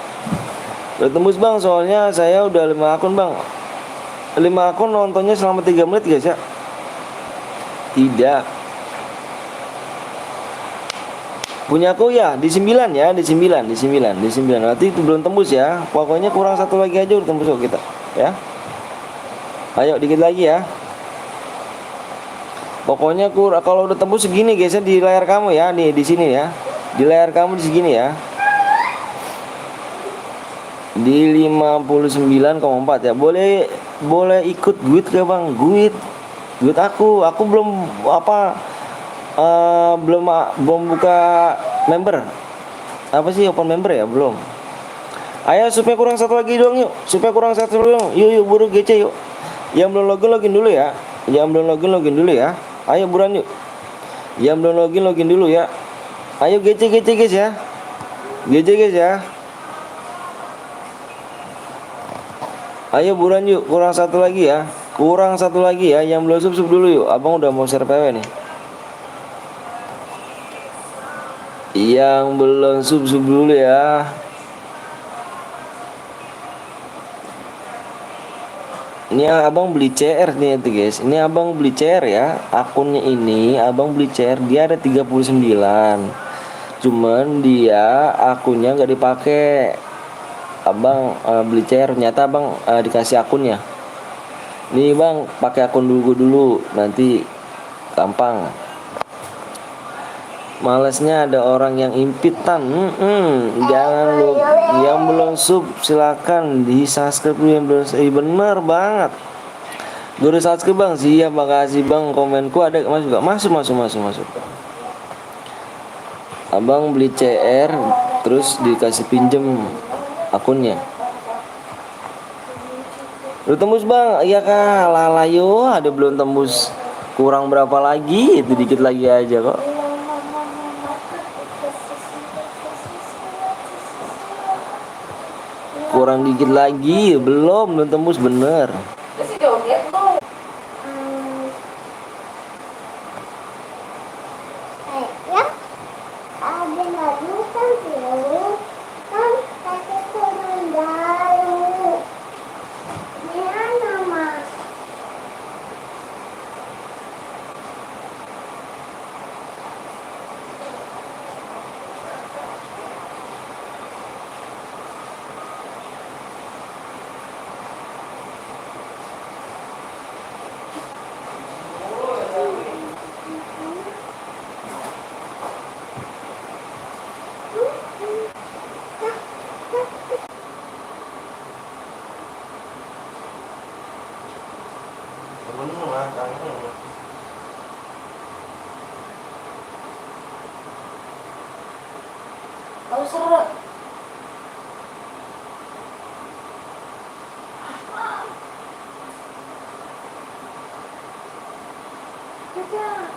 Udah tembus Bang soalnya saya udah 5 akun Bang. 5 akun nontonnya selama 3 menit guys ya. Tidak. Punya aku ya di 9 ya, di 9. Nanti itu belum tembus ya. Pokoknya kurang satu lagi aja udah tembus kok kita, ya. Ayo dikit lagi ya. Pokoknya kalau udah tembus segini guys ya di layar kamu ya, nih di sini ya. Di layar kamu di segini ya. Di 59,4 ya. Boleh ikut guide ke Bang? Guide aku belum belum buka member. Apa sih open member ya? Belum. Ayo supaya kurang satu lagi dong yuk. Yuk buru GC yuk. Yang belum login dulu ya. Ayo buruan yuk. Yang belum login dulu ya. Ayo GC guys ya. GC guys ya. Ayo buruan yuk. Kurang satu lagi ya. Yang belum sub dulu yuk. Abang udah mau share PW nih. Yang belum sub dulu ya. Ini abang beli CR nih guys. Ini abang beli CR ya. Akunnya ini abang beli CR dia ada 39. Cuman dia akunnya nggak dipakai. Abang beli CR ternyata abang dikasih akunnya. Nih Bang, pakai akun dulu nanti gampang. Malesnya ada orang yang impitan. Jangan lu yang belum sub silakan di subscribe dulu yang belum. Bener banget. Gue udah subscribe Bang. Siap, makasih Bang. Komenku ada masuk. Abang beli CR terus dikasih pinjem akunnya. Udah tembus Bang? Iya kak, lalayo ada belum tembus. Kurang berapa lagi? Itu dikit lagi aja kok. Kurang dikit lagi, belum tembus bener. Ya, ada lagi kan sih, kan pakai kurang dalam. terang-terang ini. Kamu seret. Ya.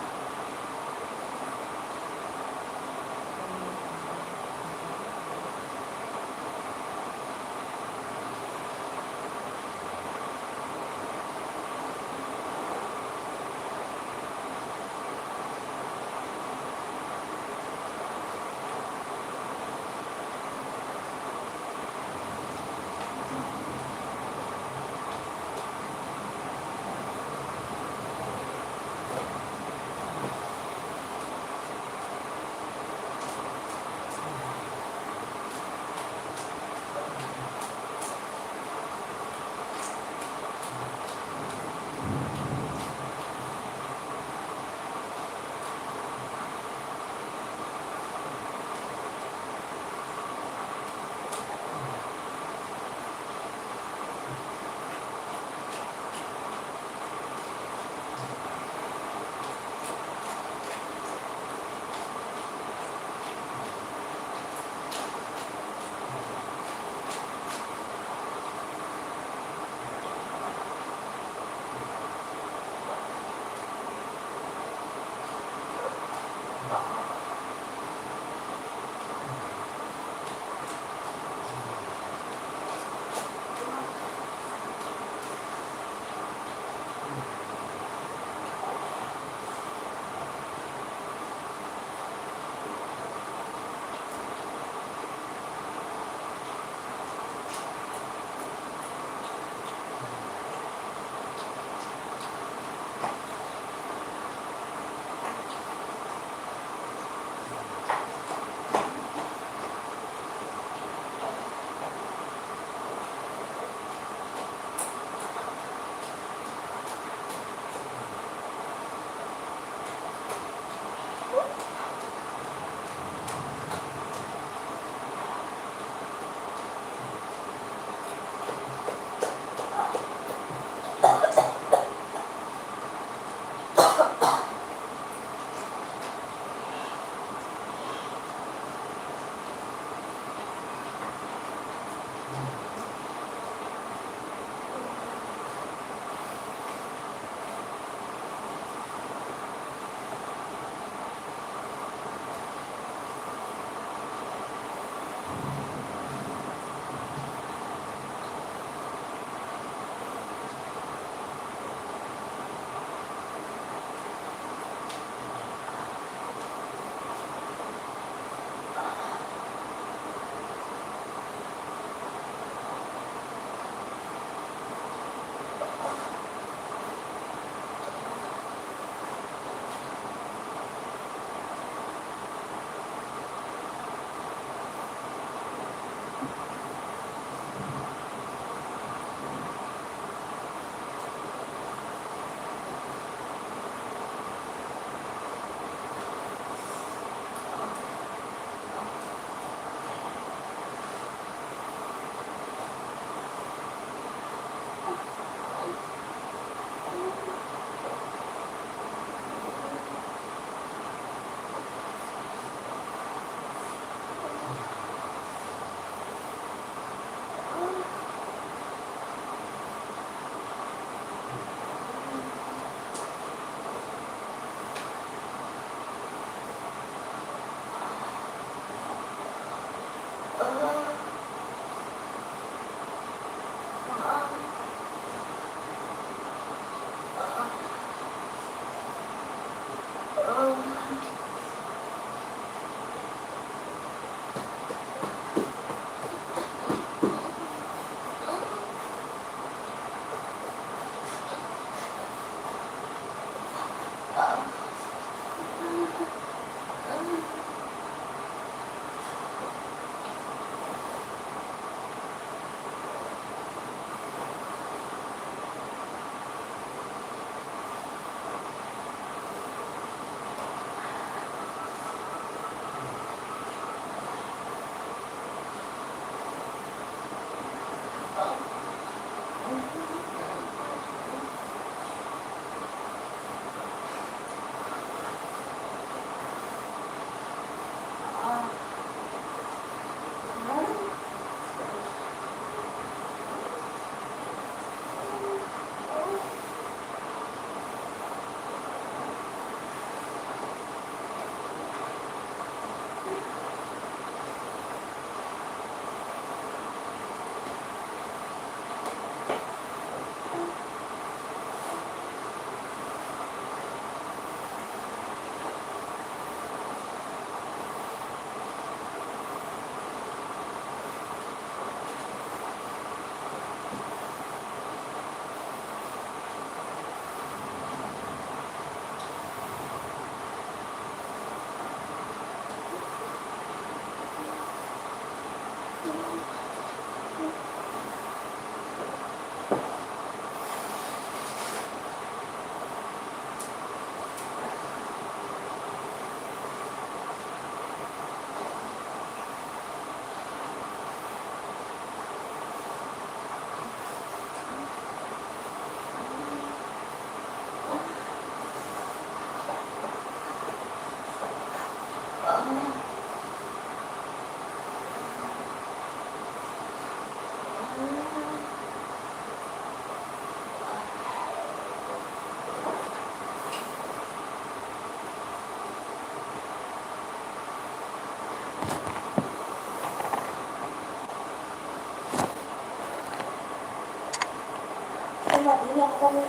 ini aku kamu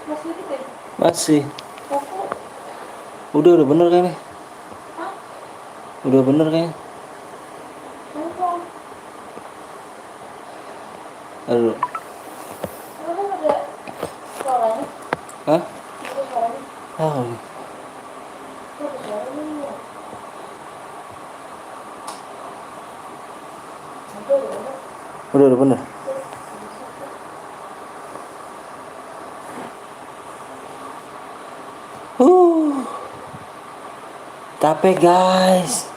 masih dikit ya? Masih. Aku Udah bener kayaknya. ah Udah bener kayaknya. handphone. Aduh. Kenapa ada suaranya? Hah? Ada suaranya? Oh. Kok ada suaranya? Udah bener. Capek guys.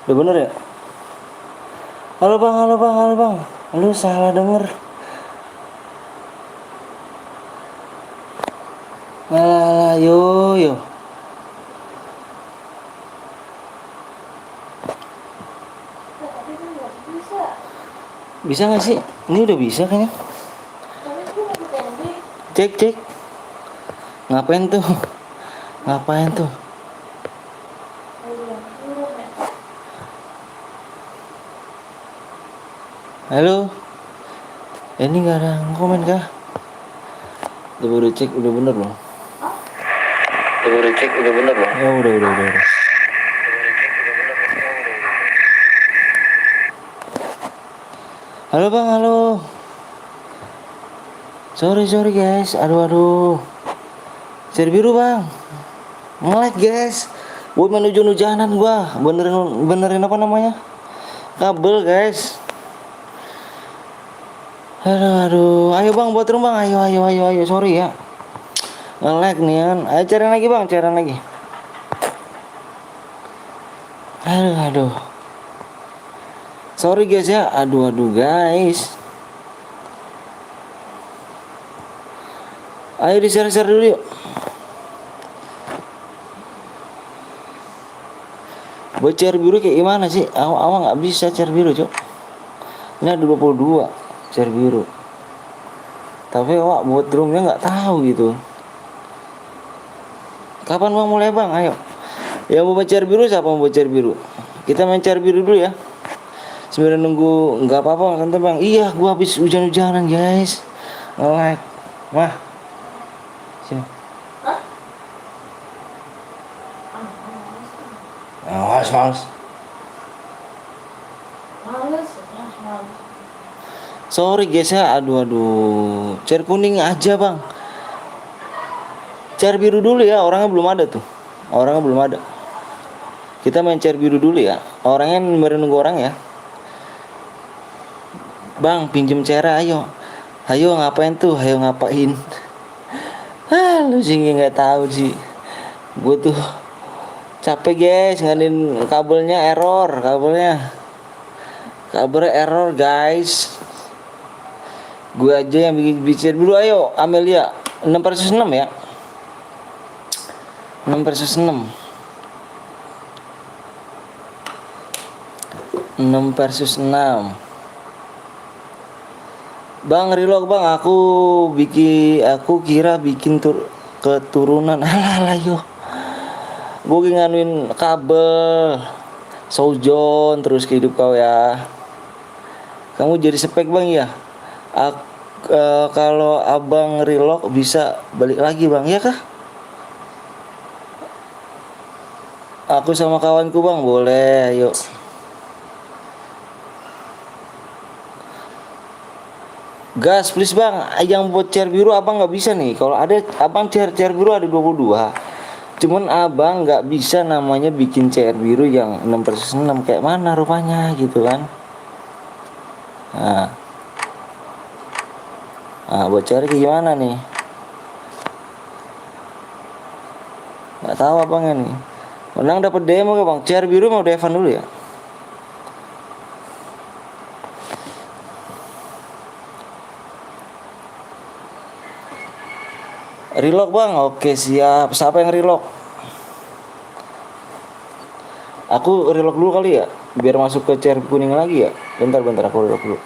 Udah bener ya? Halo bang, halo bang, halo bang. Lu salah denger. Alah, yo yo. Tapi kan nggak bisa. Bisa nggak sih? Ini udah bisa kayaknya. Tapi itu masih pendek. Cek. Ngapain tuh? Ngapain tuh? Ayo yang turun ya. Halo? Ini nggak ada komen kah? Coba udah cek, udah bener loh. Coba udah cek, udah bener loh. Oh, udah. Halo bang, halo. Sorry guys, aduh. Cari biru bang. Nge-lag guys. Buat menuju hujanan gua. Benerin apa namanya? Kabel guys. Aduh. Ayo bang, buat room bang. Ayo. Sorry ya. Nge-lag nih kan. Ayo cari lagi bang, cari lagi. Aduh. Sorry guys ya. Aduh guys. Ayo di-share dulu yuk. Buat share biru kayak gimana sih? Awal nggak bisa share biru cok. Ini ada 22 share biru. Tapi awak buat drumnya nggak tahu gitu. Kapan bang mulai bang? Ayo. Yang mau share biru siapa mau share biru? Kita main share biru dulu ya. Sebenarnya nunggu nggak apa-apa kan bang? Iya, gua habis hujan-hujanan guys. Like, mah. Sini. Males. Males. Sorry guys ya, aduh. Share kuning aja bang. Share biru dulu ya, orangnya belum ada tuh. Orangnya belum ada. Kita main share biru dulu ya. Orangnya nunggu orang ya. Bang, pinjem share ayo. Ayo ngapain tuh? Ayo ngapain? Lu sih nggak tahu sih. Gue tuh capek guys, nganin kabelnya error guys. Gue aja yang bikin dulu. Ayo Amelia 6 versus 6 ya. 6 versus 6 Bang reload bang, aku kira bikin keturunan. Alah yo. Gue nganuin kabel Sojon terus ke hidup kau ya. Kamu jadi spek bang ya. Kalau abang reload bisa balik lagi bang ya kah? Aku sama kawanku bang boleh, ayo. Gas please bang, yang buat chair biru abang nggak bisa nih. Kalau ada abang chair biru ada 22. Cuman abang nggak bisa namanya bikin chair biru yang 6 versus 6 kayak mana rupanya gitu kan. Nah buat cari kayak gimana nih? Nggak tahu abangnya nih. Menang dapat demo ke bang. Chair biru mau Devan dulu ya. Relock bang, oke siap. Siapa yang relock? Aku relock dulu kali ya, biar masuk ke chair kuning lagi ya. Bentar aku relock dulu.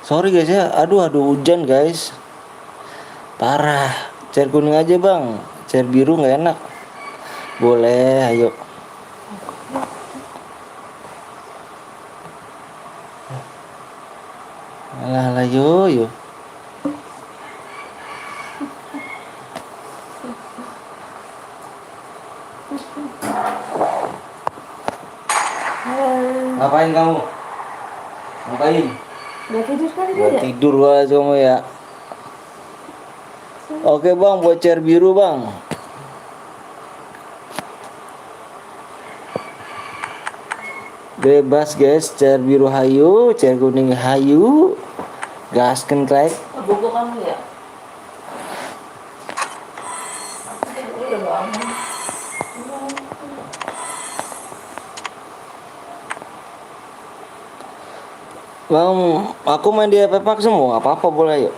Sorry guys ya, aduh hujan guys, parah. Chair kuning aja bang, chair biru nggak enak. Boleh, ayo. Alah, yo. Ngapain kamu? Ngapain? Udah tidur kali Buat dia. tidur gua kamu ya. Oke bang, buat chair biru bang. Bebas guys, chair biru hayu, chair kuning hayu. Gasken Craig. Bobo kamu ya. Udah bangun. Bang, aku main di FF Max semua, apa-apa boleh yuk.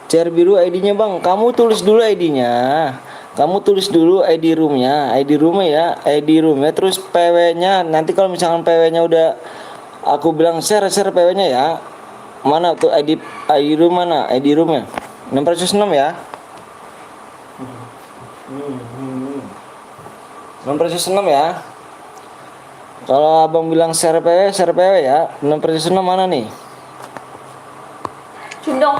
Chair biru ID-nya bang, kamu tulis dulu ID-nya. Kamu tulis dulu ID roomnya, ID roomnya, terus PW-nya. Nanti kalau misalkan PW-nya udah, aku bilang share PW-nya ya. Mana tuh ID room mana? ID roomnya 606 ya. 606 ya. Kalau abang bilang share PW ya. 606 mana nih? Cundong.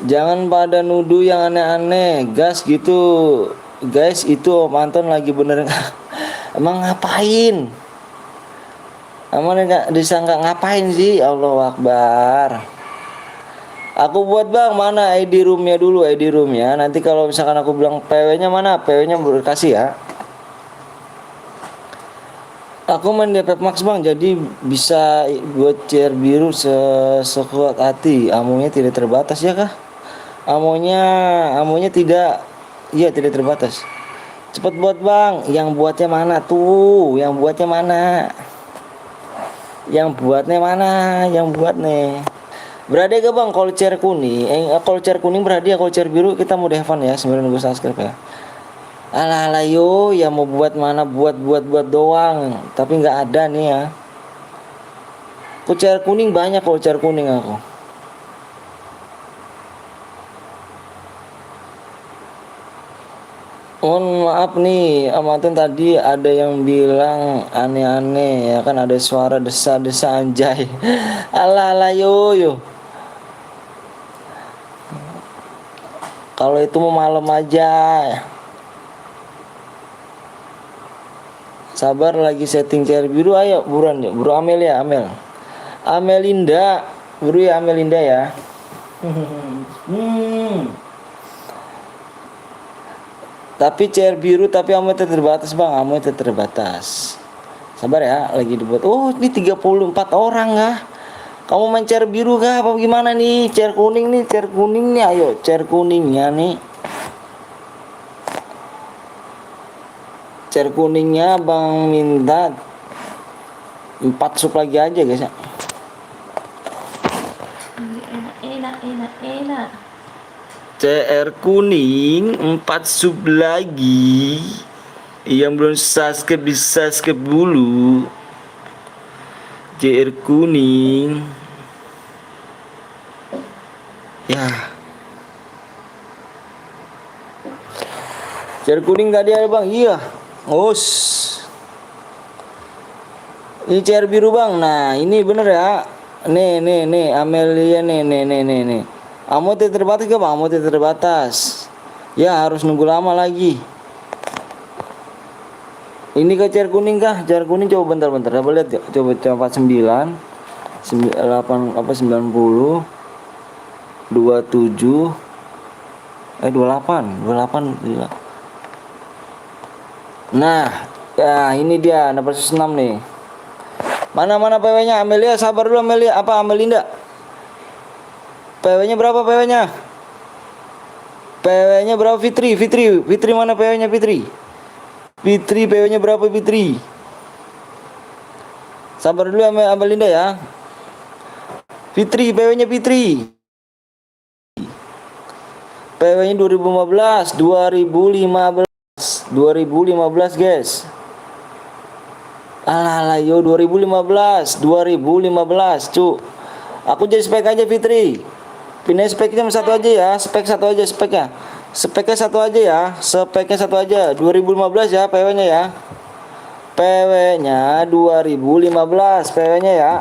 Jangan pada nuduh yang aneh-aneh, gas gitu. Guys, itu Om Anton lagi bener. Emang ngapain? Emang nggak disangka ngapain sih? Allahu Akbar. Aku buat bang, mana ID roomnya dulu, ID roomnya. Nanti kalau misalkan aku bilang PW-nya mana, PW-nya berkasih ya. Aku main di FF Max bang, jadi bisa buat chair biru sekuat hati. Amonya tidak terbatas ya kah? Amonya tidak, iya tidak terbatas. Cepet buat bang, yang buatnya mana tuh? Yang buatnya mana? Yang buatnya mana? Yang buat nih. Berada gak bang kalau chair kuning? Kalau chair kuning berada, kalau chair biru kita mau Devan ya, 9.000 subscribe ya. Alah yo, ya mau buat mana buat doang, tapi nggak ada nih ya. Kalau chair kuning banyak, kalau chair kuning aku. Mohon maaf nih, Amatin tadi ada yang bilang aneh-aneh ya kan, ada suara desa-desa anjay. Alah yo. Kalau itu mau malam aja. Sabar lagi setting chair biru, ayo buruan ya. Buru Amel ya, Amelinda. Buru ya Amelinda ya. Tapi chair biru tapi amonya terbatas bang, amonya terbatas. Sabar ya, lagi dibuat. Oh ini 34 orang kah? Kamu main chair biru kah? Apa gimana nih? Chair kuning nih, ayo chair kuningnya nih. Chair kuningnya bang minta 4 sub lagi aja guys ya. Enak. CR kuning 4 sub lagi. Yang belum subscribe di subscribe dulu. CR kuning. Ya. CR kuning tadi ada bang, iya. Us. Ini CR biru bang. Nah ini bener ya. Nih Amelia nih. Amo tidak terbatas gak bang? Amo tidak terbatas. Ya harus nunggu lama lagi. Ini ke chair kuning kah? Chair kuning coba bentar. Coba lihat ya. Coba 49 8 apa 90 27 28 gila. Nah, ya ini dia 606 nih. Mana PW-nya? Amelia, sabar dulu Amelia. Apa Amelinda? PW-nya berapa PW-nya? PW-nya berapa Fitri mana PW-nya Fitri PW-nya berapa Fitri? Sabar dulu Amelinda ya. Fitri PW-nya PW-nya 2015 2015 guys. Alah yo 2015 cu. Aku jadi spek aja Fitri. Pindah speknya satu aja ya. Spek satu aja speknya. Speknya satu aja ya. Speknya satu aja 2015 ya PW-nya ya. PW-nya 2015 PW-nya ya.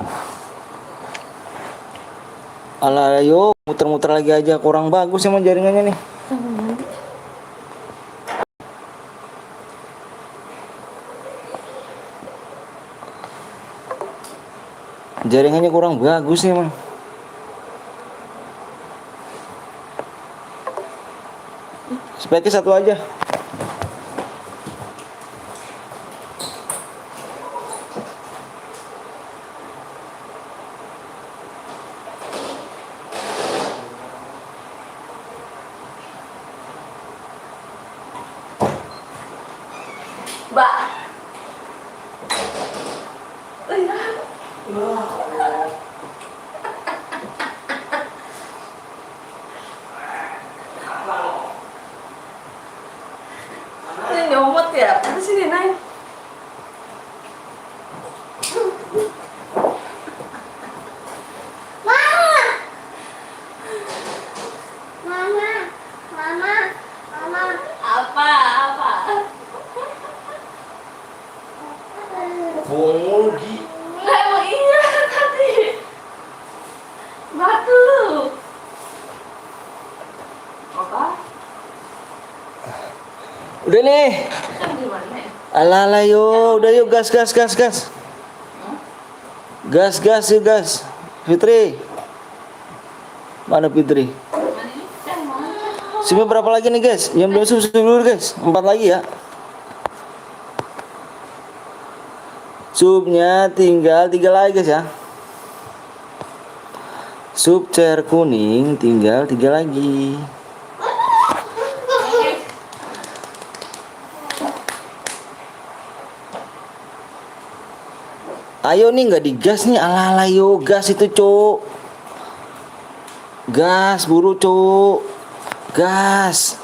Alah yo muter-muter lagi aja, kurang bagus emang jaringannya nih. Jaringannya kurang bagus nih emang. Speknya satu aja. Mbak. Ini nyomot ya? Apa sini naik? Mama, mama, mama. Apa? Apa? Bongol Gi. Lah emang iya tadi. Batu. Apa? Udah nih. Kan di mana? Alah yo, udah yuk gas. Gas yuk gas. Fitri. Mana Fitri? Mana ini? Kan mana? Simnya berapa lagi nih guys? Yang belum susu dulu guys. 4 lagi ya. Supnya tinggal 3 lagi guys ya. Sup cair kuning tinggal 3 lagi. Ayo nih nggak digas nih, ala yo gas itu cuk. Gas buru cuk. Gas.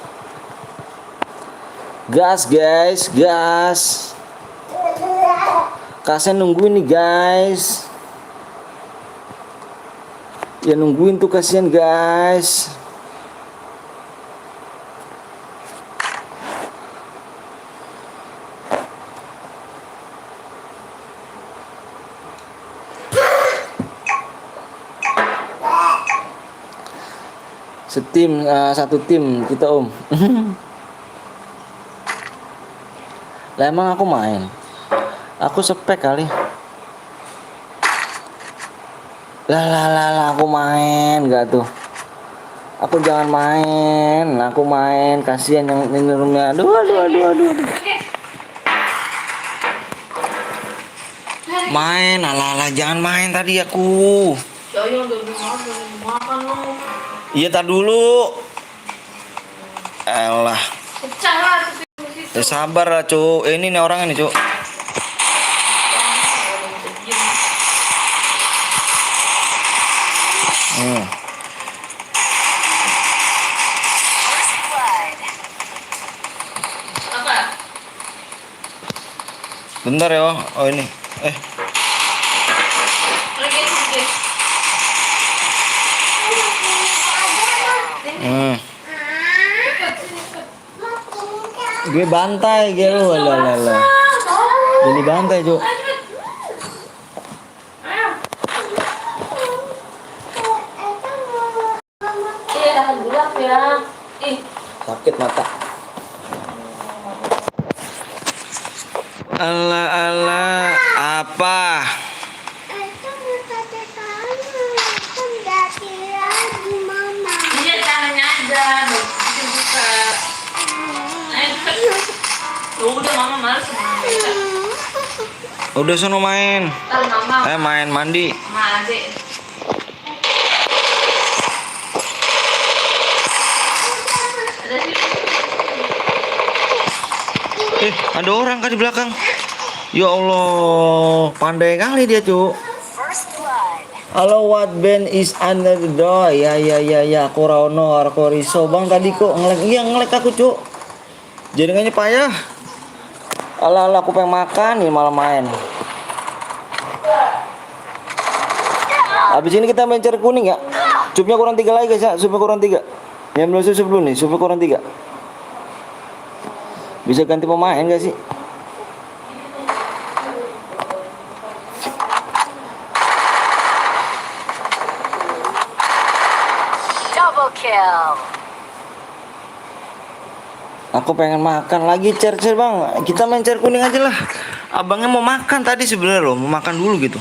Gas guys, gas. Kasian nungguin nih guys. Ya nungguin tuh kasihan guys. Satu tim kita om. Lah emang aku main. Aku spek kali. Lah aku main gak tuh. Aku jangan main. Aku main, kasihan yang minumnya. Aduh. Main, ala jangan main tadi aku. Saya udah makan lo. Iya tar dulu. Elah. Pecah lah di situ. Ya sabar lah cuk. Ini nih orangnya nih cuk. First blood. Apa? Bentar ya. Oh ini. Lagi sedikit. Gue bantai gue lu lah. Jadi bantai cuk. Iya, tahan gelap ya. Ih, Sakit mata. Ala apa? iya tangannya aja. Bisa buka. Udah mama males sama kita. Udah sono main. Ntar mama Main mandi. sama adik. Ada sih. Ada orang kan di belakang. Ya Allah, pandai kali dia, Cuk. First blood. Halo, what band is under the door? Ya, aku Rano, aku Riso. Bang tadi kok ngelek. Iya, ngelek aku, Cuk. Jaringannya payah. Alah, alah, aku pengen makan nih malah main. Habis ini kita main cari kuning ya. Supnya kurang 3 lagi guys ya. Supnya kurang 3. Yang belum susu belum nih. Supnya kurang 3. Bisa ganti pemain gak sih? Double kill. Aku pengen makan lagi cer bang. Kita main cer kuning aja lah. Abangnya mau makan tadi sebenarnya loh. Mau makan dulu gitu.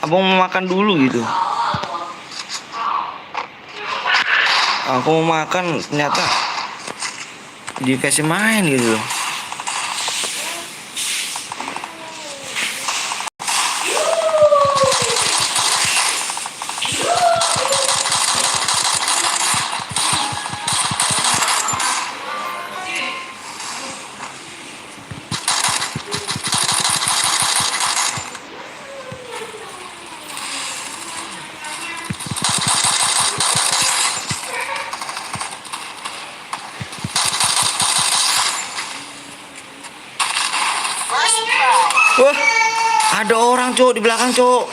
Abang mau makan dulu gitu. Aku mau makan ternyata dikasih main gitu loh. First blood. Wah, ada orang cowok di belakang cowok.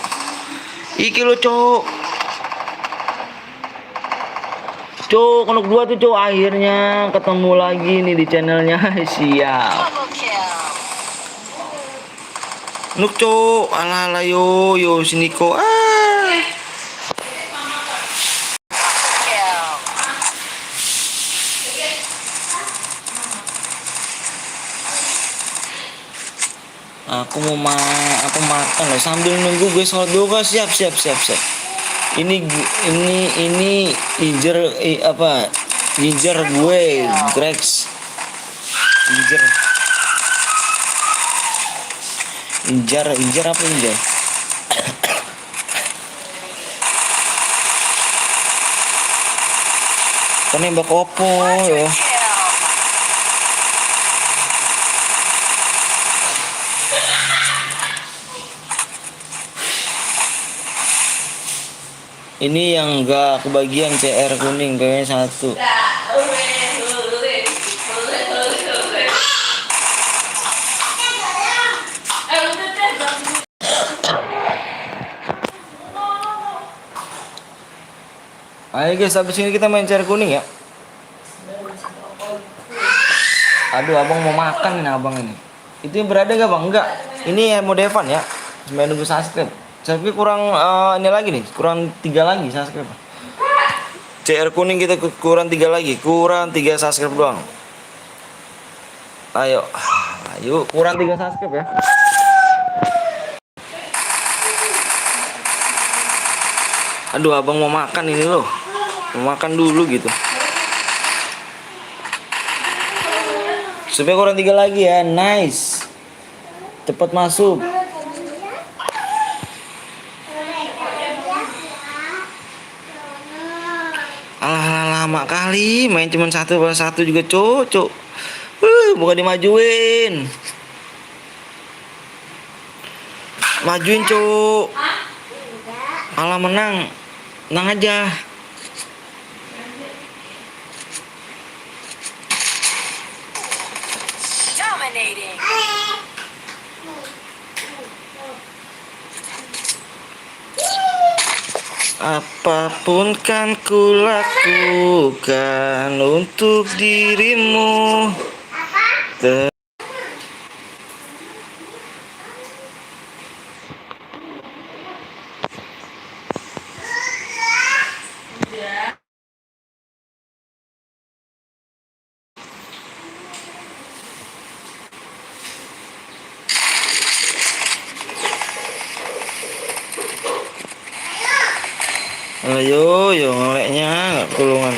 Iki lo cowok. Cowok konok 2 tuh cowok, akhirnya ketemu lagi nih di channelnya. Siap. Double kill. Nuk cowok, ala ala yo sini kok. Kill. Aku mau makan loh sambil nunggu gue sholat dulu guys. Siap. Ini ginger gue Grex ginger apa ginger? Penembak opo yo. Kill. Ini yang enggak kebagian CR kuning PW 1. Ayo guys, habis ini kita main CR kuning ya. Aduh, abang mau makan nih abang ini. Itu yang berada gak bang? Enggak. Ini mau Devan ya. Sampai nunggu subscribe. Tapi kurang ini lagi nih, kurang 3 lagi subscribe. CR kuning kita kurang 3 lagi, kurang 3 subscribe doang. Ayo, kurang 3 subscribe ya. Aduh, abang mau makan ini loh, mau makan dulu gitu. Supaya kurang 3 lagi ya, nice. Cepat masuk. Alah, lama kali main cuma 1 juga cocok. Bukan dimajuin. Majuin cok. Alah menang aja. Dominating. Apapun kan ku lakukan untuk dirimu. Ayo, ngeleknya nggak kulungan.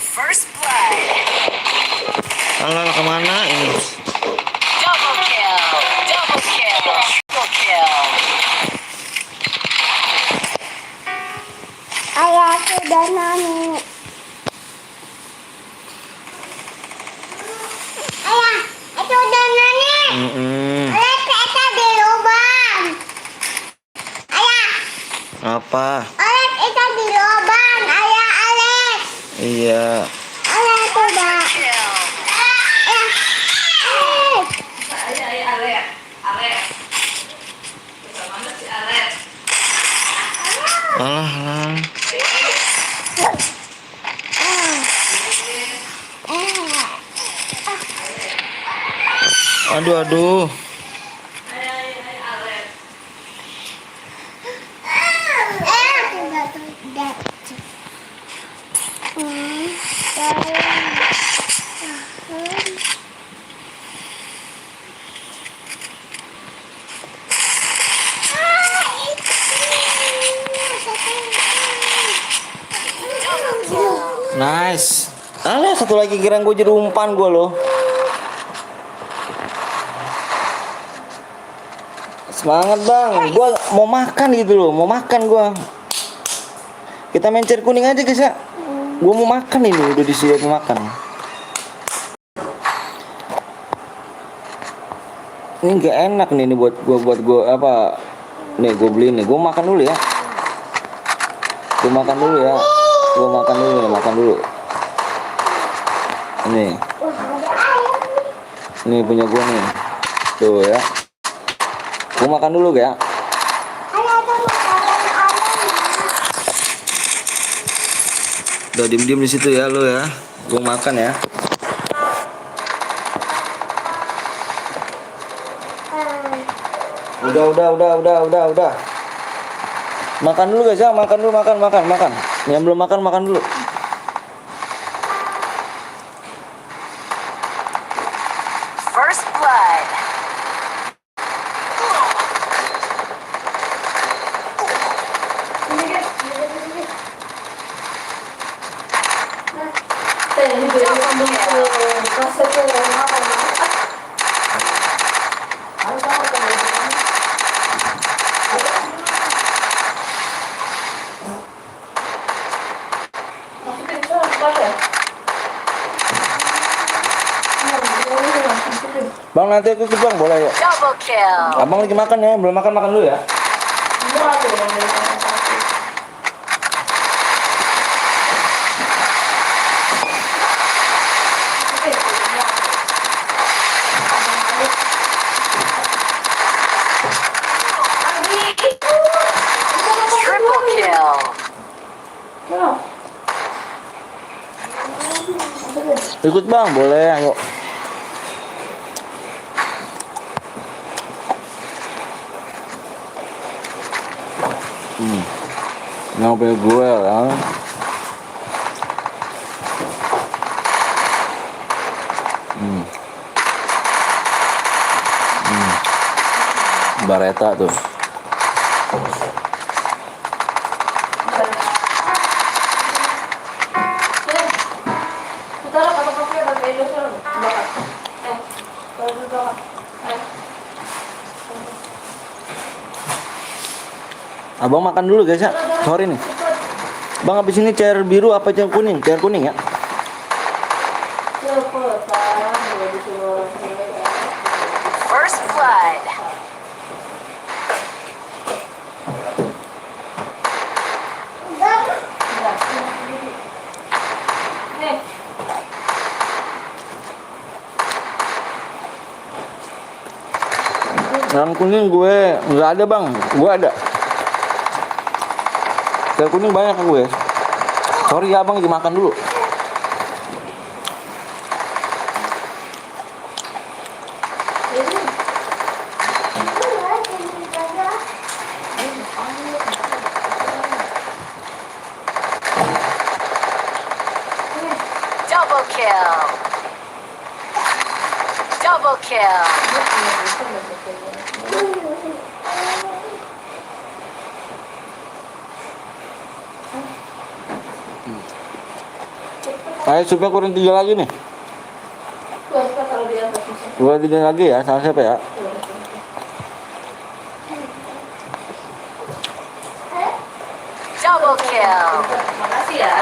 First blood. Alah, kemana ini? Double kill. Double kill. Triple kill. Ayah sudah nani. Ayah, itu udah nani. Ayah, kita di lubang. Ayah. Apa? Alex itu di lubang, ayah Alex. Iya. Alex udah. Kill. Alah, alah. Aduh, aduh. Nice. Alah, satu lagi kira gue jadi umpan gue loh. Semangat bang, gue mau makan gitu loh, mau makan gue. Kita main cari kuning aja guys ya. Gue mau makan ini, udah disediain makan. Ini gak enak nih, ini buat gue apa? Nih gue beli nih, gue makan dulu ya. Gue makan dulu ya. Gue makan dulu nih, makan dulu. Ini punya gue nih. Tuh ya. Gue makan dulu ya. Udah diem-diem di situ ya lo ya. Gue makan ya. Udah. Makan dulu guys ya, makan dulu, makan. Yang belum makan dulu. First blood. Bang nanti aku ikut bang, boleh ya? Double kill. Abang lagi makan ya, belum makan dulu ya. Triple kill. Ikut bang, boleh ayo. Yang punya gue ya. Bareta tuh. Abang makan dulu guys ya. Sorry nih. Bang habis ini cair biru apa cair kuning? Cair kuning ya. First blood. Yang kuning gue nggak ada bang, gue ada. Cair kuning banyak gue. Sorry ya bang, lagi makan dulu. Double kill. Double kill. Ayo supaya kurang 3 lagi nih. 2-3 lagi ya, sama siapa ya? Double kill. Makasih ya.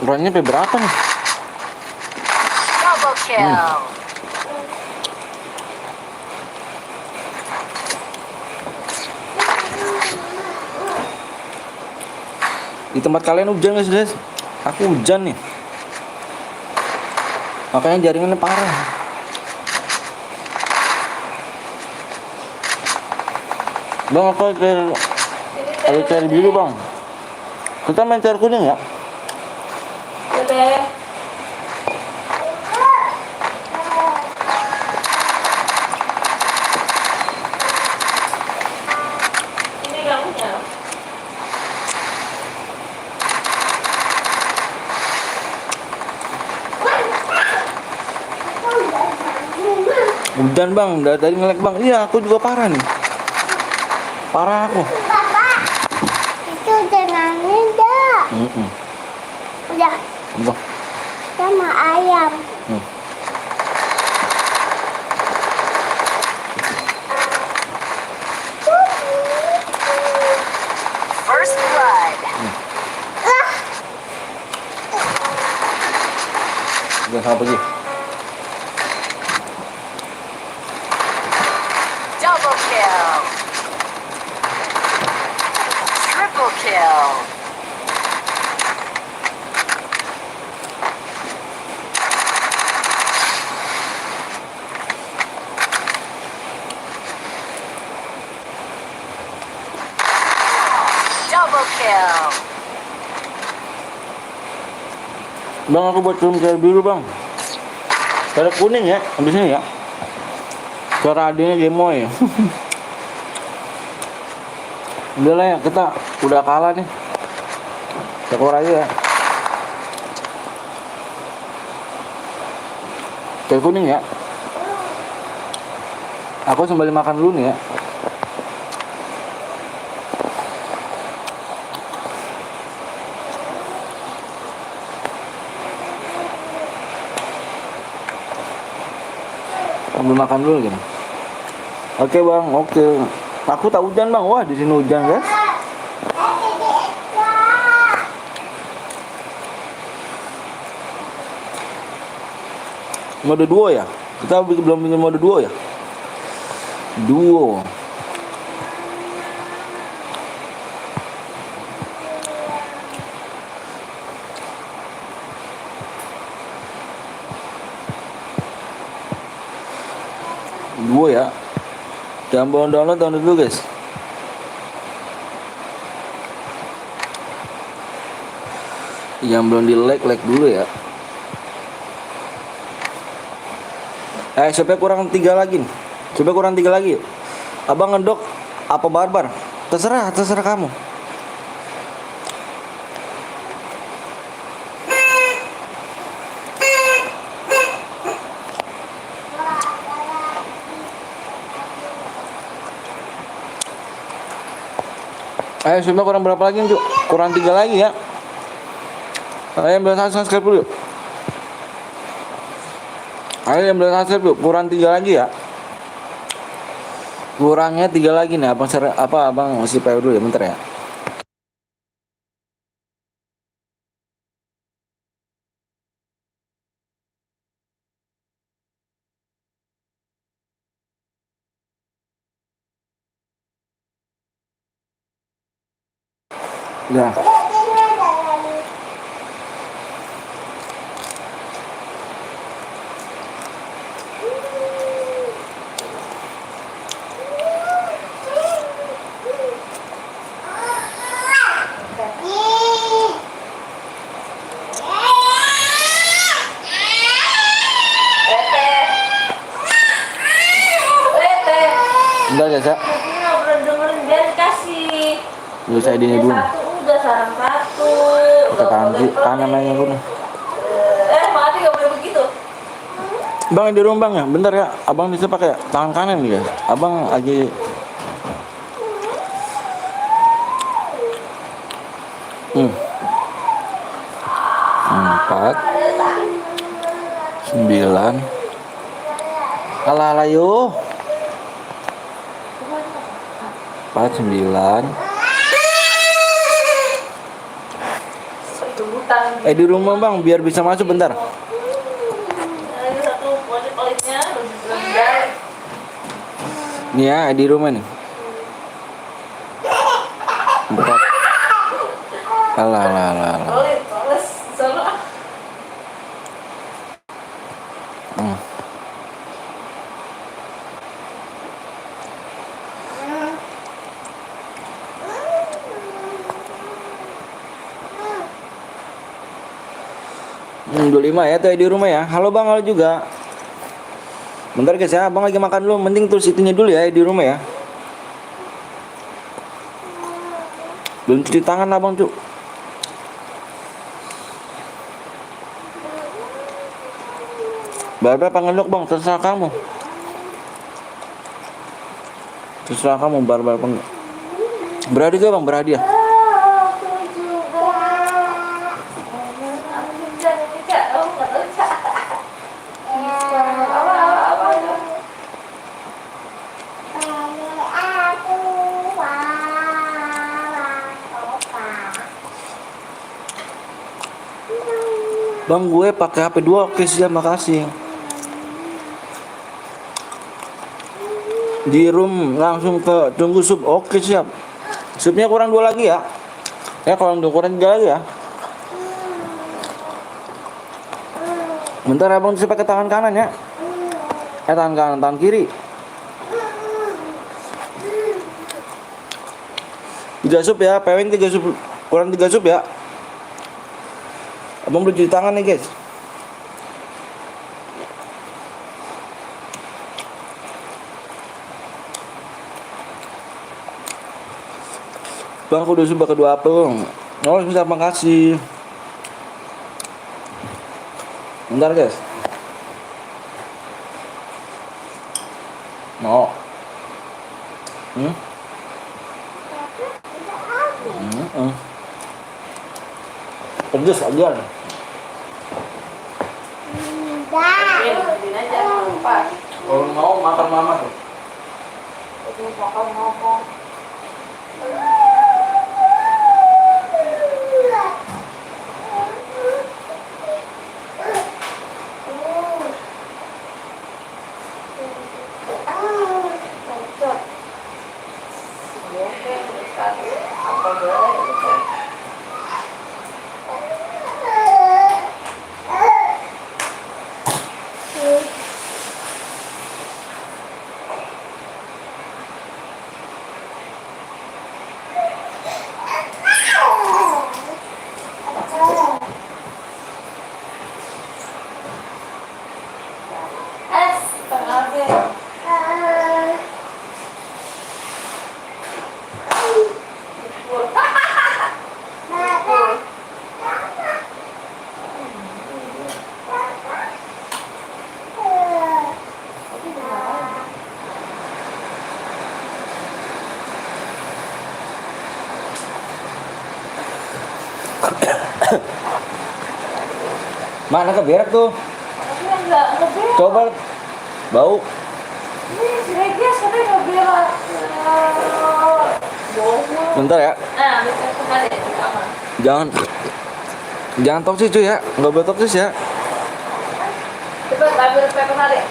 Ukurannya sampai berapa nih? Double kill. Di tempat kalian hujan guys? Aku hujan nih. Makanya jaringannya parah. Bang, aku ada cair biru bang. Kita main cair kuning ya? Teh. Ini kamu ya. Hujan bang, dari tadi ngelek bang. Iya, aku juga parah nih. Parah aku. Papa, itu jenangnya dah. Udah Bang. sama ayam. First blood. Udah sama pergi. Double kill. Triple kill. Double kill. Bang, aku buat film cair biru bang. Cair kuning ya, habis ini ya. Cara adanya gemoy. Udah lah ya, kita udah kalah nih. Kita keluar aja ya. Cair kuning ya. Aku sambil makan dulu nih ya. Sambil makan dulu gitu. Oke bang, oke. Aku tak hujan bang. Wah, di sini hujan guys. Mode duo ya? Kita belum punya mode duo ya? Duo. Duo ya. Jangan belum download dulu guys. Yang belum di like dulu ya. Supaya kurang 3 lagi nih. Supaya kurang 3 lagi. Abang ngedok apa barbar? Terserah kamu. Supaya kurang berapa lagi Cuk? Kurang 3 lagi ya. Yang belum subscribe dulu. Ayo yang belum subscribe dulu, kurang 3 lagi ya. Kurangnya 3 lagi nih, abang mesti PW dulu ya, bentar ya. Udah. Enggak guys ya. Nggak pernah dengerin dia dikasih. Dulu saya ini dulu. Satu udah sarang satu. Kita tanam aja dulu. Mati nggak boleh begitu. Bang di rumah bang ya, bentar ya. Abang bisa pakai tangan kanan nih ya. Abang lagi. Empat, 9. Alah yuk. 4, 9. Di rumah bang, biar bisa masuk bentar. Ini satu politnya lebih. Nih ya, di rumah nih. 4. Alah. Polit, males, solo. 25 ya tuh di rumah ya. Halo bang, halo juga. Bentar guys ya, abang lagi makan dulu. Mending terus itunya dulu ya di rumah ya. Belum cuci tangan abang tuh. Barbar apa ngeluk bang, terserah kamu. Terserah kamu barbar apa enggak. Berhadiah gak bang, berhadiah. Aku juga. Aku juga nih Cak. Oh nggak tahu Cak. Apa? Aku Opa. Bang gue pakai HP 2, oke siap, makasih. Di room langsung ke tunggu sup, oke siap. Supnya kurang 2 lagi ya. Ya kurang 3 lagi ya. Bentar abang bisa pakai tangan kanan ya. Tangan kanan, tangan kiri. 3 sup ya, PWN 3 sup, kurang 3 sup ya. Abang belum cuci tangan nih guys. Bang aku udah coba kedua apa bang? Oh bisa, makasih. Bentar guys. No. Pedes aja. Bikin aja apa? Kalau mau makan mama tuh. Ngomong. Mana keberak tuh? Tapi enggak berak. Coba bau. Ini si Regia sampai nggak berak. Bohong. Bentar ya. Nah, bisa kembali di kamar. Jangan toksis cuy ya. Nggak boleh toksis ya. Cepat ambil paper hari.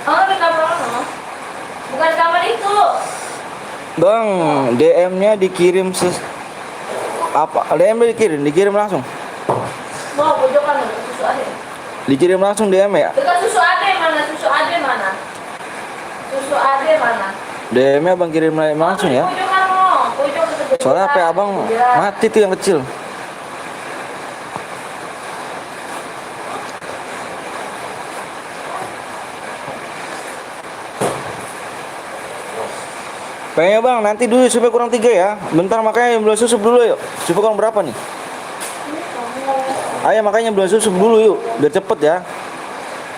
Oh, di kamar mana? Bukan kamar itu. Bang, DM-nya dikirim dikirim langsung. Mau pojokan dekat susu ade. Dikirim langsung DM ya. Dekat susu ade mana? Susu ade mana? Susu ade mana? DM-nya abang kirim langsung ya. Pojokan mau, pojok dekat. Soalnya HP abang mati tuh yang kecil. Kayaknya bang, nanti dulu supaya kurang 3 ya. Bentar makanya yang belum susup dulu yuk. Supaya kurang berapa nih? Ayo makanya belum susup dulu yuk. Biar cepet ya.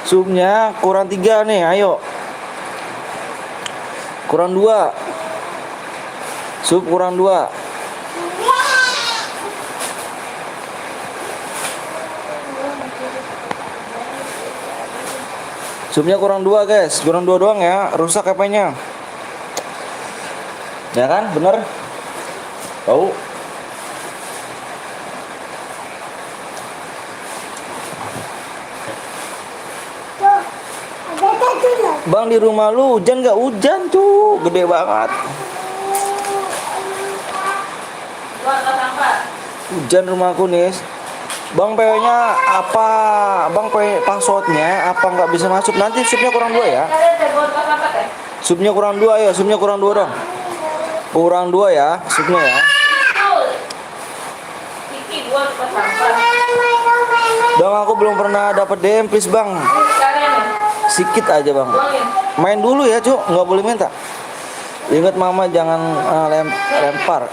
Supnya kurang 3 nih, ayo. Kurang 2. Sup kurang 2. Supnya kurang 2 guys. Kurang 2 doang ya. Rusak HP-nya. Ya kan, bener? Tahu? Tuh, ada tadi loh. Bang di rumah lu hujan nggak? Hujan tuh, gede banget. Luar sampah. Hujan rumahku nih. Bang PW-nya apa? Bang PW passwordnya apa nggak bisa masuk? Nanti supnya kurang 2 ya. Kalian telepon sampah teh. Supnya kurang 2 ya, supnya kurang 2 dong. Kurang 2 ya, supnya ya. gua pas sampah. Bang, aku belum pernah dapat DM, please bang. Sekarang nih. Sikit aja bang. Buangin. Main dulu ya cuk, nggak boleh minta. Ingat mama jangan lempar.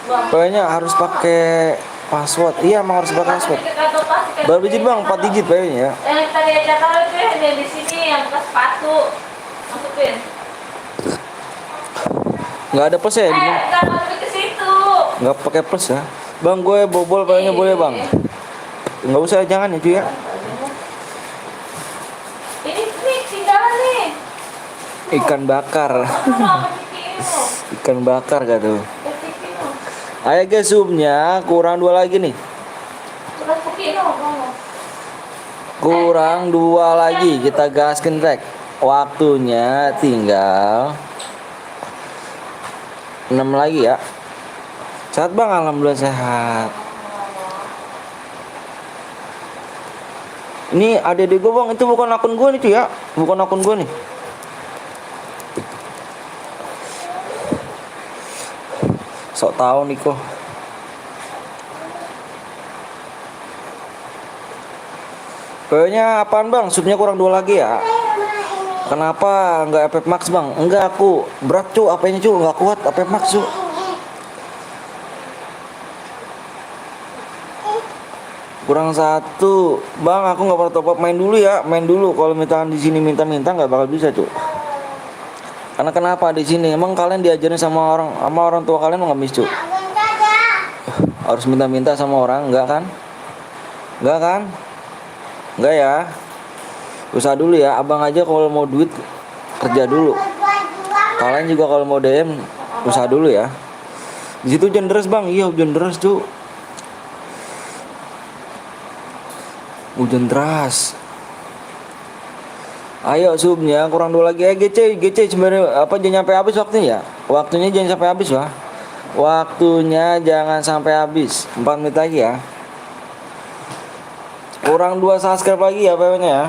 Buang. Pokoknya harus pakai password. Iya, emang harus pakai password. Masukin ke kantong plastik. Berapa digit bang? 4 digit pokoknya ya. Yang tadi aja taruh tuh yang di sini yang bekas sepatu. Masukin. Nggak ada plus ya? Enggak masukin ke situ. Nggak pakai plus ya? Bang, gue bobol pokoknya boleh bang. Nggak usah, jangan ya cuy ya. Ini tinggalan nih. Ikan bakar. Apa cikimu? Ikan bakar gak tuh? Cikimu. Ayo guys, subnya kurang 2 lagi nih. Bekas cikimu kamu. Kurang 2 lagi, kita gaskin rek. Waktunya tinggal 6 lagi ya. Sehat bang, alhamdulillah sehat. Ini adik gue bang, itu bukan akun gue nih cuy ya. Bukan akun gue nih. Sok tahu nih kok. Kayaknya apaan bang? Supnya kurang 2 lagi ya. Kenapa nggak FF Max bang? Enggak, aku berat cu, apanya cu, nggak kuat FF Max cu. Kurang 1 bang, aku nggak pernah top up. Main dulu ya, main dulu. Kalau misalkan di sini minta-minta nggak bakal bisa cu. Karena kenapa di sini? Emang kalian diajarin sama orang tua kalian nggak mis cu? Harus minta-minta sama orang, enggak kan? Enggak kan? Enggak ya. Usaha dulu ya, abang aja kalau mau duit kerja dulu. Kalian juga kalau mau DM usaha dulu ya. Di situ hujan deras bang, iya hujan deras cu. Hujan deras. Ayo subnya kurang 2 lagi. GC sebenarnya apa, jangan sampai habis waktunya ya. Waktunya jangan sampai habis wah. Waktunya jangan sampai habis. 4 menit lagi ya. Kurang 2 subscribe lagi ya PW-nya ya.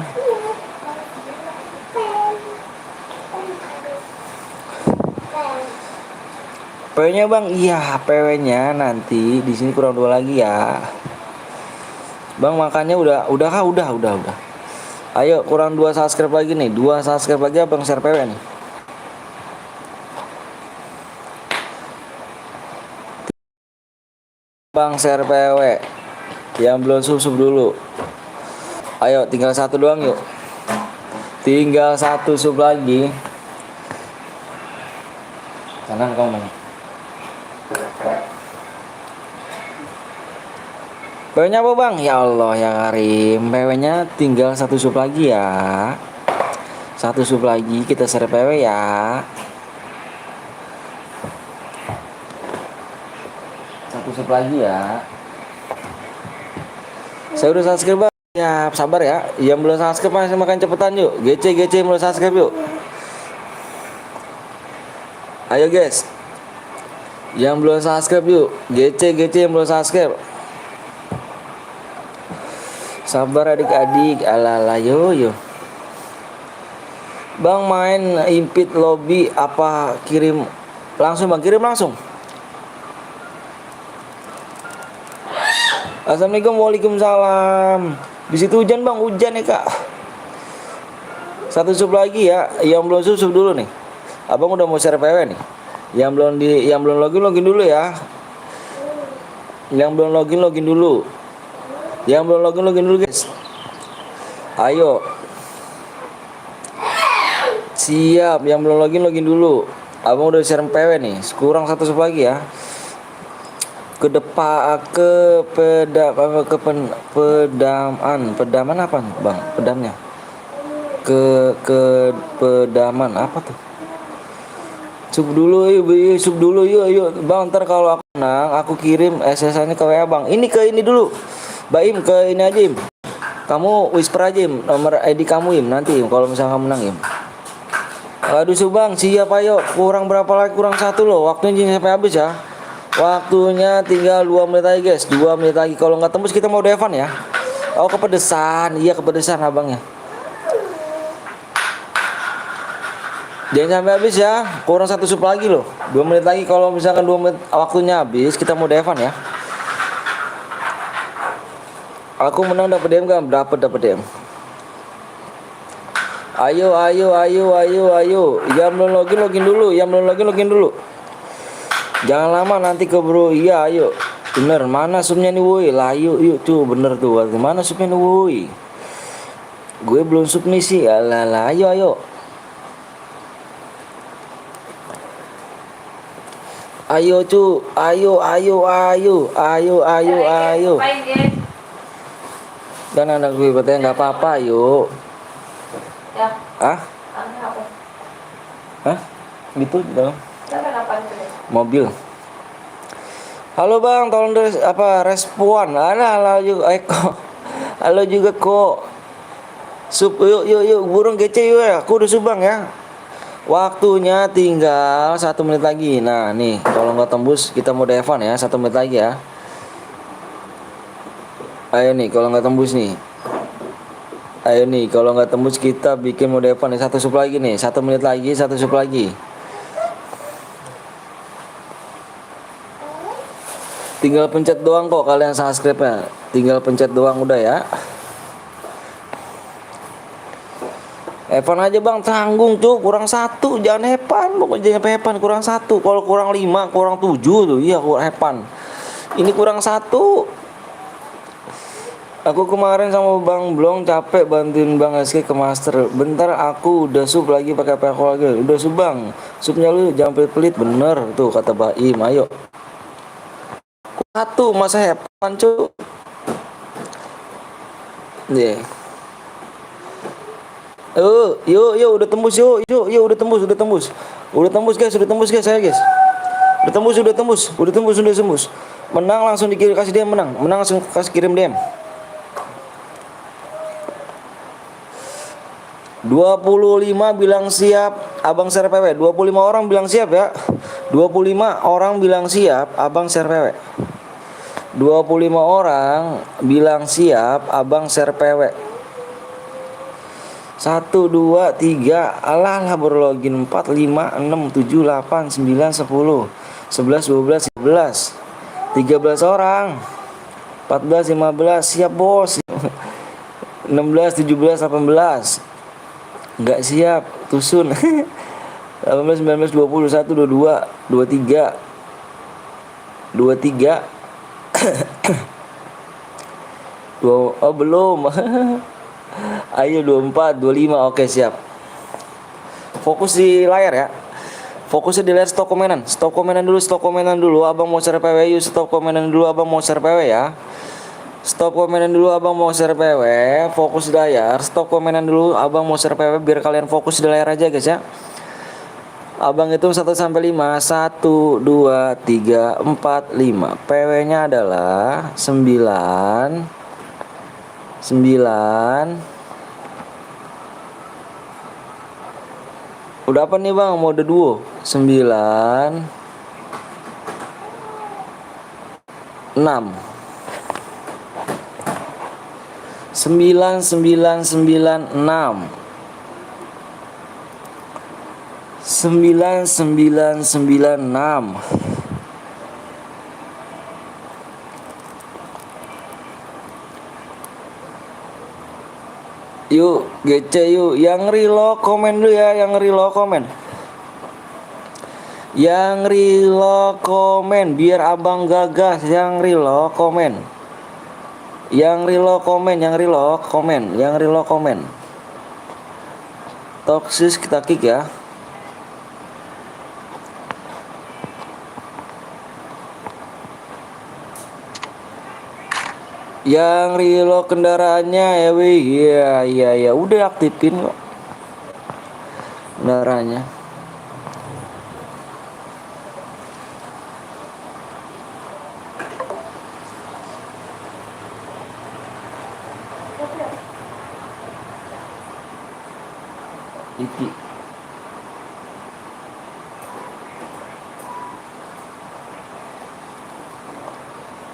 PW-nya bang, iya PW-nya nanti di sini kurang 2 lagi ya. Bang makannya udah. Ayo kurang 2 subscribe lagi nih. 2 subscribe lagi abang share PW nih. Bang share PW. Yang belum sub dulu. Ayo tinggal 1 doang yuk. Tinggal 1 sub lagi. Kanan kamu mana? PW-nya apa bang? Ya Allah ya Karim. PW-nya tinggal 1 sub lagi ya. 1 sub lagi kita share PW ya. 1 sub lagi ya. Saya udah subscribe bang. Ya sabar ya. Yang belum subscribe masih makan cepetan yuk. GC belum subscribe yuk. Ayo guys. Yang belum subscribe yuk. GC yang belum subscribe. Sabar adik-adik, ala yo. Bang main impit lobby apa kirim langsung bang? Kirim langsung. Assalamualaikum, waalaikumsalam. Di situ hujan bang, hujan ya kak. 1 sub lagi ya, yang belum sub dulu nih. Abang udah mau share PW nih. Yang belum login dulu ya. Yang belum login dulu. Yang belum login dulu guys. Ayo. Siap, yang belum login dulu. Abang udah share PW nih. Kurang 1 sub lagi ya. Pedaman apa bang? Pedamnya. Pedaman apa tuh? Sub dulu yuk. Bang ntar kalau aku menang aku kirim SSN-nya ke WA bang. Ini ke ini dulu. Baim ke ini aja Im. Kamu whisper aja Im, nomor ID kamu Im nanti Im kalau misalnya kamu menang Im. Aduh subang siap ayo. Kurang berapa lagi? Kurang 1 loh. Waktunya jangan sampai habis ya. Waktunya tinggal 2 menit lagi guys. 2 menit lagi. Kalau nggak tembus kita mau devan ya. Oh kepedesan. Iya kepedesan abangnya. Jangan sampai habis ya. Kurang 1 sub lagi loh. 2 menit lagi. Kalau misalkan 2 menit waktunya habis kita mau devan ya. Aku menang dapat DM kan? Dapat DM. Ayo. Yang belum login dulu. Jangan lama nanti keburu. Iya, ayo. Bener, mana supnya nih woi? Lah yuk tuh bener tuh. Mana supnya nih woi? Gue belum sup nih sih. Alah, ayo. Ayo cu, ayo. Main game. Dan anak gue katanya nggak apa-apa, yuk. Ya. Ah? Angkat apa? Hah? Gitu dong. Jangan apa itu deh. Mobil. Halo bang, tolong respon. Halo juga kok. Sup, yuk, burung gece yuk ya. Aku udah subang ya. Waktunya tinggal 1 menit lagi. Nah nih, kalau nggak tembus kita mau Devan ya, 1 menit lagi ya. Ayo nih, kalau nggak tembus nih. Kalau nggak tembus kita bikin mau Devan nih, 1 sup lagi nih, 1 menit lagi, 1 sup lagi. Tinggal pencet doang kok kalian subscribe-nya. Tinggal pencet doang udah ya. Evan aja bang, tanggung tuh, kurang 1, jangan Evan, pokoknya Evan kurang 1, kalau kurang 5, kurang 7 tuh, iya kurang Evan. Ini kurang 1. Aku kemarin sama Bang Blong capek bantuin Bang SK ke master. Bentar aku udah sub lagi pakai aku lagi. Udah sub bang, subnya lu jangan pelit-pelit, bener tuh kata Baim, ayo. 1 masa Evan cu. Nih. Yuk, udah tembus yuk, udah tembus guys, saya guys. Udah tembus. Menang langsung kasih DM menang langsung kasih kirim DM. 25 bilang siap, Abang share PW. 25 orang bilang siap ya. 25 orang bilang siap, Abang share PW. 25 orang bilang siap, Abang share PW. 1, 2, 3, alah berlogin 4, 5, 6, 7, 8, 9, 10, 11, 12, 13, 13 orang, 14, 15, siap bos. 16, 17, 18, nggak siap, tusun. 18, 19, 20, 21, 22, 23, 23. Oh belum. Ayo 24, 25, oke siap. Fokus di layar ya. Fokusnya di layar, stop komenan dulu. Abang mau share PW yuk, stop komenan dulu, Abang mau share PW ya. Stop komenan dulu, Abang mau share PW. Fokus di layar, stop komenan dulu, Abang mau share PW, biar kalian fokus di layar aja guys ya. Abang hitung 1 sampai 5. 1, 2, 3, 4, 5. PW-nya adalah 9. Udah apa nih bang, mode duo? 9, 6, 9996. Yuk, gece yuk. Yang reload komen dulu ya, yang reload komen. Biar abang gagas. Yang reload komen. Toksis kita kick ya. Yang reload kendaraannya ya wih. Iya udah aktifin kok kendaraannya. Iki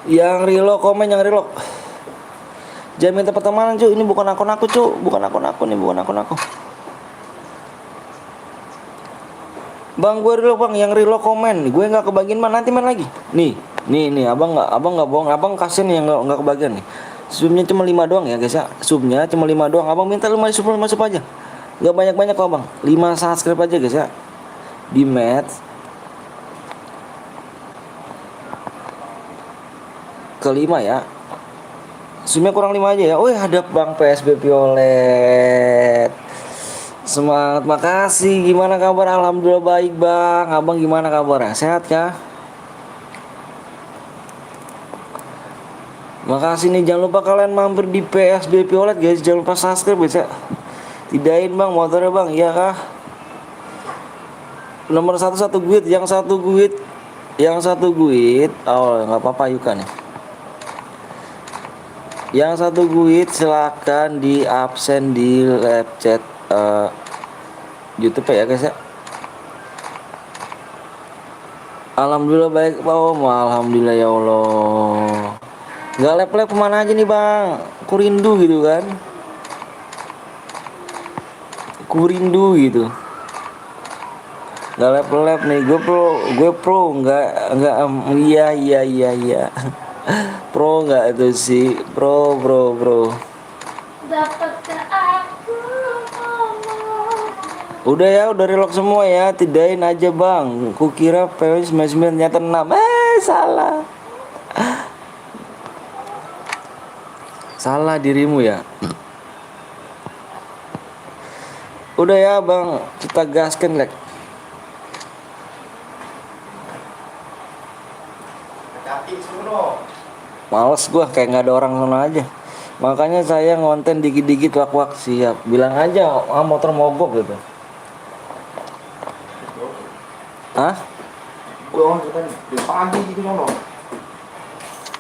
yang reload komen, jangan minta pertemanan cu, ini bukan akun aku cu, bukan akun aku. Bang gue reload bang, yang reload komen, gue nggak kebagian mah, nanti main lagi. Nih, abang nggak bohong, abang kasihan yang nggak kebagian nih. Subnya cuma 5 doang ya guys ya. Subnya cuma 5 doang. Abang minta 5 sub, 5 sub aja. Gak banyak-banyak kok Bang. 5 subscribe aja guys ya. Di match kelima ya. Subnya kurang 5 aja ya. Wih, hadap Bang PSB Violet. Semangat, makasih. Gimana kabar? Alhamdulillah baik Bang. Abang gimana kabarnya? Sehat kah? Makasih nih, jangan lupa kalian mampir di PSB Violet guys. Jangan lupa subscribe guys ya. Tidain Bang motornya Bang, iya kah? Nomor 1 guit, yang satu guit. Oh, nggak apa-apa Yuka nih. Yang satu guit silakan di absen di live chat YouTube ya guys ya. Alhamdulillah baik Pak Om. Alhamdulillah ya Allah. Gak lep-lep kemana aja nih Bang? Ku rindu gitu kan. Ku rindu gitu. Gak lep-lep nih. Gue pro nggak iya. Pro nggak itu sih. Pro. Dapatkah aku Udah ya, udah relok semua ya. Tidain aja Bang. Kukira PW 99 nyata 6. Salah. Salah dirimu ya. Udah ya Bang, kita gaskan like. Males gua, kayak nggak ada orang sana aja. Makanya saya ngonten dikit-dikit wak-wak. Siap. Bilang aja motor mogok gitu. Hah? Gua kan di pagi gitu sono.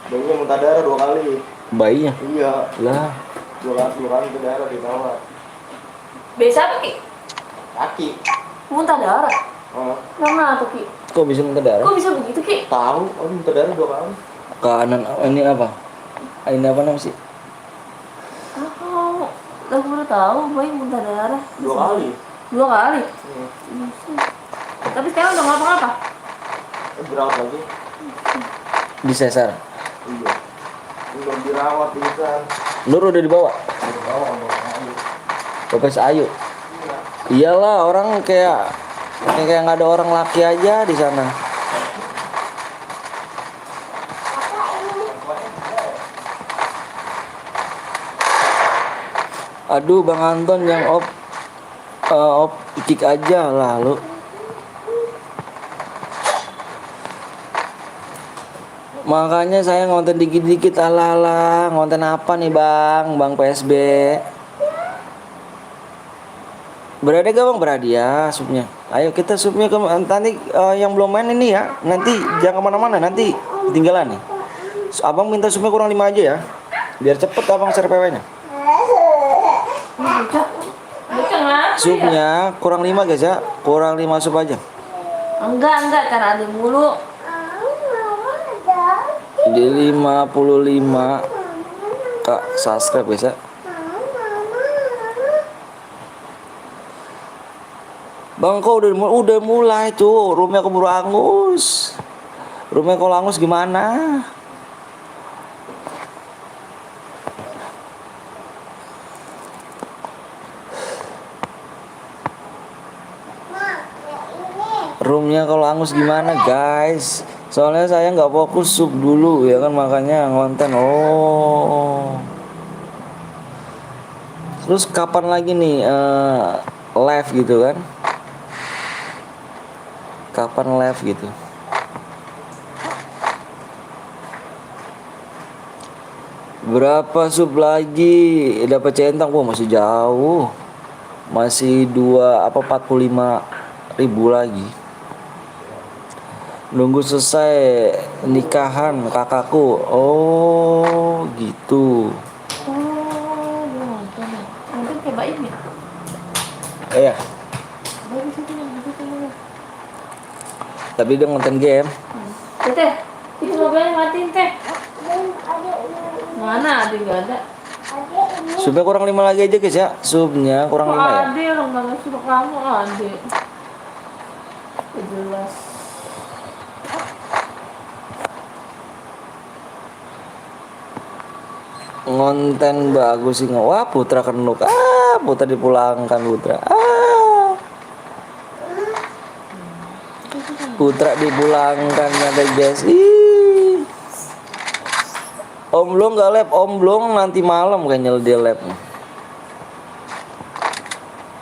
Bayinya muntah darah 2 kali. Bayinya? Iya. Lah. 2 kali muntah darah di bawah. biasa apa Ki? Kaki. Muntah darah? Oh, Kenapa Ki? Kok bisa muntah darah? Kok bisa begitu Ki? tahu, muntah darah 2 kali. Kanan ini apa? Ini apa namanya sih? Oh, aku baru tahu bayi muntah darah. 2 kali. 2 kali? Hmm. Tapi sekarang udah ngapa-ngapa? Dirawat lagi. Disesar. Iya. Belum dirawat pingsan. Nur udah dibawa. Dibawa sama Popes Ayu. Iyalah, orang kayak nggak ada orang laki aja di sana. Aduh Bang Anton yang op kick aja lah lu. Makanya saya ngonten dikit-dikit ala-ala. Ngonten apa nih Bang PSB? Berada gak Bang? Berada ya subnya. Ayo kita subnya ke nanti yang belum main ini ya. Nanti jangan kemana-mana, nanti ketinggalan nih. Abang minta subnya kurang 5 aja ya. Biar cepet Abang share PW-nya. Bukan apa Subnya kurang 5 guys ya. Kurang 5 sub aja. Enggak, karena ada mulu. Di 55 Kak subscribe guys ya. Bang kok udah mulai tuh. Rumahnya keburu angus. Rumahnya kalau angus gimana? Roomnya kalau angus gimana guys? Soalnya saya nggak fokus sub dulu ya kan, makanya ngonten. Oh. Terus kapan lagi nih live gitu kan? Kapan live gitu? Berapa sub lagi dapat centang? Wah masih jauh. Masih 45.000 lagi. Nunggu selesai nikahan kakakku. Oh gitu. Oh, nonton ya. Nonton kayak baik ya? Iya. Bagus itu yang gitu tuh. Tapi dia ngonten game. Teh, itu mobilnya matiin teh. Mana ada nggak ada? Subnya kurang 5 lagi aja guys ya. Subnya kurang 5 ya. Ada orang banget suruh kamu ada. Jelas. ngonten bagus sih. Wah, Putra kenuk. Putra dipulangkan Putra. Putra dipulangkan ada guys. Ih. Om Blong nggak lab, Om Blong nanti malam kayaknya dia lab.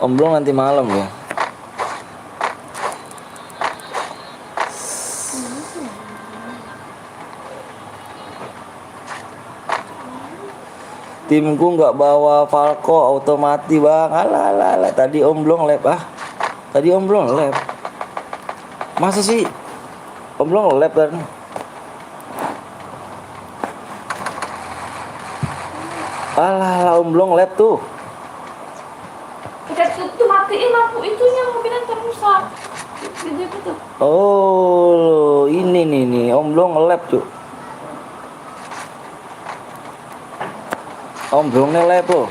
Om Blong nanti malam ya. Timku nggak bawa Falco otomati bang. Alah. Tadi Om Blong lab Tadi Om Blong lab. Masa sih Om Blong lab kan? Alah Om Blong lab tuh. Kita tuh matiin lampu itunya, mobilnya terusak. Video itu. Oh, ini nih Om Blong nge-lab tuh. Om Blong nge-lab loh.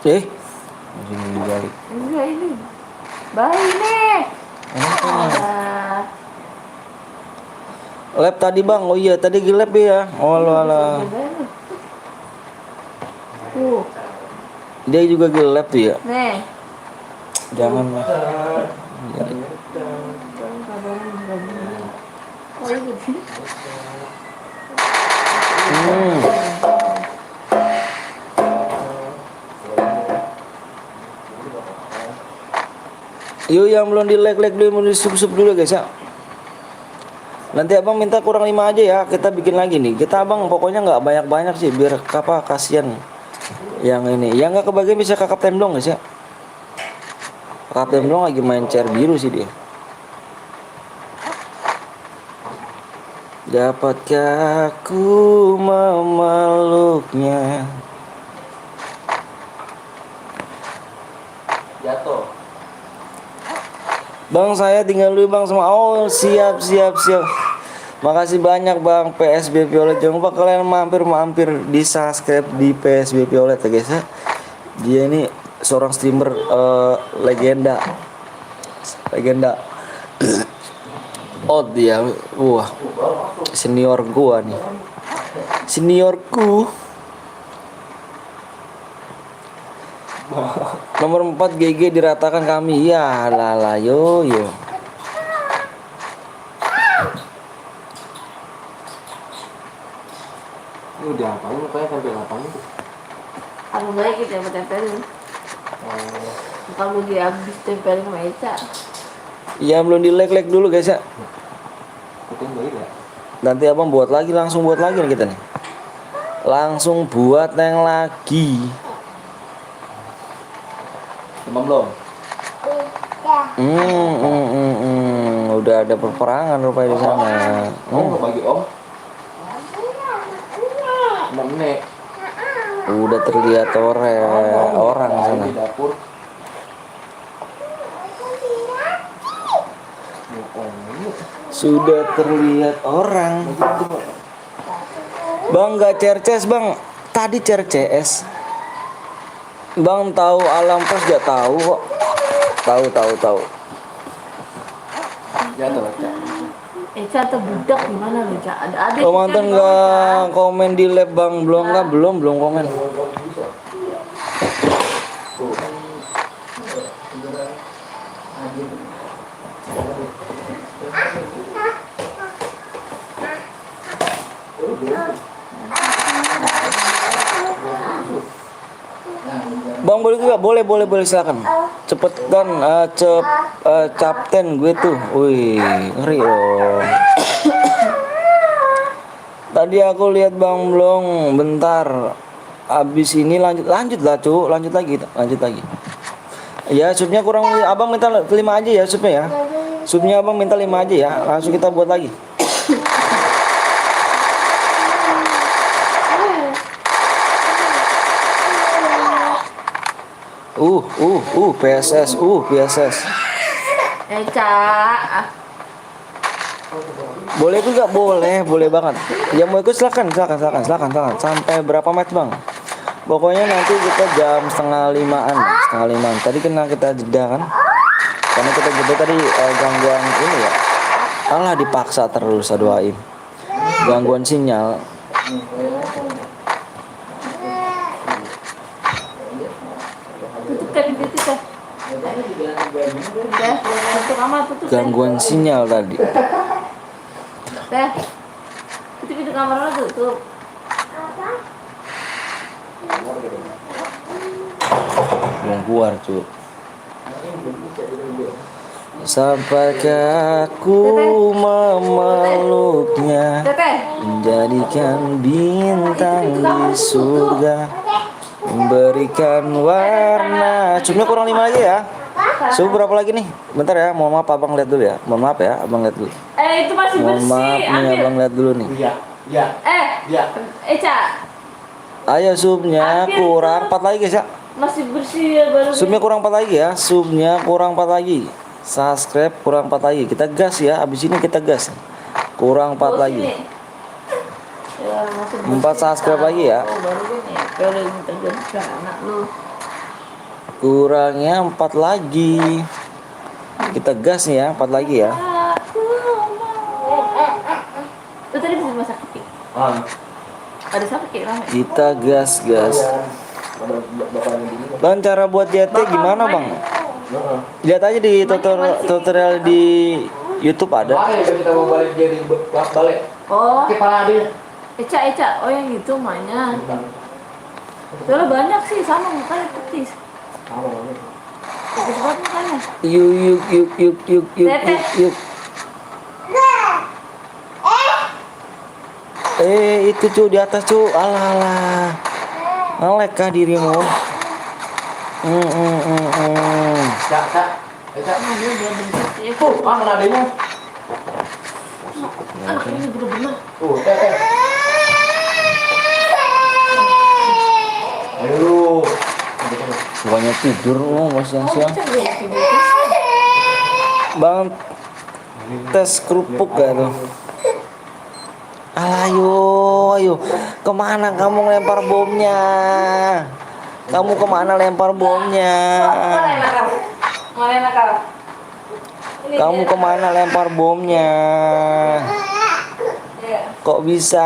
Masih dibalik. Enggak ini. Bayi nih. Lab tadi bang, oh iya tadi lab ya. Oh alah. Dia juga lab tuh ya. Nih. Jangan lah. Yuk yang belum di like dulu, mau di sub dulu guys ya. Nanti abang minta kurang 5 aja ya, kita bikin lagi nih. Kita abang pokoknya nggak banyak sih, biar kasihan yang ini. Yang nggak kebagian bisa kakak temblong guys ya. Kakak temblong lagi main chair biru sih dia. Dapatkah aku memeluknya? Jatuh. Bang saya tinggal dulu bang sama. Oh siap. Makasih banyak bang PSB Violet. Jangan lupa kalian mampir di subscribe di PSB Violet ya guys ya. Dia ini seorang streamer legenda. Oh dia, wah senior gua nih. Seniorku. Nomor 4 GG diratakan kami. Ya lala yo. Ini udah ngapain mukanya sampai ngapain tuh? Aku baik gitu ya tempelin. Kalau dia habis tempelin sama Eca. Ya belum di like dulu guys ya. Nanti abang langsung buat lagi nih kita nih. Langsung buat yang lagi. Demam belum? Udah ada peperangan rupanya di sana. Bagi om. Nenek. Udah terlihat orang di sana. Di dapur. Sudah terlihat orang. Bang nggak cerces bang. Tadi cerces. Bang tahu alam pos gak tahu kok. Tahu. Jatuh. Eca atau budak gimana loh Eca? Ada adik. Oh mantan nggak komen di lab bang belum komen. Bang boleh juga, boleh silakan. Cepetan capten gue tuh. Wih, ngeri loh. Tadi aku lihat Bang Blong bentar. Abis ini lanjut lah, cu. Lanjut lagi. Ya, supnya kurang. Abang minta 5 aja ya supnya ya. Supnya Abang minta 5 aja ya. Langsung kita buat lagi. PSS. Eca. Boleh juga, boleh banget. Yang mau ikut silakan. Sampai berapa match bang? Pokoknya nanti kita jam setengah limaan. Tadi kena kita jeda kan? Karena kita jeda tadi gangguan ini ya. Alah dipaksa terus doain. Gangguan sinyal. Tutup teh pintu itu teh. Teh, tutup kamar tutup teh. Gangguan sinyal tadi. Teh. Tutup pintu kamar lo tutup. Belum keluar cu. Sampaikah aku memeluknya, Teh. menjadikan bintang di surga, memberikan warna. Cuma kurang 5 lagi ya. Suhu berapa lagi nih? Bentar ya, mohon maaf abang lihat dulu ya. Mohon maaf ya, abang lihat dulu. Itu masih Mohon bersih. maaf nih Ambil. abang lihat dulu nih. Iya. Iya. Iya. Eca, Ayo subnya kurang 4 lagi guys ya. masih bersih ya baru. Subnya kurang 4 lagi ya. Subnya kurang 4 lagi. Subscribe kurang 4 lagi. Kita gas ya. Abis ini kita gas. Kurang 4 lagi. Ya, masih 4 subscribe lagi ya. Oh, baru ini. Kalau ini terjadi ke anak lu. Kurangnya 4 lagi. Kita gas nih ya. 4 lagi ya. Itu tadi bisa masak kopi. Ada siapa kayak rame? Kita gas. Bang cara buat JT gimana bang? Lihat aja di tutorial di YouTube ada. Kemarin kita mau balik jadi balik. Oh, Oke, pala dia. Eca. Oh yang gitu mainnya. Soalnya banyak sih sama mukanya petis. Petis banget mukanya. Yuk. Itu cu di atas cu. Alah. Ngelek kah dirimu? Cak. Ah, dia udah bentuk ya. Mana adanya? Anak ini bener-bener. Teh. Ayo. Bukannya tidur lu mas siang-siang. Eca gue tidur. Bang tes kerupuk gak tuh? Ayo. Kemana kamu lempar bomnya? Kamu kemana lempar bomnya? Mana nakal? Ini Kamu dia. kemana lempar bomnya? Iya. Kok bisa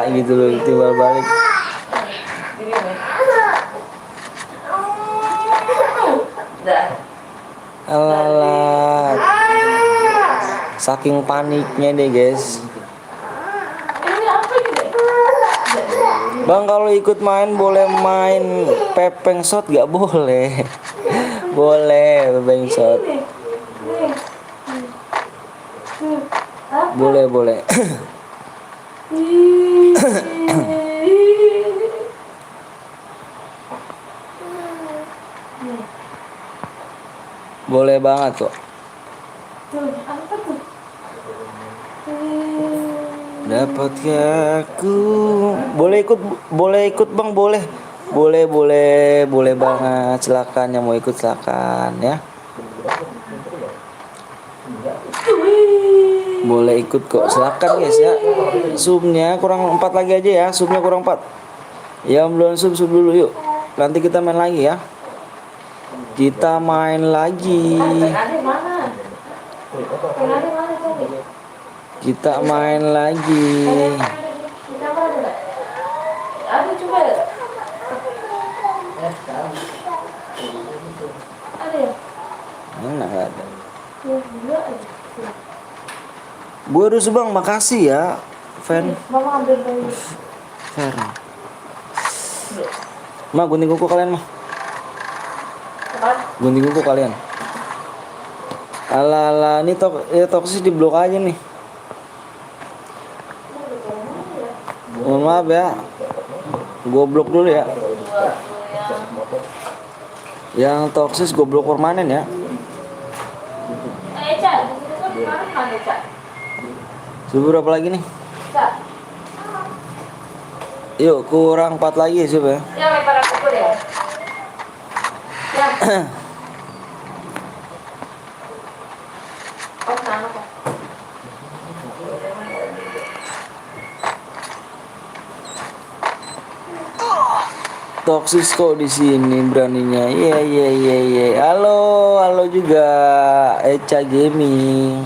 gitu loh tiba balik? Ini nih. Dah. Alah. Saking paniknya deh guys. Ini apa ini? Bang kalau ikut main boleh main pepeng shot gak boleh? Boleh pepeng shot. Boleh. Boleh banget kok. Apa tuh? Dapatkah aku boleh ikut bang boleh banget, silakan yang mau ikut silakan ya, boleh ikut kok silakan guys ya. Subnya kurang 4 lagi aja ya, subnya kurang 4 ya. Belum sub dulu yuk, nanti kita main lagi ya, kita main lagi. Penade mana? Penade mana tadi? Kita main lagi. Kita mana ada? Ada coba. Ada ya? Mana nggak ada. Dua aja. Bu Rus bang, makasih ya, fan. Mama ambil dulu. Fan. Ma gunting kuku kalian mah. Gunting kuku kalian. Ala ini toksis di blok aja nih. Mohon maaf ya. Goblok dulu ya. Yang toksis goblok permanen ya. Eca, itu kan kemarin kan Eca? Subuh berapa lagi nih? Eca, Yuk kurang 4 lagi subuh ya. yang lempar pukul ya? Yang. Oh, sana kok. Toksis kok di sini beraninya. Halo juga Eca Gaming.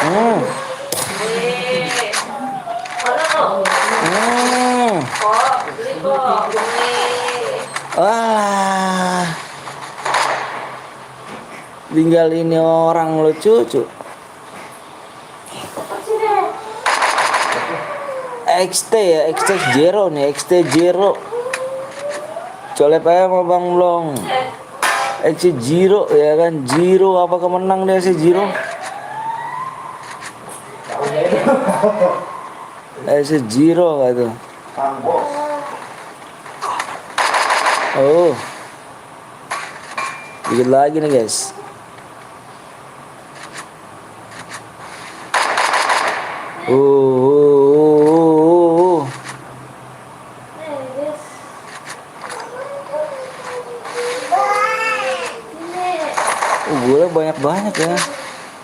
Hmm. Mana lo? Hmm. Kok, beli kok. Wah. Tinggal ini orang lo cucu. Apa sih deh? XT ya, XT Zero nih, XT Zero. Colep aja sama Bang Blong. XT Zero ya kan, Zero apa kemenang deh si Zero. XT Zero gak tuh. Kang Bos. Oh. Dikit lagi nih guys. Gula banyak ya.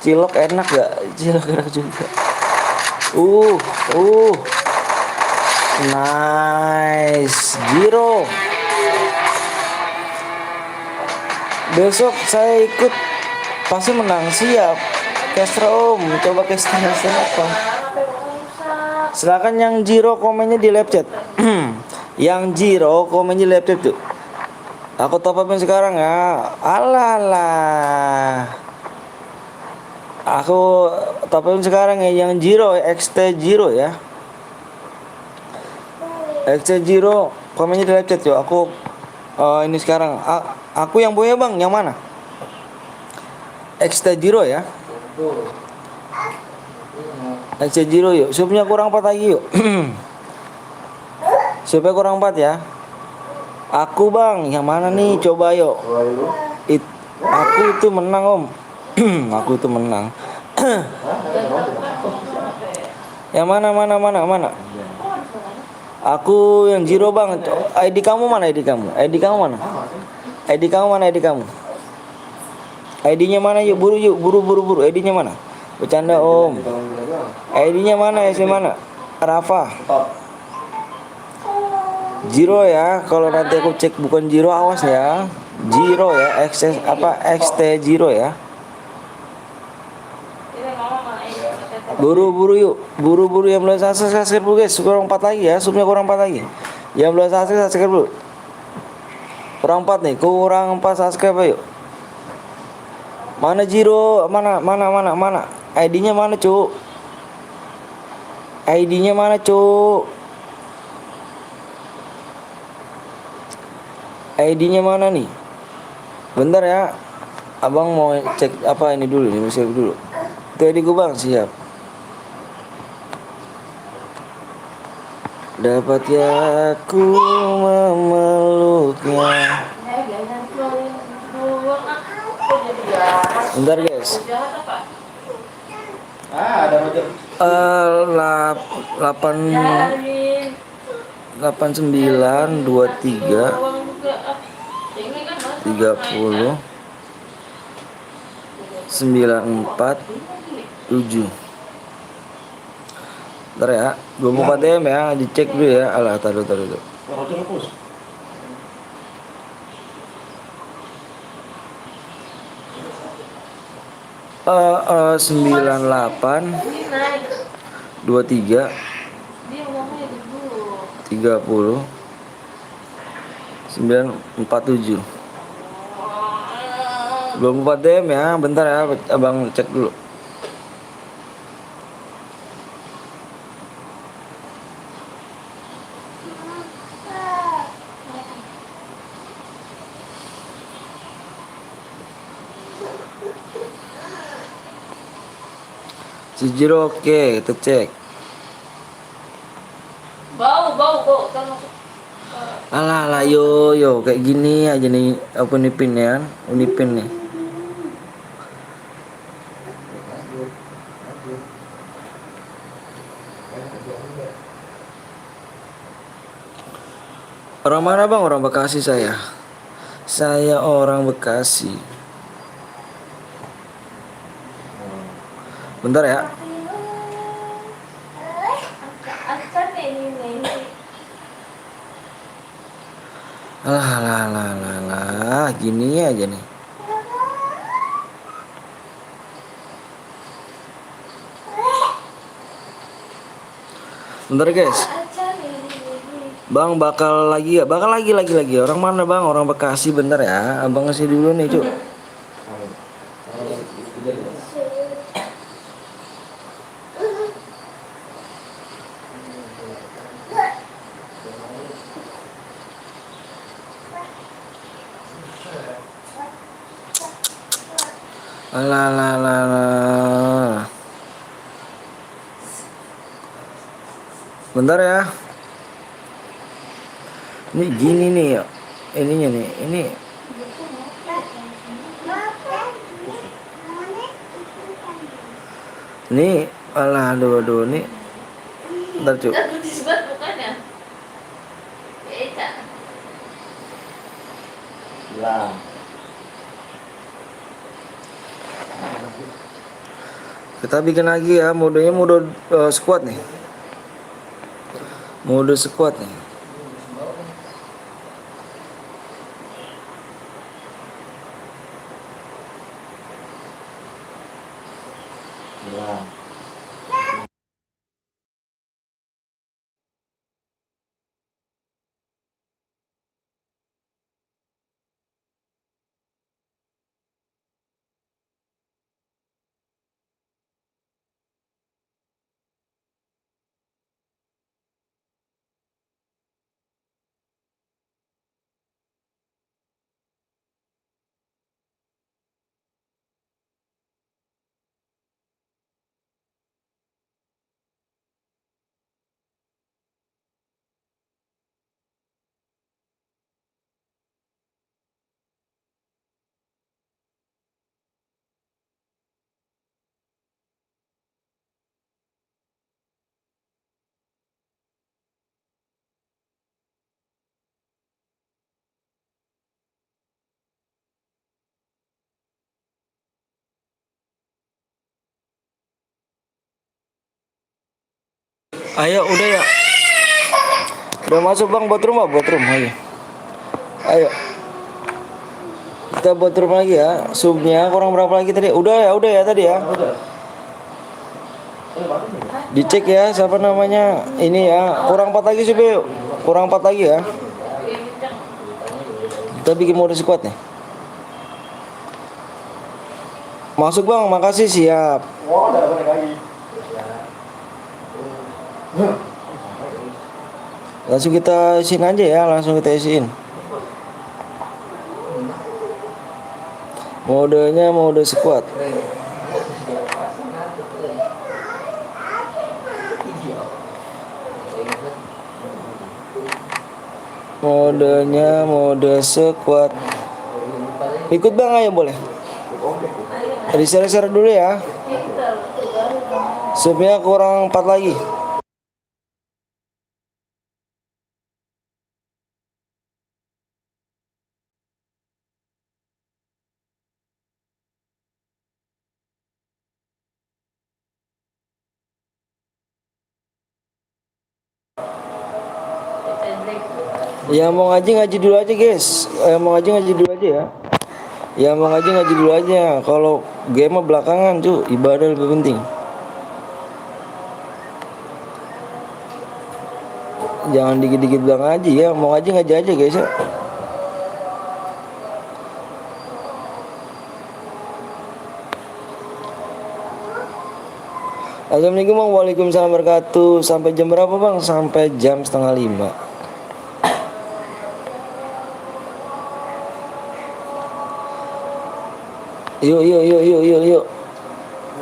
Cilok enak gak? Cilok enak juga. Nice. Zero. Besok saya ikut pasti menang, siap. Kestra Om, coba Kestra apa? Silakan yang Zero komennya di live chat. Yang Zero komennya di live chat tuh. Aku top upin sekarang ya. Alah. Aku top upin sekarang ya yang Zero, XT Zero ya. XT Zero komennya di live chat yuk. Aku ini sekarang aku yang punya Bang, yang mana? XT Zero ya. XT Zero yuk. Supnya kurang 4 lagi yuk. Supnya kurang 4 ya. Aku Bang, yang mana nih? Coba yuk. Aku itu menang Om. Aku itu menang. Yang mana? Aku yang Zero Bang. ID kamu mana? ID kamu mana? ID kamu? ID-nya mana yuk? Buru. ID-nya mana? Bercanda Om. ID-nya mana? SD mana? Rafa. Zero ya. Kalau nanti aku cek bukan Zero, awas ya. Zero ya. XT Zero ya. Buru yuk. Buru yang belum subscribe dulu guys. Kurang 4 lagi ya. Subnya kurang 4 lagi. Yang belum subscribe dulu. Kurang 4 nih. Kurang 4 subscribe yuk. Mana Zero? Mana? ID-nya mana, Cuk? ID-nya mana, Cuk? ID-nya mana nih? Bentar ya. Abang mau cek apa ini dulu nih, musik dulu. Itu ID gue Bang, siap. Dapat ya aku memeluknya. Bentar guys. Ada macam 89 23 30 94 7. Bentar ya, 24 DM ya, dicek dulu ya. Alah, taruh. roti rebus. Eh 98 23 30 947. 24 DM ya, bentar ya, abang cek dulu. Si Jiro oke, kita cek. Bau, kan masuk. Alah, yo kayak gini aja nih, apa Unipin ya, Unipin nih. Orang mana Bang? Orang Bekasi saya. Saya orang Bekasi. Bentar ya. Alah, gini aja nih. Bentar guys. Bang bakal lagi ya? Bakal lagi. Orang mana bang? Orang Bekasi, bentar ya. Abang ngasih dulu nih cuk. Alah, alah, alah, alah. Bentar ya. Ini gini nih ya. Ininya nih. Ini alah, aduh nih. Bentar cuk. Disebut bukannya? Beda. Hilang. Kita bikin lagi ya. Modenya mode squad nih. Mode squad nih. Hilang. Ayo udah ya. Udah masuk bang buat rumah ayo. Ayo. Kita buat room lagi ya. Subnya kurang berapa lagi tadi? Udah ya tadi ya. Dicek ya siapa namanya. Ini ya. Kurang 4 lagi sih, Be. Kurang 4 lagi ya. Kita bikin mode squad nih. Masuk bang, makasih, siap. Wah, udah balik lagi. Langsung kita isiin aja ya, langsung kita isiin. Modenya mode squad. Modenya mode squad. Ikut bang, ayo boleh. Di-share dulu ya. Subnya kurang 4 lagi. Yang mau ngaji dulu aja guys. Yang mau ngaji dulu aja ya. Yang mau ngaji dulu aja. Kalau game mah belakangan cuy. Ibadah lebih penting. Jangan dikit-dikit bilang ngaji ya. Mau ngaji aja guys ya. Assalamualaikum bang. Waalaikumsalam wabarakatuh. Sampai jam berapa bang? Sampai jam 4:30. Yuk.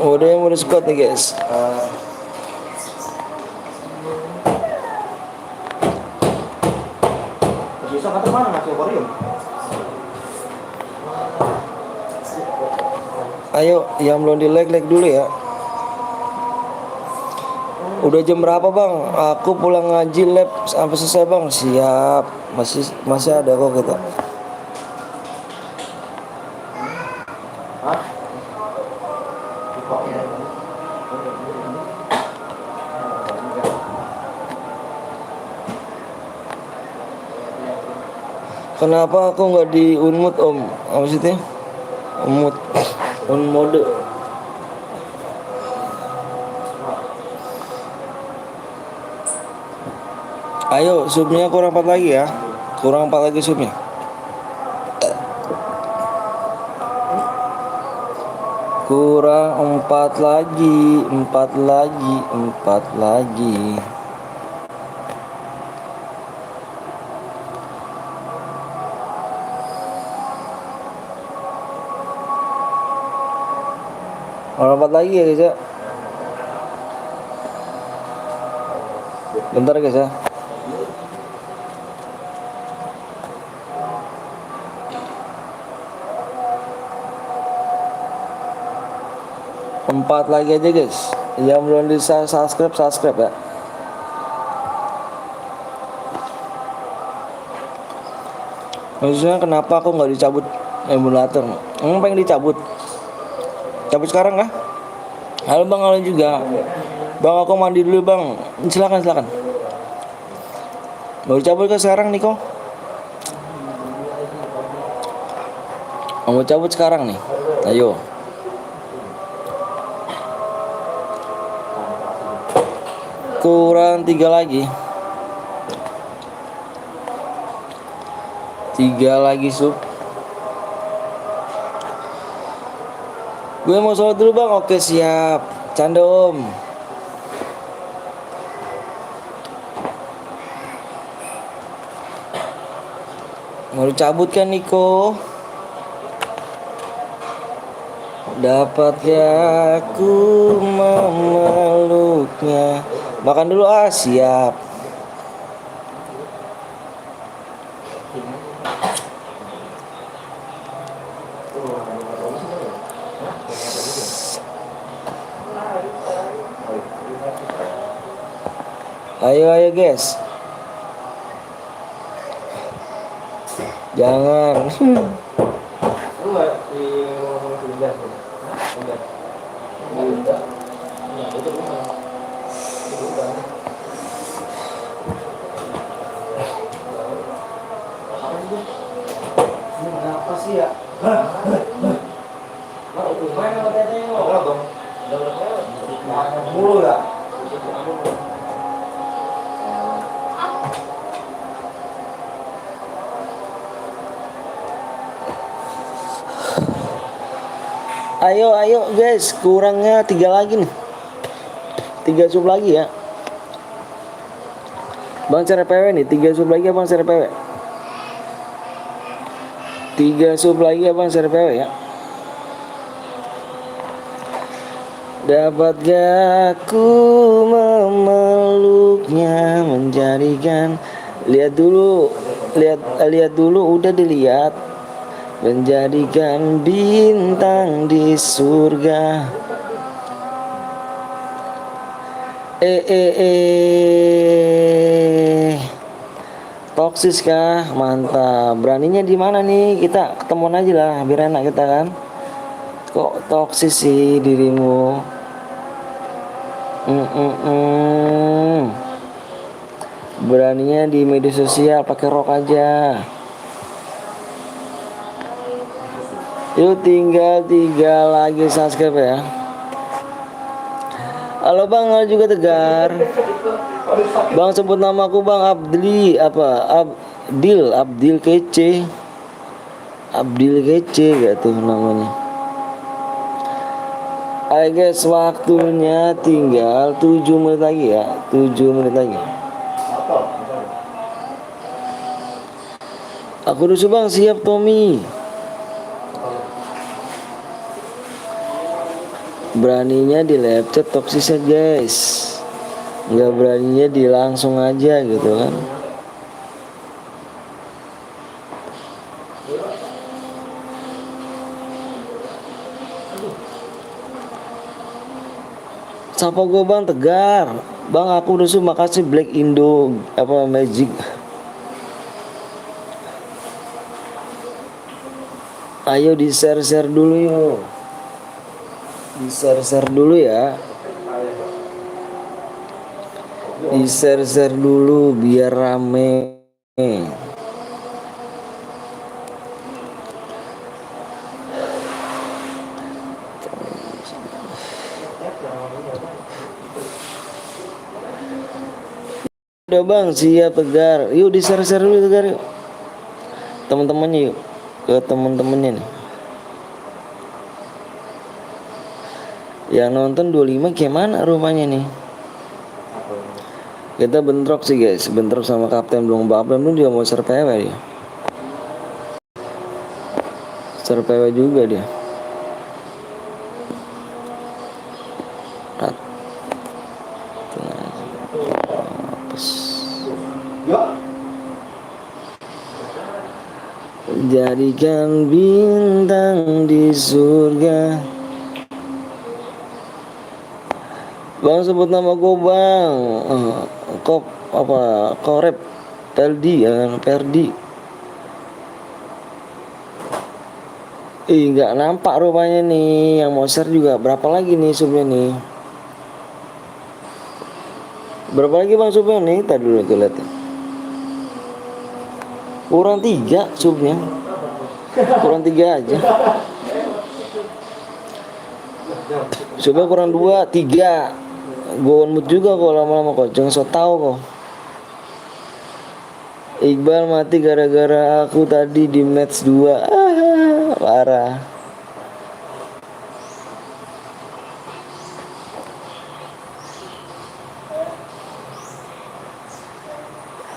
Udah squad nih guys. Bisa nganter mana ngasih akuarium? Ayo, yang belum di like dulu ya. Udah jam berapa bang? Aku pulang ngaji lab sampai selesai bang. Siap. Masih ada kok kita. Hah? Kenapa aku nggak di unmute om? Apa maksudnya? Unmute, unmode. Ayo, supnya kurang 4 lagi ya. Kurang 4 lagi supnya. Kurang 4 lagi, 4 lagi, 4 lagi. Kurang 4 lagi ya guys ya. Bentar guys ya. Empat lagi aja guys. Yang belum di subscribe ya. Maksudnya kenapa aku nggak dicabut emulator? Emang pengen dicabut? Cabut sekarang kah? Halo bang, halo juga. Bang aku mandi dulu bang. Silakan. Mau dicabut ke sekarang nih kok? Mau cabut sekarang nih? Ayo. Kurang 3 lagi. 3 lagi sup. Gue mau sholat dulu bang. Oke siap. Canda om. Mau dicabut kan Niko? Dapat ya aku memeluknya. Makan dulu siap. Ayo guys. Jangan. Kenapa sih ya? Main sama tetenya lo. Mulu ya. Ayo guys, kurangnya 3 lagi nih. 3 sub lagi ya. Bang cara PW nih, 3 sub lagi abang cara PW. 3 sub lagi abang cara PW ya. Dapat gak aku memeluknya, menjadikan. Lihat dulu udah dilihat. Menjadikan bintang di surga. Toksis kah? Mantap. Beraninya di mana nih? Kita ketemuan aja lah, biar enak kita kan. Kok toksis sih dirimu? Beraninya di media sosial pakai rok aja. Yuk tinggal 3 lagi subscribe ya. Halo bang, halo juga Tegar. Bang sebut namaku bang. Abdil kece. Abdil kece gak tuh namanya. Ayo guys, waktunya tinggal 7 menit lagi ya. 7 menit lagi. Aku rusuh bang, siap Tommy. Beraninya di laptop toksisnya guys, nggak beraninya di langsung aja gitu kan. Sapa gue bang Tegar. Bang aku udah makasih Black Indo Magic. Ayo di share dulu yuk. Di share dulu ya. Di share dulu biar rame. Udah bang, siap Tegar. Yuk di-share dulu Tegar yuk. Teman-temannya yuk. Ke teman-temannya nih. Yang nonton 25 gimana rupanya nih? Kita bentrok sih guys, bentrok sama Kapten belum juga mau share PW dia. Share PW juga dia. Jadikan bintang di surga. Bang sebut nama gue bang. Kop apa? Korep Perdi ya, Perdi. Nggak nampak rupanya nih. Yang mau share juga berapa lagi nih subnya nih? Berapa lagi bang subnya nih? Tadi dulu tuh lihat. Kurang 3 subnya. Kurang 3 aja. Subnya kurang 2, 3. Gue mood juga kok lama-lama kok. Jangan so tau kok. Iqbal mati gara-gara aku tadi di match 2. Parah.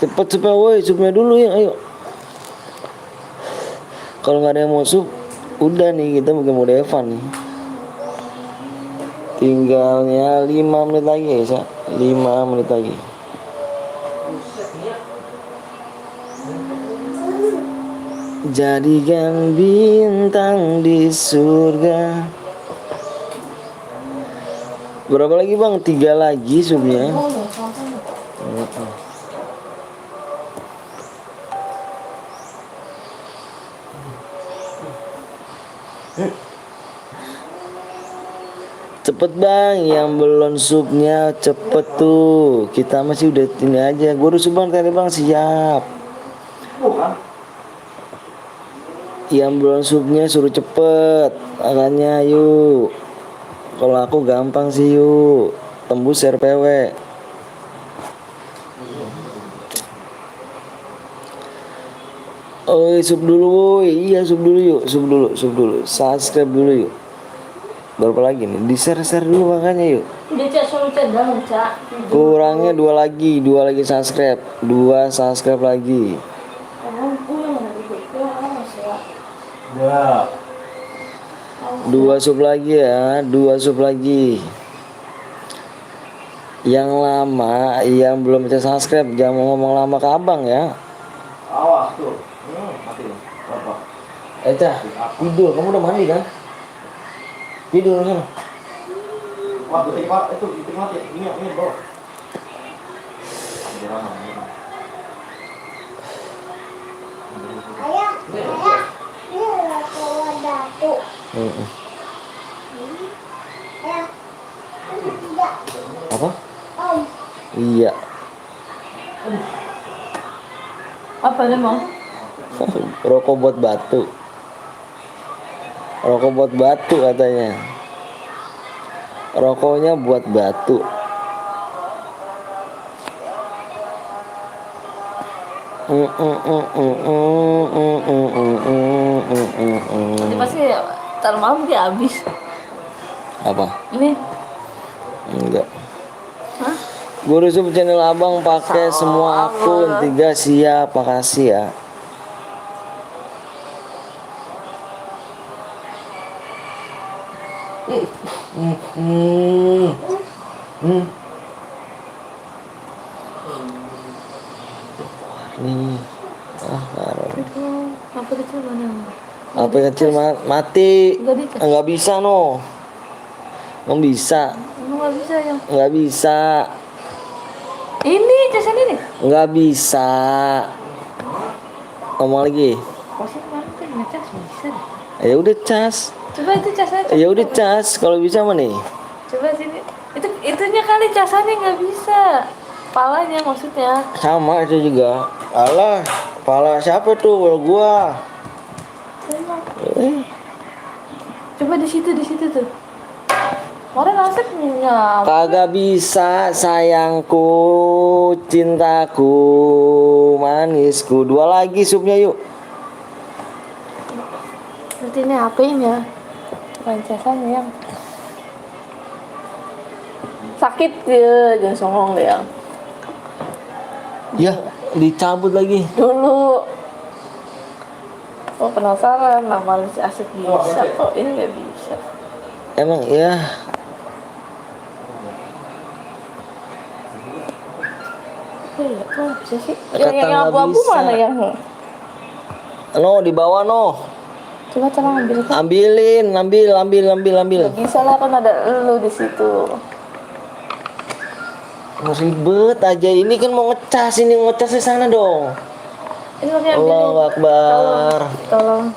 Cepet woi, subnya dulu ya, ayo. Kalau nggak ada yang mau sub, udah nih kita mungkin mau Evan nih. Tinggalnya 5 menit lagi ya, 5 menit lagi. Jadikan bintang di surga. Berapa lagi bang? 3 lagi subnya. Cepet bang, yang belum subnya cepet tuh. Kita masih udah ini aja. Gue udah sub bang tadi bang, siap. Yang belum subnya suruh cepet. Makanya yuk. Kalau aku gampang sih yuk. Tembus RPW. Oh sub dulu woy. Iya sub dulu yuk. Sub dulu. Subscribe dulu yuk. Berapa lagi nih? Di-share dulu makanya yuk. Udah cak, selalu cak dalam cak. Kurangnya 2 lagi subscribe. 2 subscribe lagi. Ya. 2 sub lagi ya, 2 sub lagi. Yang lama, yang belum bisa subscribe jangan ngomong lama ke abang ya. Awas tuh. Mati. Apa? Cah, tidur. Kamu udah mandi kan? Tidur sana. Wah, itu mati. Ini bawah. Ayah, ini udah keluar batu. Ayah, ini tidak. Apa? Om, Iya. Apa nih bang? Rokok buat batu. Rokok buat batu katanya. Rokoknya buat batu. Ini pasti ntar malam dia habis. Apa? Ini. Enggak. Hah? Guru sub channel abang pakai semua akun 3 siap, makasih ya. Nih, parah. Apa kecil mana? HP kecil mati. Nggak dicas. Nggak bisa no. Nggak bisa. Emang nggak bisa ya? Nggak bisa. Ini casan ini. Nggak bisa. Ngomong lagi. Pasti kemarin kan ngecas bisa deh. Ya udah cas. Coba itu casannya. Ya udah cas. Kalau bisa mah nih. Coba sini. Itunya kali casannya nggak bisa. Palanya maksudnya. Sama itu juga. Alah, pala siapa tuh? Kalau gua. Coba di situ tuh. Kemarin Asep punya. Kagak bisa sayangku, cintaku, manisku. 2 lagi supnya yuk. Berarti ini HP-nya. Princesan yang sakit ya, jangan songong deh yang. Ya, dicabut lagi. Dulu. Oh penasaran, nama si Asep bisa kok ini nggak bisa. Emang ya. Iya, kok bisa sih? Kata Yang nggak abu-abu bisa. mana yang? No, di bawah no. Coba tolong ambil kan. Ambil. Nggak bisa lah kan ada elu di situ. Ribet aja ini kan mau ngecas, ini ngecas di sana dong. Ini makanya Allahu Akbar. Tolong.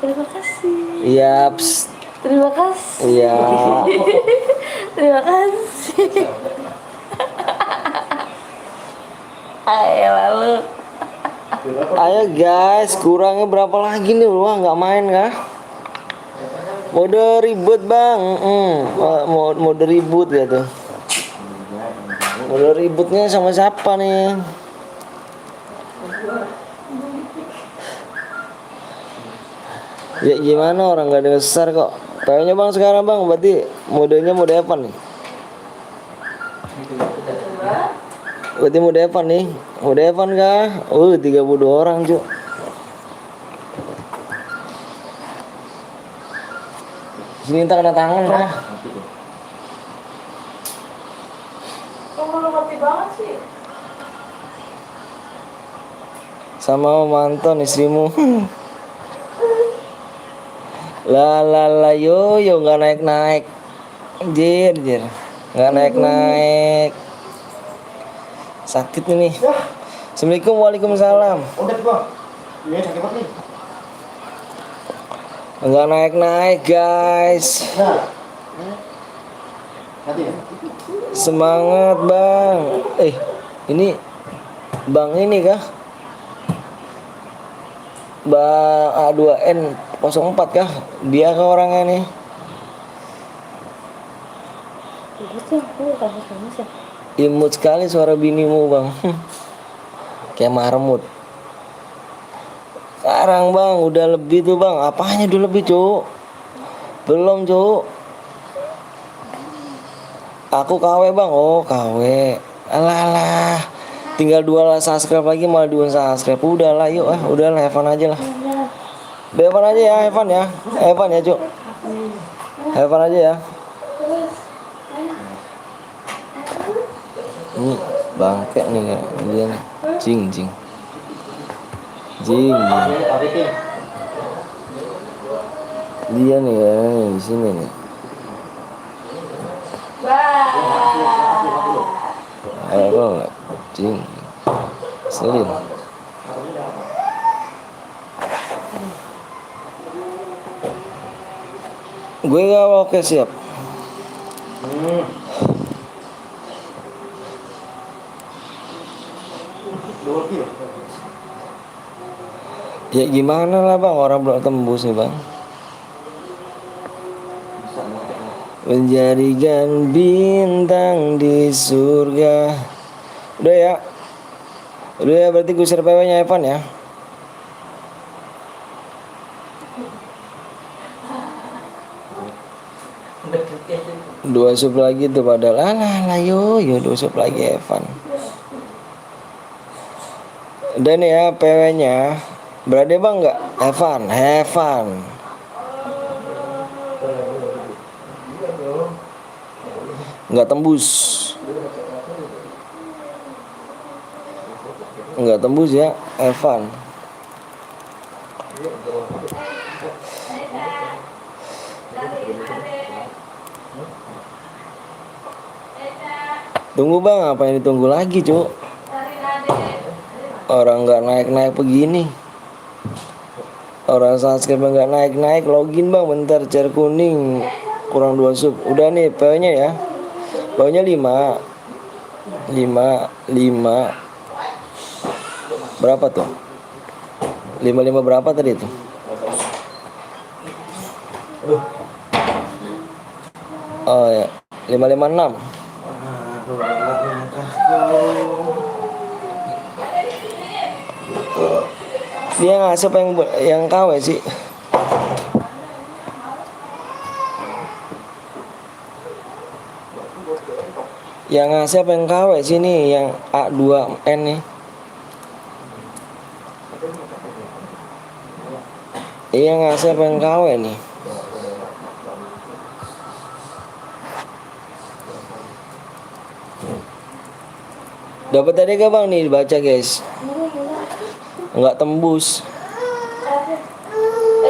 Terima kasih. Iya, Terima kasih. iya. Terima kasih. Ayo lalu. Ayo guys, kurangnya berapa lagi nih? Wah, nggak main kah? Mode ribut bang, mode ribut gitu. Mode ributnya sama siapa nih? Ya gimana orang nggak ada besar kok. Kayaknya bang sekarang bang, berarti modenya mode apa nih? Berarti mode apa nih? Mode apa kah? 32 orang cuy. Sini minta kena tangan kah? Kamu lu ngerti banget sih. Sama mantan istrimu. La yo nggak naik jir nggak naik sakit ini. Assalamualaikum, waalaikumsalam. Udah tuh bang. Ini sakit banget nih. Nggak naik guys. Nah. Nanti ya. Semangat bang. Ini bang ini kah? Bang A2N04 kah? Dia kah orangnya nih? Itu aku kasih sama sih. Imut sekali suara binimu bang. Kayak marmut. Sekarang bang udah lebih tuh bang. Apanya udah lebih cuk? Belum cuk. Aku KW bang. Oh KW. Alah. Tinggal 2 subscribe lagi malah 2 subscribe. Udahlah yuk udahlah Evan aja lah. Evan aja ya Evan ya. Evan ya cuk. Evan aja ya. Ini bangke nih kayak dia nih. Jing. Dia nih ya di sini nih. Ayo jing. Selin. Gue gak oke siap. Ya gimana lah bang, orang belum tembus nih bang. Menjadikan bintang di surga. Udah ya berarti gue share PW nya Evan ya. Dua sub lagi tuh padahal yo 2 sub lagi Evan. Dan ya PW nya berarti bang nggak Evan. Nggak tembus ya Evan. Tunggu bang, apa yang ditunggu lagi cuk? Orang nggak naik begini. Orang subscribe nggak naik login bang, bentar share kuning kurang 2 sub. Udah nih PW nya ya. PW nya 5 berapa tuh? 55 berapa tadi itu? Oh ya, 556. Dia ngasih apa yang KW sih? Yang ngasih apa yang KW sih nih? Yang A2N nih. Iya ngasih apa yang KW nih? Dapat tadi gak bang nih dibaca guys? Enggak tembus.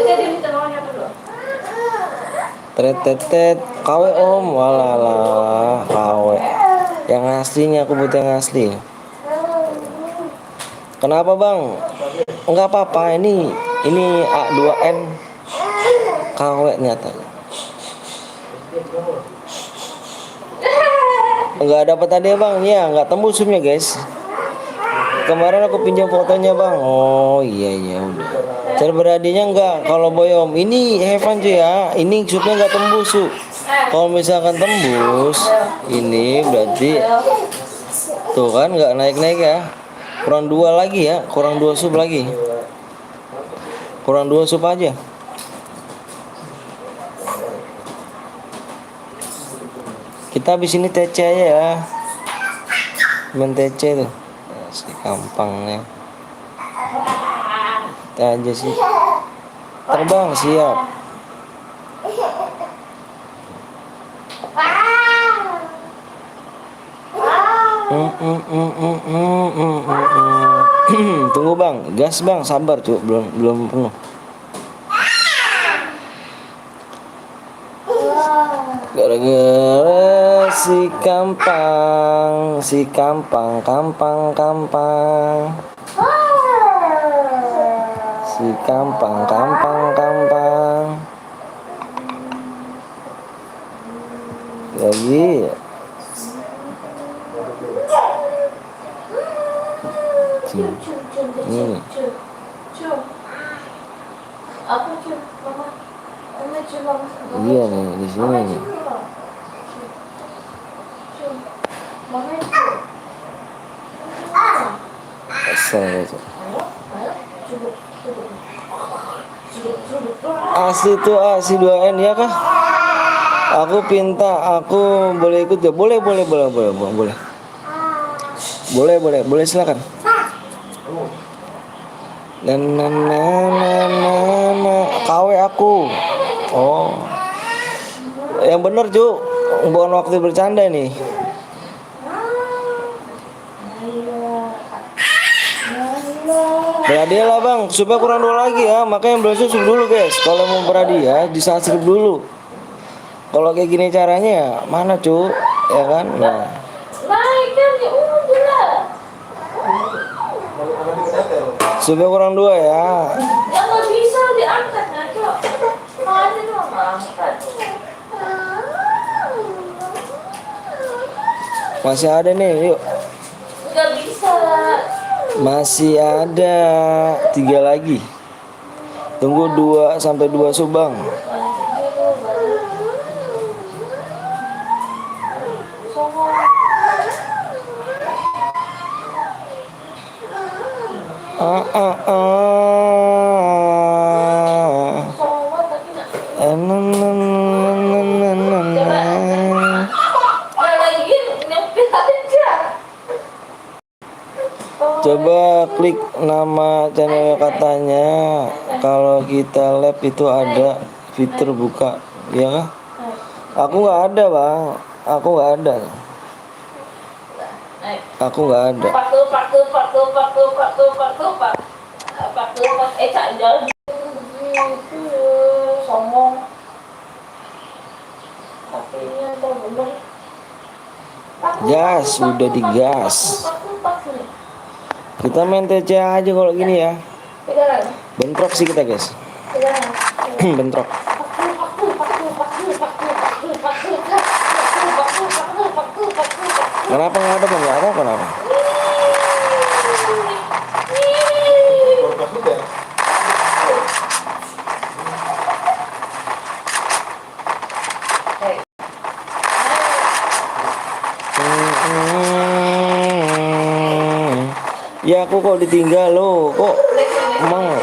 Jadi minta nomornya apa dulu? Tretetet KW om, walalah KW. Yang aslinya aku butuh yang asli. Kenapa bang? Enggak apa-apa, ini A2N KW nyatanya. Enggak dapat tadi ya bang, ya enggak tembus zoomnya guys. Kemarin aku pinjam fotonya bang. Oh iya udah. Cara beradinya enggak. Kalau boyom ini Evan cuy ya. Ini zoomnya enggak tembus tuh. Kalau misalkan tembus, ini berarti tuh kan enggak naik ya. Kurang 2 lagi ya, kurang 2 sub lagi. Kurang 2 sub aja. Kita habis ini TC aja ya. Main TC tuh. Si gampangnya. Kita aja sih. Terbang siap. Tunggu bang, gas bang, sabar cuy, belum penuh. Gara-gara si kampang. Si kampang. Lagi. Ini. Apa cuy? Mama. Mama coba. Iya nih di sini nih. Asal itu. Asli tuh asli 2N ya kah? Aku pinta, aku boleh ikut ya? Boleh. Boleh silakan. KW aku. Oh. Yang bener, Cuk. Bukan waktu bercanda nih. Berhadiah lah bang, supaya kurang 2 lagi ya. Makanya yang belum sub dulu guys. Kalau mau berhadiah disubscribe dulu. Kalau kayak gini caranya ya mana Cuk? Ya kan? Nah. Naik kan ya udah. Supaya kurang 2 ya. Ya nggak bisa diangkat Cuk. Makanya tuh angkat. Masih ada nih, yuk. Nggak bisa. Masih ada 3 lagi. Tunggu 2 sampai 2 subang. Coba klik nama channel katanya. Kalau kita live itu ada fitur buka, ya kah? Aku nggak ada bang. Aku nggak ada. Sombong. Hatinya tuh bener. Gas, udah digas. Kita main TC aja kalau gini ya. Bentrok sih kita guys. Bentrok. Kenapa nggak ada bang? Nggak ada kenapa? Ya aku kok ditinggal lo, kok emang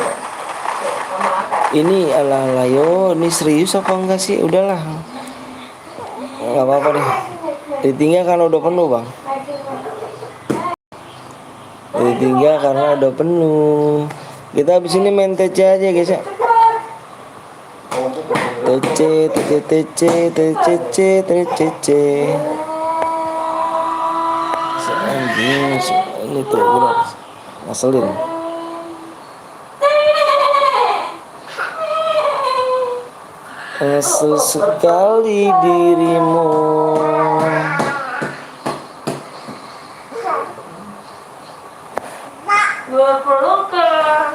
ini ala yo, ini serius apa enggak sih? Udahlah, nggak apa-apa deh. Ditinggal karena udah penuh bang. Ditinggal karena udah penuh. Kita habis ini main TC aja guys ya. TC, TC, TC, TC, TC, TC. Anjing, ini tuh udah ngeselin. Ngesel sekali dirimu. Berpelukan.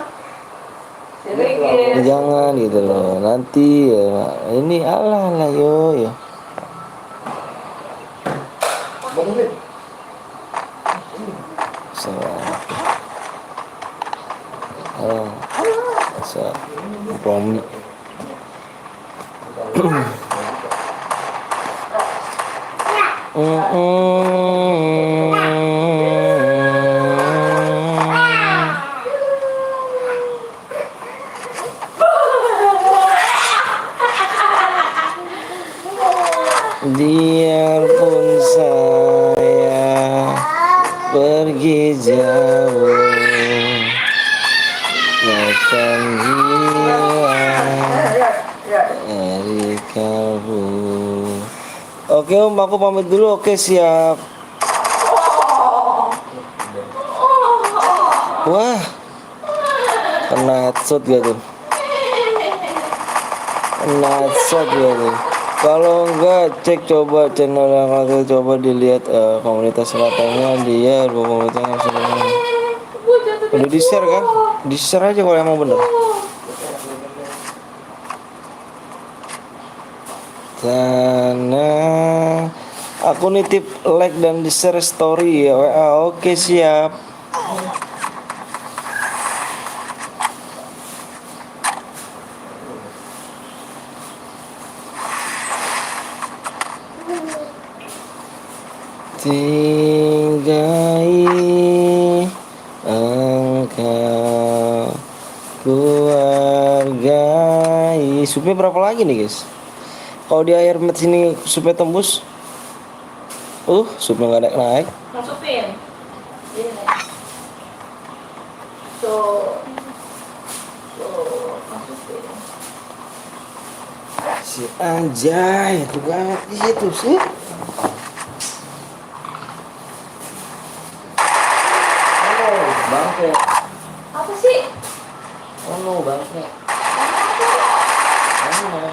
Sedikit. Jangan gitu loh, nanti ya ini alah yo. Salah. Oh, salah. Pom. Biarpun saya pergi jauh, akan hilang dari kalbu. Oke om, aku pamit dulu. Oke siap. Wah, kena headshot gak tuh? Kena headshot gak tuh? Kalau enggak cek coba channel yang aku coba dilihat komunitas katanya dia komunitas yang sebenarnya. Udah di share kan? Di share aja kalau emang bener. Sana aku nitip like dan di share story ya WA. Oke siap. Tinggai engkau kuhargai. Supnya berapa lagi nih guys? Kalau di air mat sini supnya tembus. Supnya nggak naik. Masukin. Ini. Tuh. Masukin. Si anjay itu banget gitu sih. Bangke. Apa sih? Oh no, bangke. Apa? Oh no.